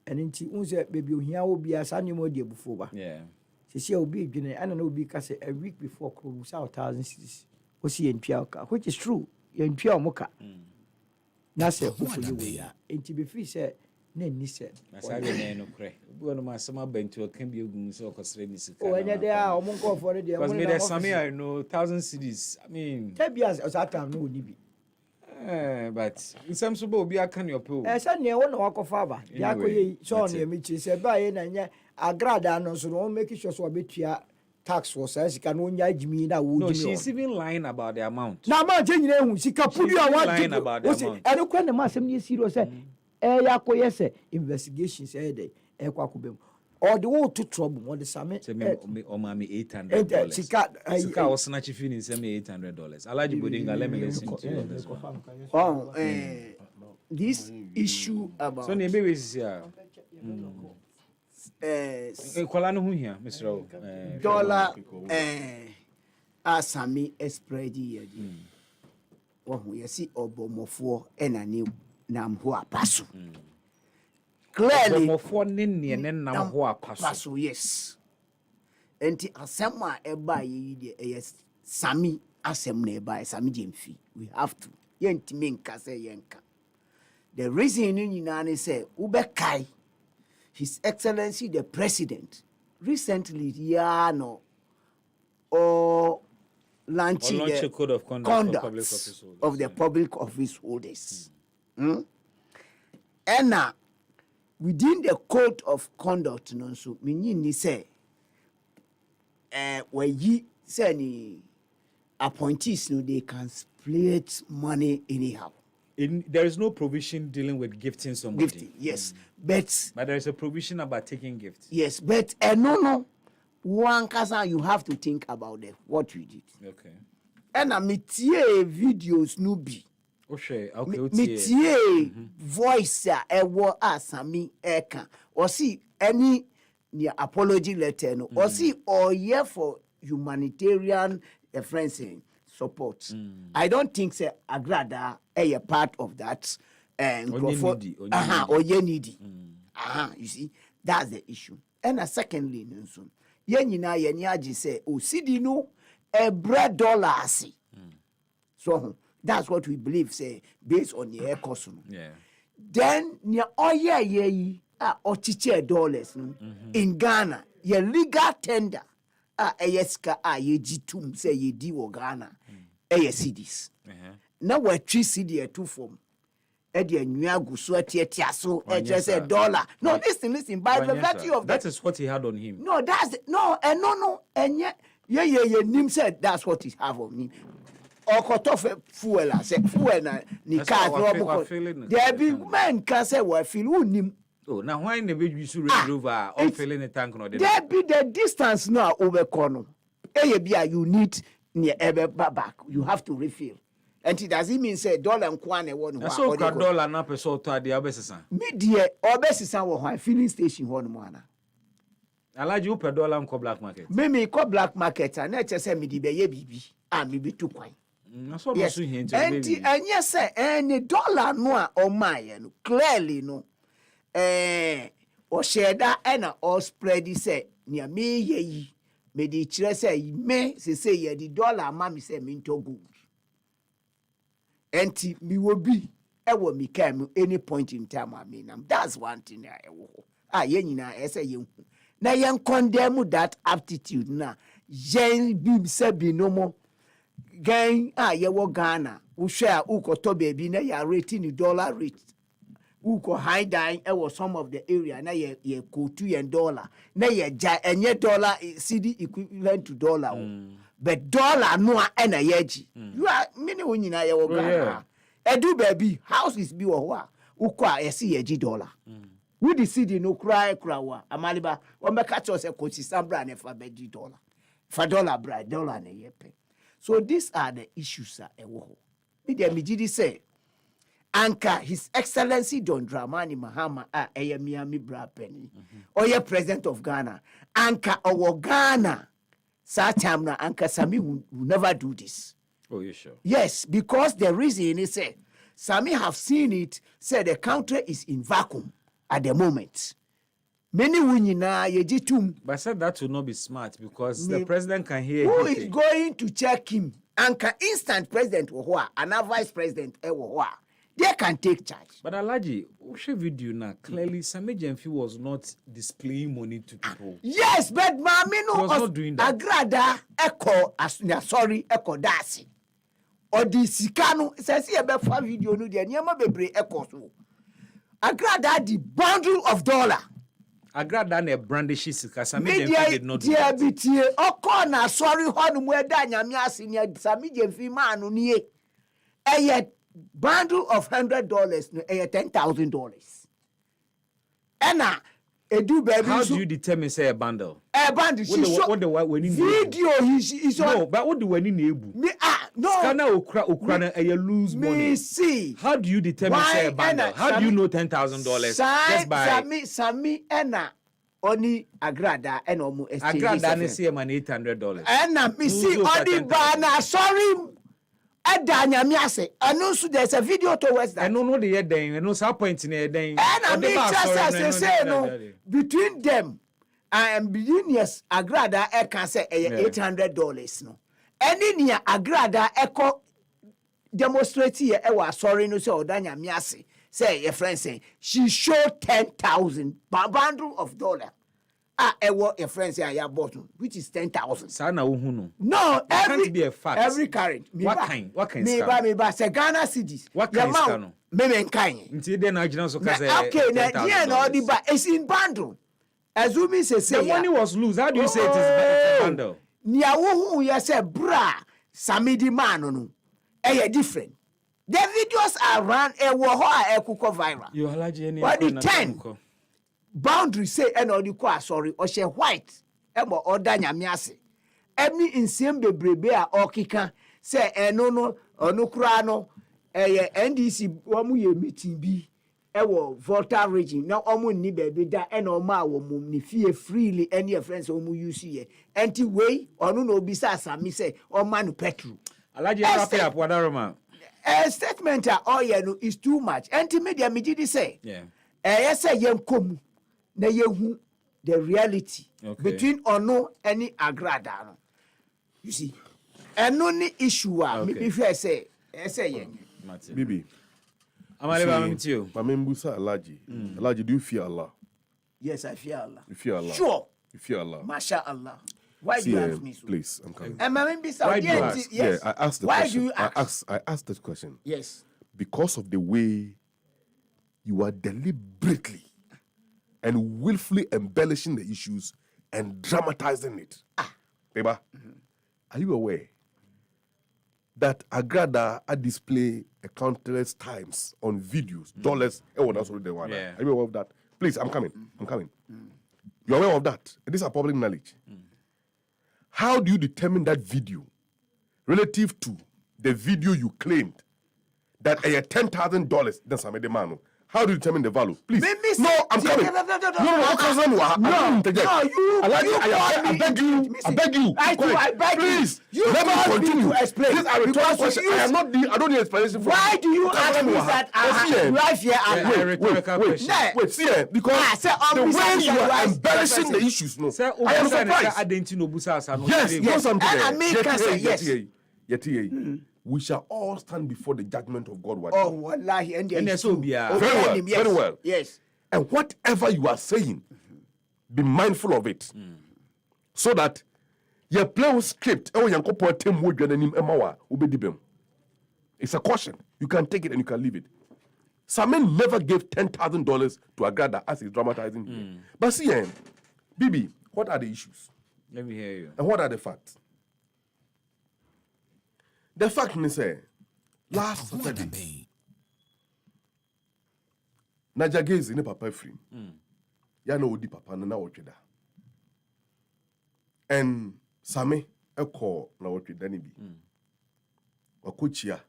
And nti unse baby ohia obi asa nyemo di ebufo ba. Yeah. Sisi obi edwene ana na obi ka say a week before kro sa 1,000 cedis. Osi yentwa ka, which is true. Yentwa omo ka. Na say hopefully we ya. Nti be free say na ni say. Na say we na no kre. Obi wono ma sama bantu o kan bi egun so okosere ni sika. O enye de a omo nkɔfo no de. Because me there some I know 1,000 cedis. I mean, Tebias o sa time no oni bi. But in some so obi aka your po. Say ne wo na wakofa ba. Ya koye so na mi chi say ba ye na nya agrada no so no make sure so obetua tax was as can no nya jimi na wo. No, she's even lying about the amount. Na ma je nyina hu sika pudu a wa lying about the amount. E no kwa na ma asem ni serious say ya koye say investigations dey e kwa kobem. Or the wo to trouble what the same o ma me $800. Sika was snatch feeling say me $800. Alaji Bodinga, let me listen to you on this one. This issue about so ne be we here. Kwala no hu here, Mr. Dollar asami spread here. Wo you see obomofo na ne nam ho apaso. Clearly, yes. Enti asema eba yi yes sami asem na eba sami jemfi. We have to. Yenti menka say yenka. The reason you nyina say ubekai His Excellency the President recently no or launching the code of conduct of the public office holders. And now within the code of conduct, no, so meaning say, where ye say any appointees, no, they can split money anyhow. There is no provision dealing with gifting somebody. Gifting, yes, but there is a provision about taking gifts. Yes, but no, one casa you have to think about what you did. Okay. And I meet videos no be. Okay, okay. Voice ewo asami eka. Or see any apology letter no. Or see or for humanitarian friends support. I don't think say agrada a part of that. Or ye needy. You see, that's the issue. And secondly, ye nyina ye nyaji say o sidi no $1 dollar. So that's what we believe, say, based on the air cost. Yeah. Then, $dollars in Ghana, your legal tender, yeska, ye G2, say, ye di or Ghana, CDs. Now we're 3 CD, 2 form. Eddie and Nuagu, so so just $1. No, listen, by the virtue of that is what he had on him. No, that's no, and yet, Nim said that's what he have on him. Or cut off fuel, I said fuel ni car. There be men can say we feel nim. Oh, now why never you should Rover or filling a tank or there be the distance now over corner. You need near ever back. You have to refill. And it doesn't mean say $1 and one. So $1 na peso to the obesisa. Media obesisa wo filling station one mana. Alaji you $1 and black market. Me ko black market and let say me di be ye bibi. Me be too kwai. Yes. And yes, sir, and $1 no or my clearly no. Or share that and or spread it say near me ye me the chile say me say ye the $1 mammy say minto good. And me will be ever me came any point in time. I mean, that's one thing I will. I say you. Now you condemn that aptitude now. Yen bim sabi no more. Gain ye wo Ghana. We share uko to baby na ya rating the dollar rate. Uko high dying was some of the area na ye ko $2 na ye ja enye dollar CD equivalent to dollar. But dollar no na yeji. You are many nyina ye wo Ghana. Edu baby house is bi wo ho a uko a ye see yeji dollar. We the CD no cry wa amaliba o me catch us e ko si sambra na fa beji dollar. Fa dollar bra dollar na ye pe. So these are the issues that Media Mijidi say, Anka, His Excellency Don Dramani Mahama, Miami Bra Penny, or your President of Ghana, Anka or Ghana, Satamna, Anka Sami will never do this. Oh, you sure? Yes, because the reason is Sami have seen it, say the country is in vacuum at the moment. Many women yejitum. But I said that will not be smart because the president can hear Who everything. is going to check him? And can instant president or and a vice president they can take charge. But Alaji, watch video now. Clearly, Sami Jemfi was not displaying money to people. Yes, but Mami no was not doing that. Agrada echo dasi. Or the Sikano says here before video no the nyama bebre echo so. Agrada the bundle of dollar. Agrada ne brandishy sika. Sami Jemfi did not do that. Oko na sorry honu mu eda nyame ase ne Sami Jemfi ma no nie. Eye bundle of $100 no $10,000. Ena edu baby. How do you determine say a bundle? A bundle. What the video he's on. No, but what do we need? No. Scanner okra na you lose money. Me see. How do you determine say a bundle? How do you know $10,000? Just by Sami ena oni Agrada ena omu exchange. Agrada ne say man $800. Ena me see oni bana sorry. There's a video towards that. I know the head then. I know some point in the then. And I mean, just as I say, no, between them and billionaires, Agrada, I can say $800. No, any near Agrada, echo demonstrate here. I was sorry, no, so Danya Miasi say your friend saying she showed 10,000 bundle of dollar. A friend say I bought which is 10,000. Sana uhuno. No, can't be a fact. Every current. What kind? Me say Ghana cedis. What kind scano? Me kind. Until then, I just say. Okay, now here no the ba it's in bundle. Assuming say the money was loose. How do you say it is a bundle? Nia wo you say bra Samidi man no. Different. The videos are run wo ho a ekuko viral. You allergy any. But the 10 boundary say the kwa sorry or she white emo order nyame ase emi nsiem bebrebe a okika say no kura no NDC omu ye meeting bi ewo Volta region na omu ni bebe da ma wo mum ni fie freely any friends omu use ye enti wey onu no bisa Sami say o manu petrol alaji wrap it up wadaroma a statement no is too much enti media me gidi say say yem komu na yehu the reality between ono any Agrada no you see eno ni issue me be fair say yen Bibi Amale Mamembusa Alaji do you fear Allah? Yes, I fear Allah. You fear Allah? Sure. You fear Allah? Masha Allah. Why do you ask me so? Please, I'm coming. Why do you ask? Yes. Yeah, I asked the Why question. do you ask? I asked this question. Yes. Because of the way you are deliberately and willfully embellishing the issues and dramatizing it. Beba, are you aware that Agrada are display countless times on videos, dollars, that's what they want. Are you aware of that? Please, I'm coming. You're aware of that? These are public knowledge. How do you determine that video relative to the video you claimed that $10,000 that's a man? How do you determine the value? Please. No, I'm coming. No, I beg you. Please. Let me continue. These are rhetorical questions. I don't need explanation for why do you ask me that right here? Wait, see, because the way you are embellishing the issues, no. I am surprised. Yes. We shall all stand before the judgment of God one day. Oh, wallahi, and very well. Yes. And whatever you are saying, be mindful of it. So that your play script, it's a caution. You can take it and you can leave it. Samen never gave $10,000 to Agrada as he's dramatizing here. But see, Bibi, what are the issues? Let me hear you. And what are the facts? The fact me say, last Saturday, Najagezi ne papa free. Ya na odi papa na wotweda. And Sami eko na wotweda ni bi. Wakochia.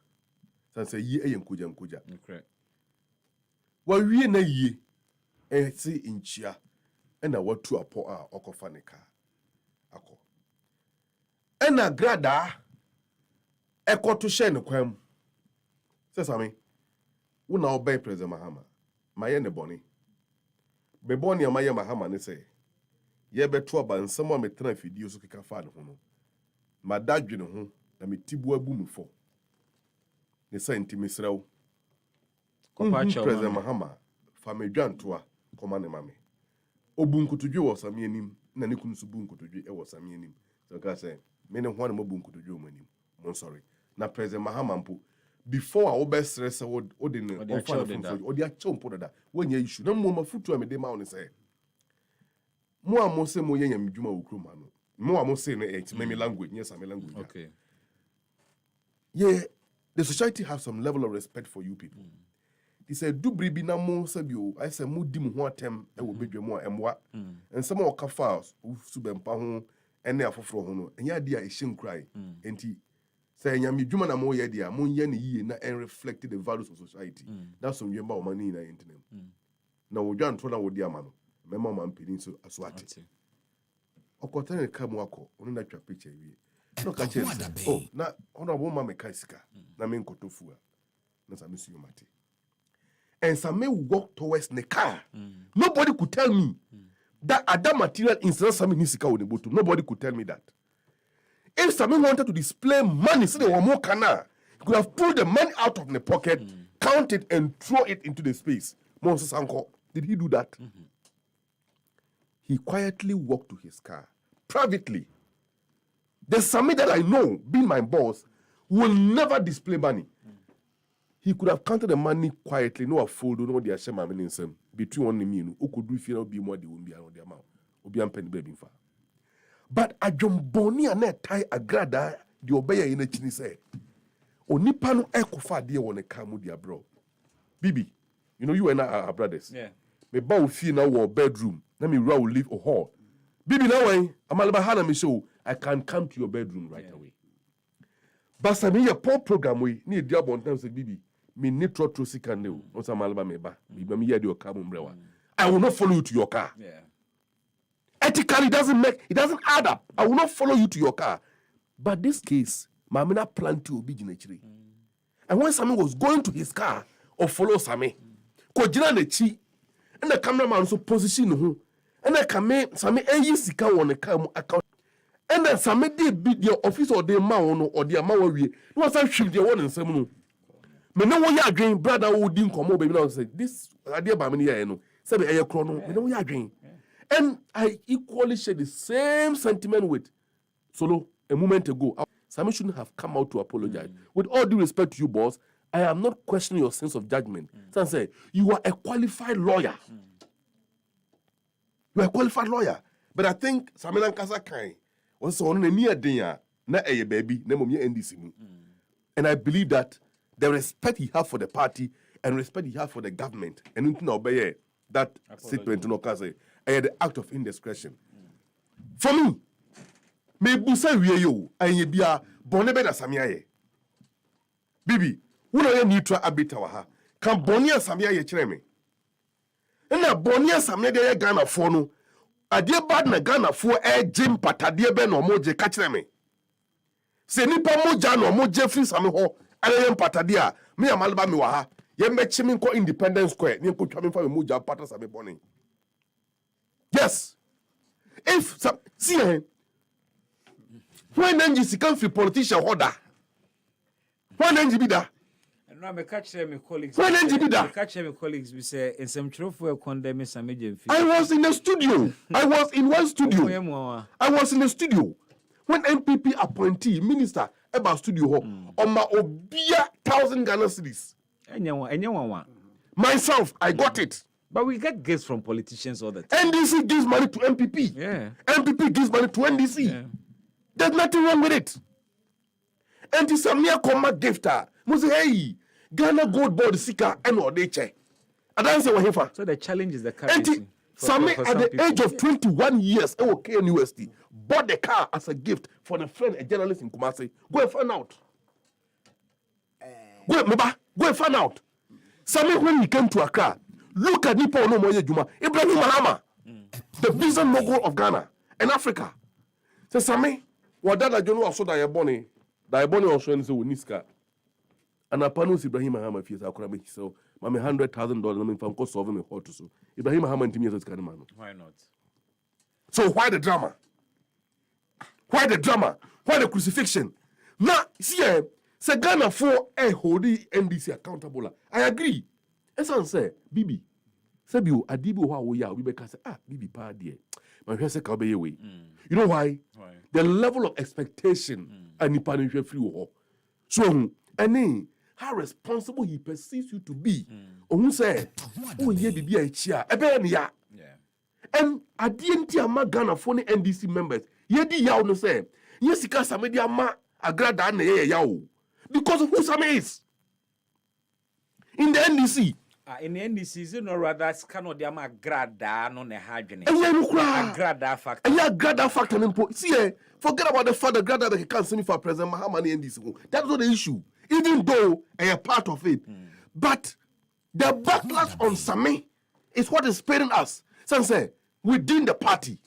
Sanse yi eyenkuja. Okay. Wa wie na yi si inchia na watu apo a okofa ne ka. Ako. Ena Agrada Eko to share no kwam. Says I mean, we now obey President Mahama. My ne boni. Be boni amaye Mahama ne say. Ye be to aba nsem a metra fidie so keka fa ne ho no. Ma dadwe ne ho na metibu abu mu fo. Ne say ntimi srew. President Mahama fa medwan toa koma ne mame. Obu nkotodwe wo same anim na ne kunu so bu nkotodwe e wo same anim. So ka say me ne ho na mabu nkotodwe mo anim. Mon sorry. Na President Mahama mpo before our best rest would in or the chomp da when you issue no more mafutu a mede ma on say mo amose mo yen yam djuma okroma no mo amose no it me language yes am language okay yeah the society have some level of respect for you people they say do bribi na mo sabio I say mo di mo ho atem e wo bedwam a emwa and some of ka files su bempa ho ene afoforo ho no enya dia e hye nkrai enti say nyame dwuma na mo ye dia mo ye ne yie na and reflect the values of society that's some yemba o mani na internet na wo dwan to na wo dia ma no mema ma mpini so aswate okotane ka mo akọ onu na twa picture wie no ka che oh na ona wo ma me ka sika na me nkotofu a na sa me su yomate and some may walk towards the car nobody could tell me that other material instead of some nisika on the bottom nobody could tell me that. If someone wanted to display money, so they were more canal, he could have pulled the money out of the pocket, count it, and throw it into the space. Moses Uncle, did he do that? He quietly walked to his car, privately. The Sami that I know, being my boss, will never display money. He could have counted the money quietly, no fold, no the Hashem in some between one and me, who could do fear be more the won't be around the amount, or be unpenny baby. But a jomboni and a tie a grada, the obey in a chini say. Onipa no ekofa de won kamu dia bro. Bibi, you know you and I are brothers. Yeah. Me ba wo fie na wo bedroom. Na me will leave a hall. Bibi na way, amalaba hana me show I can come to your bedroom right away. Basa me your poor program we ni dia bon time say bibi, me ni tro sika ne o. No amalaba me ba. Bibi me ya de o kamu mbrewa. I will not follow you to your car. Yeah. Ethically, it doesn't add up. I will not follow you to your car. But this case, Mamina planned to be Jinechiri. And when Sami was going to his car, or follow Sami, Kojina Nechi, and the cameraman also position who, and the Kame, Sami, and Yisika on the cam account. And then Sami did beat the office or the Maono or the Amawi. No one said, shift the one in Semunu. Me no one again, brother who didn't come over, baby. Say, this idea by me, I know. Say, a chrono, me no one again. And I equally share the same sentiment with Solo a moment ago. Sami shouldn't have come out to apologize. With all due respect to you, boss, I am not questioning your sense of judgment. Some say, you are a qualified lawyer. You are a qualified lawyer. But I think Sami Lankasa Kai was on a near day, na a baby, NDC. And I believe that the respect he has for the party and respect he has for the government, and you know, obey that statement to Nokase. The act of indiscretion. For me, me busa wiye yo anye bia bone be da samia Bibi, wona ye neutral arbiter wa ha. Kan bone samia ye kire me. Na bone samia de ye Ghana fo no. Ade bad na Ghana fo jim patade be no mo je ka kire me. Se nipa mo ja no mo je free sami ho, ana ye patade a me amalba me wa ha. Ye mechi me ko Independence Square, ni ko twa me fa me mo ja pata sami bone. Yes. If some see when NGC come for politician order. When NGC be that? No, me catch my colleagues. When NGC be that? Me catch my colleagues. We say in some truth we condemn some agent. I was in the studio. I was in one studio. I was in the studio when MPP appointee minister about studio on my obia 1,000 Ghana cedis. Myself, I got it. But we get gifts from politicians all the time. NDC gives money to MPP. Yeah. MPP gives money to NDC. Yeah. There's nothing wrong with it. And this Samia Koma gifter. Must say, hey, Ghana Gold Board Sika and or they check. And I say, what so the challenge is the currency. And Samia at the age of 21 years, OK University, bought the car as a gift for a friend, a journalist in Kumasi. Go and find out. Go and find out. Samia, when he came to Accra, look at Nipo no Moye Juma, Ibrahim Mahama, the business mogul of Ghana and Africa. Say, Sami, what that I don't know, so that you're born. Daiboni also and so Niska. And a panus Ibrahim Hama fees Akurame so Mammy $100,000 I mean from cost of him hot so Ibrahim Haman to me as kind of man. Why not? So why the drama? Why the drama? Why the crucifixion? Now, see, say Ghana for a holding NDC accountable. I agree. As I say, Bibi, say you adibu how we are. We make say Bibi pa dear. My friend say kabe away. You know why? The level of expectation and nipa free war. So, any how responsible he perceives you to be. Who say, oh yeah, Bibi a chia. Ebe ya. And at the end, I'm Ghana for the NDC members. Yedi yaw no say, yes, he can't some ma agrada na yaw because of who some is in the NDC. In the NDC, is no rather scan of the agrada no ne hajene. Agrada factor. And agrada factor. See, forget about the fact that agrada that he can't send me for President Mahama in NDC. That's not the issue. Even though I am part of it, but the backlash on Sami is what is sparing us. Some say within the party.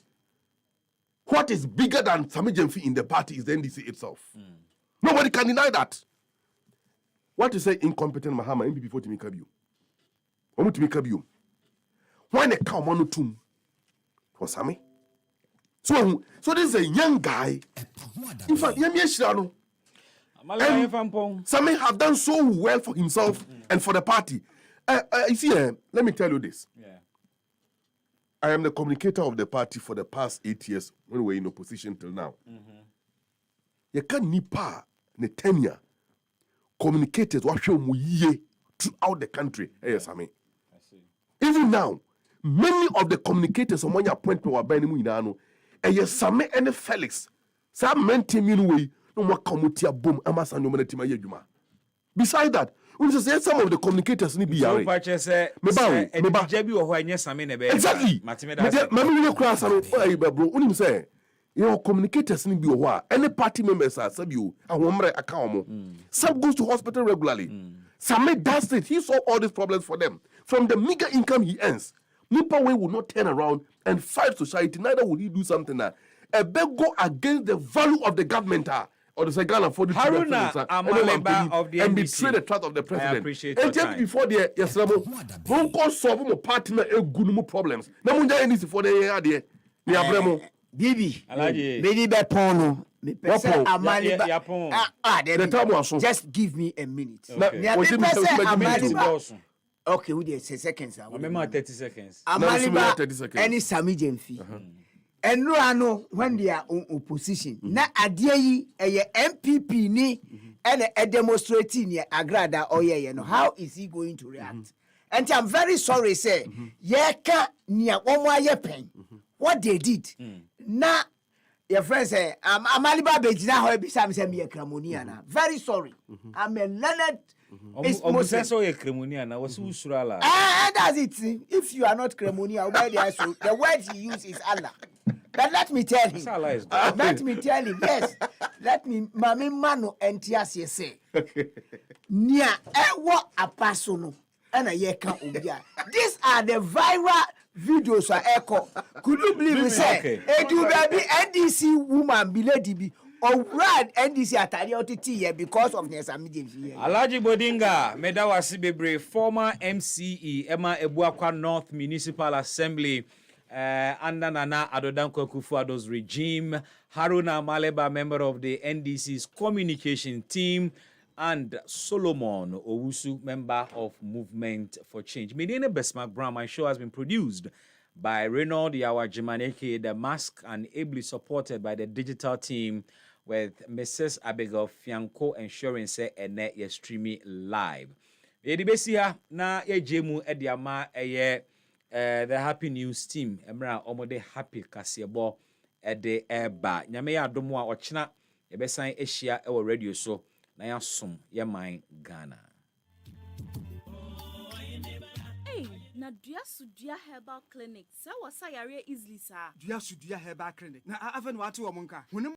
What is bigger than Sami Jemfi in the party is the NDC itself. Nobody can deny that. What you say incompetent Mahama, MP before Timikabiu. Omu Timikabiu. When a cow monotum for Sami. So this is a young guy. In fact, Sami have done so well for himself and for the party. You see, let me tell you this. I am the communicator of the party for the past 8 years when we were in opposition till now. You can't nipa ne tenure communicators what show muye throughout the country. Yes, I mean. Even now, many of the communicators on your appointment were buying mu yes, Sami and Felix. Some men team in way no more commutia boom amas and nominatima yejuma. Besides that, when you say some of the communicators need be exactly. Say your communicators need be any party members are sub you and account. Some goes to hospital regularly. Some does it. He solved all these problems for them. From the meager income he earns, Nipa way will not turn around and fight society. Neither will he do something that go against the value of the government. Or the Ghana for the Haruna Amaleba of the and NDC. betray the trust of the president. I appreciate and your just time. before the yes, don't call solve my partner a good problems. No one NDC for the idea. The Abremo. Bibi. Bibi Bepono. Just give me a minute. Okay, we did 30 seconds. Remember 30 seconds. Amaliba any Sami Jemfi. And no, when they are in opposition, na adie yi MPP ni and a demonstrating ya agrada or ye no, how is he going to react? And I'm very sorry, say, yeka niya omwa ye pen. What they did, na your friend say, Amaliba Bejina ho ebisa me me kramonia na. Very sorry. I'm a learned. That's it. If you are not cremonia, the word he used is Allah. But let me tell him. Let me tell him. Yes. Let me. Mami mano entias say. Nia ewo apasono. Ena yeka ubia. These are the viral videos are echo. Could you believe we say? Edu baby NDC woman be lady be. Or rad NDC atari otiti here because of Nesami Jemfi. Alaji Bodinga, Medawasi Bebre, former MCE, Emma Ebuakwa North Municipal Assembly, under Nana Adodanko Kufuado's regime, Haruna Maleba, member of the NDC's communication team, and Solomon Owusu, member of Movement for Change. Medina Bismark Brown, my show has been produced by Renaud Yawa Jimaneke, the mask, and ably supported by the digital team, with Mrs. Abigail Fianco ensuring say ene ye streaming live. Yedi besia na ye jemu ediama the Happy News team emra omode happy kasebo ede eba. Nyame ya adomo a ochina ye besan ehia e wo radio so na ya som ye man Ghana. Na Dua Herbal Clinic. Sa wasa yare easily sa. Dua Herbal Clinic. Na aven watu wa munka.